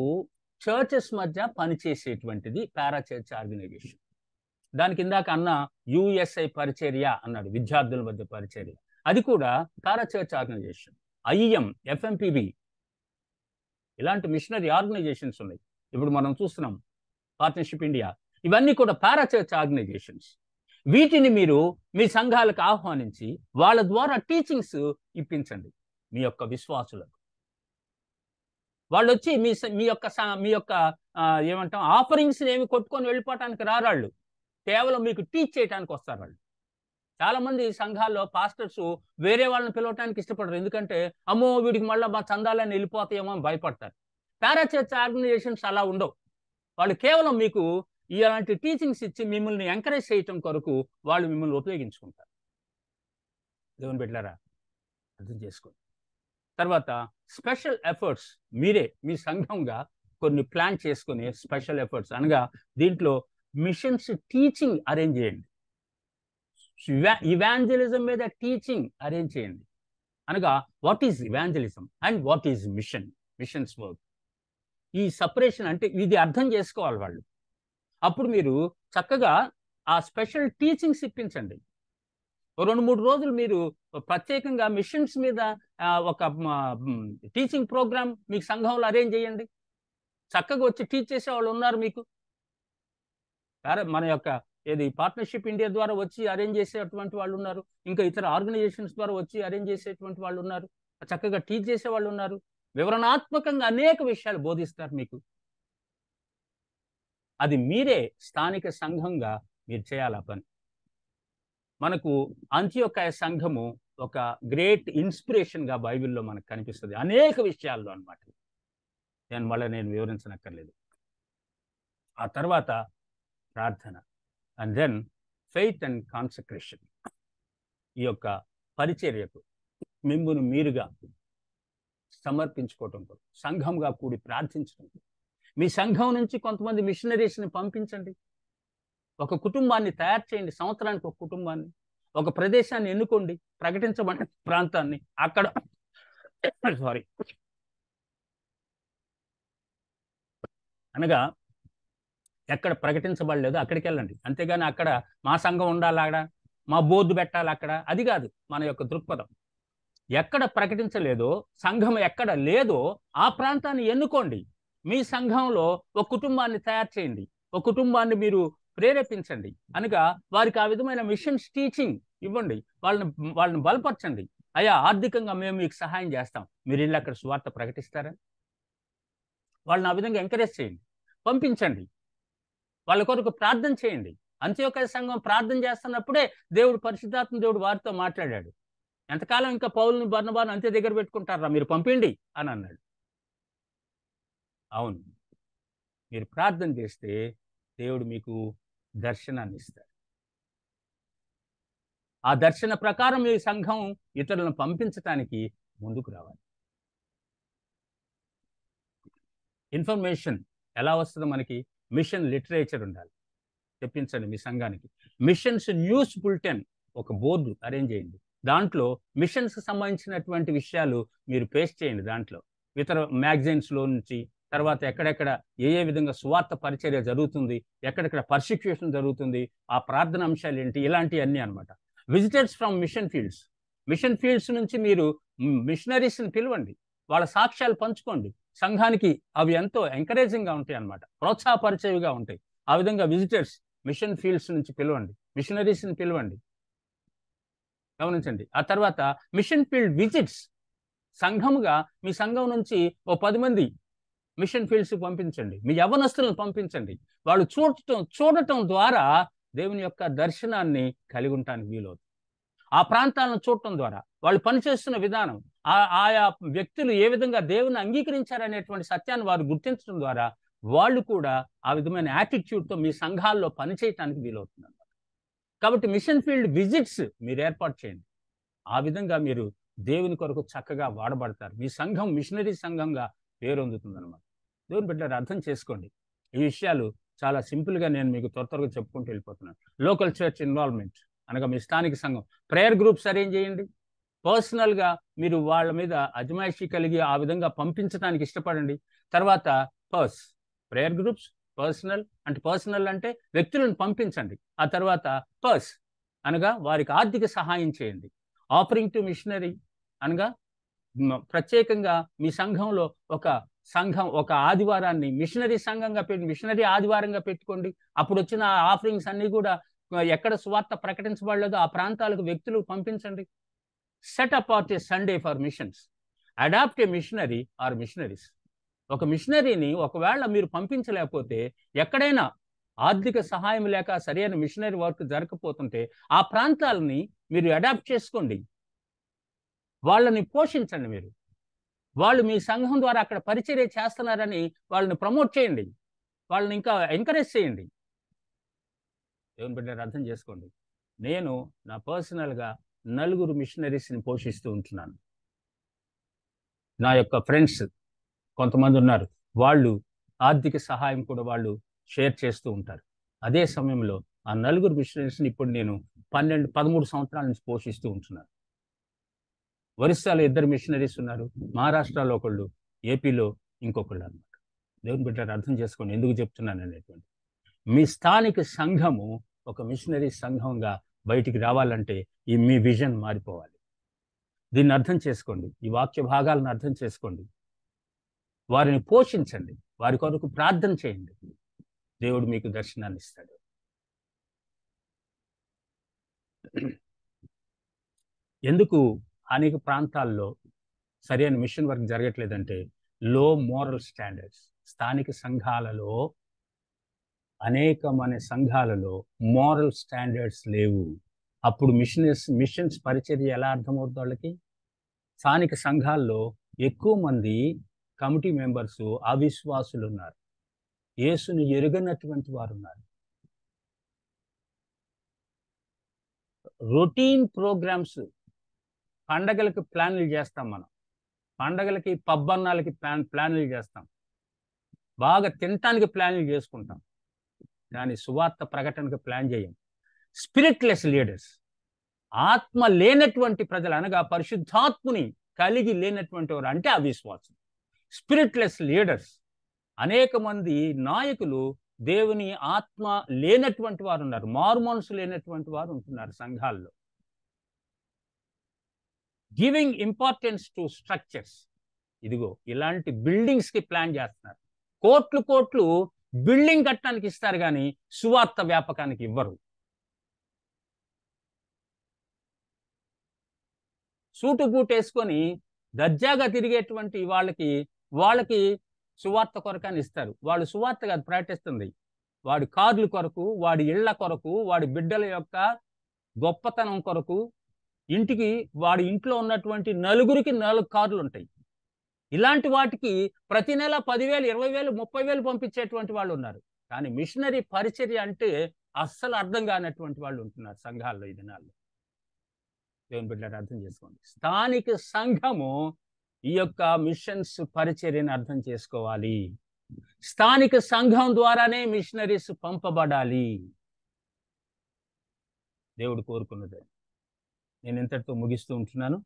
చర్చెస్ మధ్య పనిచేసేటువంటిది పారా చర్చ్ ఆర్గనైజేషన్. దానికి ఇందాక అన్న యుఎస్ఐ పరిచర్య అన్నాడు, విద్యార్థుల మధ్య పరిచర్య, అది కూడా పారా చర్చ్ ఆర్గనైజేషన్. ఐఎం, ఎఫ్ఎంపిబి, ఇలాంటి మిషనరీ ఆర్గనైజేషన్స్ ఉన్నాయి. ఇప్పుడు మనం చూస్తున్నాం పార్ట్నర్షిప్ ఇండియా, ఇవన్నీ కూడా పారా చర్చ్ ఆర్గనైజేషన్స్. వీటిని మీరు మీ సంఘాలకు ఆహ్వానించి వాళ్ళ ద్వారా టీచింగ్స్ ఇప్పించండి మీ యొక్క విశ్వాసులకు. వాళ్ళు వచ్చి మీ యొక్క ఏమంటాం ఆఫరింగ్స్ ఏమి కొట్టుకొని వెళ్ళిపోవటానికి రారాళ్ళు, కేవలం మీకు టీచ్ చేయడానికి వస్తారు వాళ్ళు. చాలా మంది సంఘాల్లో పాస్టర్స్ వేరే వాళ్ళని పిలవటానికి ఇష్టపడరు, ఎందుకంటే అమ్మో వీడికి మళ్ళీ మా చందాలని వెళ్ళిపోతాయేమో అని భయపడతారు. పారా చర్చ్ ఆర్గనైజేషన్స్ అలా ఉండవు. వాళ్ళు కేవలం మీకు ఇలాంటి టీచింగ్స్ ఇచ్చి మిమ్మల్ని ఎంకరేజ్ చేయటం కొరకు వాళ్ళు మిమ్మల్ని ఉపయోగించుకుంటారు. దేవుని బిడ్డలారా, అర్థం చేసుకోండి. తర్వాత స్పెషల్ ఎఫర్ట్స్, మీరే మీ సంఘంగా కొన్ని ప్లాన్ చేసుకుని స్పెషల్ ఎఫర్ట్స్ అనగా దీంట్లో మిషన్స్ టీచింగ్ అరేంజ్ చేయండి. ఇవాంజలిజం మీద టీచింగ్ అరేంజ్ చేయండి. అనగా what is evangelism and what is machines work. ఈ సపరేషన్ అంటే ఇది అర్థం చేసుకోవాలి వాళ్ళు. అప్పుడు మీరు చక్కగా ఆ స్పెషల్ టీచింగ్స్ ఇప్పించండి. 2-3 రోజులు మీరు ప్రత్యేకంగా మిషన్స్ మీద ఒక టీచింగ్ ప్రోగ్రామ్ మీకు సంఘంలో అరేంజ్ చేయండి. చక్కగా వచ్చి టీచ్ చేసే వాళ్ళు ఉన్నారు మీకు. మన యొక్క పార్ట్నర్షిప్ ఇండియా ద్వారా వచ్చి అరేంజ్ చేసేటువంటి వాళ్ళు ఉన్నారు, ఇంకా ఇతర ఆర్గనైజేషన్స్ ద్వారా వచ్చి అరేంజ్ చేసేటువంటి వాళ్ళు ఉన్నారు, చక్కగా టీచ్ చేసే వాళ్ళు ఉన్నారు. వివరణాత్మకంగా అనేక విషయాలు బోధిస్తారు మీకు. అది మీరే స్థానిక సంఘంగా మీరు చేయాలి ఆ పని. మనకు అంత్యోకయ సంఘము ఒక గ్రేట్ ఇన్స్పిరేషన్గా బైబిల్లో మనకు కనిపిస్తుంది అనేక విషయాల్లో అన్నమాట. నేను వివరించనక్కర్లేదు. ఆ తర్వాత ప్రార్థన, and then faith and consecration. ఈ యొక్క పరిచర్యకు మిమ్మును మీరుగా సమర్పించుకోవటం, సంఘంగా కూడి ప్రార్థించడం. మీ సంఘం నుంచి కొంతమంది మిషనరీస్ని పంపించండి. ఒక కుటుంబాన్ని తయారు చేయండి, సంవత్సరానికి ఒక కుటుంబాన్ని, ఒక ప్రదేశాన్ని ఎన్నుకోండి, ప్రకటించబడిన ప్రాంతాన్ని, అక్కడ అనగా ఎక్కడ ప్రకటించబడలేదో అక్కడికి వెళ్ళండి. అంతేగాని అక్కడ మా సంఘం ఉండాలి, అక్కడ మా బోర్డు పెట్టాలి, అక్కడ అది కాదు మన యొక్క దృక్పథం. ఎక్కడ ప్రకటించలేదో, సంఘం ఎక్కడ లేదో ఆ ప్రాంతాన్ని ఎన్నుకోండి. మీ సంఘంలో ఒక కుటుంబాన్ని తయారు చేయండి, ఒక కుటుంబాన్ని మీరు ప్రేరేపించండి. అనగా వారికి ఆ విధమైన మిషన్స్ టీచింగ్ ఇవ్వండి, వాళ్ళని బలపరచండి. అయ్యా ఆర్థికంగా మేము మీకు సహాయం చేస్తాం, మీరు వెళ్ళి అక్కడ సువార్త ప్రకటిస్తారా? వాళ్ళని ఆ విధంగా ఎంకరేజ్ చేయండి, పంపించండి. వాళ్ళ కొరకు ప్రార్థన చేయండి. అంత్యోకయ సంఘం ప్రార్థన చేస్తున్నప్పుడే పరిశుద్ధాత్మ దేవుడు వారితో మాట్లాడాడు. ఎంతకాలం ఇంకా పౌలుని బర్నబాను అంతే దగ్గర పెట్టుకుంటారా, మీరు పంపిండి అని అన్నాడు. అవును, మీరు ప్రార్థన చేస్తే దేవుడు మీకు దర్శనాన్ని ఇస్తాడు. ఆ దర్శన ప్రకారం మీ సంఘం ఇతరులను పంపించటానికి ముందుకు రావాలి. ఇన్ఫర్మేషన్ ఎలా వస్తుందో మనకి? మిషన్ లిటరేచర్ ఉండాలి. తెప్పించండి మీ సంఘానికి. మిషన్స్ న్యూస్ బులెటిన్ ఒక బోర్డు అరేంజ్ చేయండి. దాంట్లో మిషన్స్కి సంబంధించినటువంటి విషయాలు మీరు పేస్ట్ చేయండి. దాంట్లో ఇతర మ్యాగజైన్స్లో నుంచి, తర్వాత ఎక్కడెక్కడ ఏ విధంగా సువార్త పరిచర్య జరుగుతుంది, ఎక్కడెక్కడ పర్సిక్యూషన్ జరుగుతుంది, ఆ ప్రార్థన అంశాలు ఏంటి, ఇలాంటివన్నీ అనమాట. విజిటర్స్ ఫ్రమ్ మిషన్ ఫీల్డ్స్ నుంచి మీరు మిషనరీస్ని పిలవండి, వాళ్ళ సాక్ష్యాలు పంచుకోండి. సంఘానికి అవి ఎంతో ఎంకరేజింగ్గా ఉంటాయి అన్నమాట, ప్రోత్సాహపరిచేవిగా ఉంటాయి. ఆ విధంగా విజిటర్స్ మిషన్ ఫీల్డ్స్ నుంచి పిలవండి, మిషనరీస్ని పిలవండి. గమనించండి. ఆ తర్వాత మిషన్ ఫీల్డ్ విజిట్స్, సంఘముగా మీ సంఘం నుంచి ఓ 10 మంది మిషన్ ఫీల్డ్స్ పంపించండి, మీ యవ్వనస్తులను పంపించండి. వాళ్ళు చూడటం ద్వారా దేవుని యొక్క దర్శనాన్ని కలిగి ఉండటానికి వీలవుతుంది. ఆ ప్రాంతాలను చూడటం ద్వారా, వాళ్ళు పనిచేస్తున్న విధానం, ఆయా వ్యక్తులు ఏ విధంగా దేవుని అంగీకరించారనేటువంటి సత్యాన్ని వారు గుర్తించడం ద్వారా వాళ్ళు కూడా ఆ విధమైన యాటిట్యూడ్తో మీ సంఘాల్లో పనిచేయటానికి వీలవుతుంది అన్నమాట. కాబట్టి మిషన్ ఫీల్డ్ విజిట్స్ మీరు ఏర్పాటు చేయండి. ఆ విధంగా మీరు దేవుని కొరకు చక్కగా వాడబడతారు. మీ సంఘం మిషనరీ సంఘంగా పేరొందుతుందన్నమాట. దేవుని బిడ్డలారా, అర్థం చేసుకోండి. ఈ విషయాలు చాలా సింపుల్గా నేను మీకు త్వరగా చెప్పుకుంటూ వెళ్ళిపోతున్నాను. లోకల్ చర్చ్ ఇన్వాల్వ్మెంట్ అనగా మీ స్థానిక సంఘం, ప్రేయర్ గ్రూప్స్ అరేంజ్ చేయండి. పర్సనల్గా మీరు వాళ్ళ మీద అజమాయిషీ కలిగి ఆ విధంగా పంపించడానికి ఇష్టపడండి. తర్వాత ప్రేయర్ గ్రూప్స్, పర్సనల్ అంటే వ్యక్తులను పంపించండి. ఆ తర్వాత అనగా వారికి ఆర్థిక సహాయం చేయండి. ఆఫరింగ్ టు మిషనరీ అనగా ప్రత్యేకంగా మీ సంఘంలో ఒక ఆదివారాన్ని మిషనరీ ఆదివారంగా పెట్టుకోండి. అప్పుడు వచ్చిన ఆఫరింగ్స్ అన్నీ కూడా ఎక్కడ సువార్త ప్రకటించబడలేదో ఆ ప్రాంతాలకు వ్యక్తులు పంపించండి. Set apart a Sunday for missions. Adopt a missionary or missionaries. ఒక మిషనరీని ఒకవేళ మీరు పంపించలేకపోతే, ఎక్కడైనా ఆర్థిక సహాయం లేక సరైన మిషనరీ వర్క్ జరగకపోతుంటే ఆ ప్రాంతాలని మీరు అడాప్ట్ చేసుకోండి. వాళ్ళని పోషించండి. వాళ్ళు మీ సంఘం ద్వారా అక్కడ పరిచర్య చేస్తున్నారని వాళ్ళని ప్రమోట్ చేయండి, వాళ్ళని ఇంకా ఎంకరేజ్ చేయండి. దేవుని బిడ్డలారా, అర్థం చేసుకోండి. నేను నా పర్సనల్గా 4 మిషనరీస్ని పోషిస్తూ ఉంటున్నాను. నా యొక్క ఫ్రెండ్స్ కొంతమంది ఉన్నారు, వాళ్ళు ఆర్థిక సహాయం కూడా వాళ్ళు షేర్ చేస్తూ ఉంటారు. అదే సమయంలో ఆ 4 మిషనరీస్ని ఇప్పుడు నేను 13 సంవత్సరాల నుంచి పోషిస్తూ ఉంటున్నాను. ఒరిస్సాలో 2 మిషనరీస్ ఉన్నారు, మహారాష్ట్రలో ఒకళ్ళు, ఏపీలో ఇంకొకళ్ళు అన్నమాట. దేవుని బిడ్డలారా, అర్థం చేసుకోండి ఎందుకు చెప్తున్నాను అనేటువంటి. మీ స్థానిక సంఘము ఒక మిషనరీ సంఘంగా బయటికి రావాలంటే మీ విజన్ మారిపోవాలి. దీన్ని అర్థం చేసుకోండి, ఈ వాక్య భాగాలను అర్థం చేసుకోండి. వారిని పోషించండి, వారి కొరకు ప్రార్థన చేయండి. దేవుడు మీకు దర్శనాన్ని ఇస్తాడు. ఎందుకు అనేక ప్రాంతాల్లో సరైన మిషన్ వర్క్ జరగట్లేదంటే, లో మోరల్ స్టాండర్డ్స్. స్థానిక సంఘాలలో అనేకమైన సంఘాలలో మోరల్ స్టాండర్డ్స్ లేవు. అప్పుడు మిషన్స్ పరిచర్య ఎలా అర్థమవుతుంది వాళ్ళకి? స్థానిక సంఘాల్లో ఎక్కువ మంది కమిటీ మెంబర్స్ అవిశ్వాసులు ఉన్నారు, యేసుని ఎరుగనటువంటి వారు ఉన్నారు. రొటీన్ ప్రోగ్రామ్స్, పండగలకు ప్లాన్లు చేస్తాం మనం, పండగలకి పబ్బన్నాలకి ప్లాన్లు చేస్తాం, బాగా తినటానికి ప్లాన్లు చేసుకుంటాం, కానీ సువార్త ప్రకటనకు ప్లాన్ చేయం. స్పిరిట్లెస్ లీడర్స్, ఆత్మ లేనటువంటి ప్రజలు అనగా పరిశుద్ధాత్ముని కలిగి లేనటువంటి వారు అంటే అవిశ్వాసం. స్పిరిట్లెస్ లీడర్స్, అనేక మంది నాయకులు దేవుని ఆత్మ లేనటువంటి వారు ఉన్నారు, మారుమనసు లేనటువంటి వారు ఉంటున్నారు సంఘాల్లో. గివింగ్ ఇంపార్టెన్స్ టు స్ట్రక్చర్స్, ఇదిగో ఇలాంటి బిల్డింగ్స్కి ప్లాన్ చేస్తున్నారు. కోట్లు బిల్డింగ్ కట్టడానికి ఇస్తారు కానీ సువార్త వ్యాపకానికి ఇవ్వరు. సూటు బూట్ వేసుకొని దర్జాగా తిరిగేటువంటి వాళ్ళకి సువార్త కొరకని ఇస్తారు. వాళ్ళు సువార్త కాదు ప్రకటిస్తుంది, వాడి కార్ల కొరకు, వాడి ఇళ్ల కొరకు, వాడి బిడ్డల యొక్క గొప్పతనం కొరకు. వాడి ఇంట్లో ఉన్నటువంటి 4 కార్లు ఉంటాయి. ఇలాంటి వాటికి ప్రతి నెల 10,000, 20,000, 30,000 పంపించేటువంటి వాళ్ళు ఉన్నారు. కానీ మిషనరీ పరిచర్య అంటే అస్సలు అర్థం కానటువంటి వాళ్ళు ఉంటున్నారు సంఘాల్లో ఈ దినాల్లో. దేవుని బిడ్డలారా, అర్థం చేసుకోండి. స్థానిక సంఘము ఈ యొక్క మిషన్స్ పరిచర్యను అర్థం చేసుకోవాలి. స్థానిక సంఘం ద్వారానే మిషనరీస్ పంపబడాలి. దేవుడు కోరుకున్నది. నేను ఇంతటితో ముగిస్తూ ఉంటున్నాను.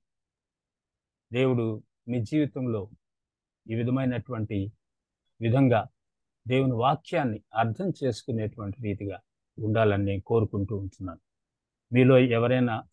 దేవుడు మీ జీవితంలో ఈ విధమైనటువంటి విధంగా దేవుని వాక్యాన్ని అర్థం చేసుకునేటువంటి రీతిగా ఉండాలని నేను కోరుకుంటూ ఉంటున్నాను. మీలో ఎవరైనా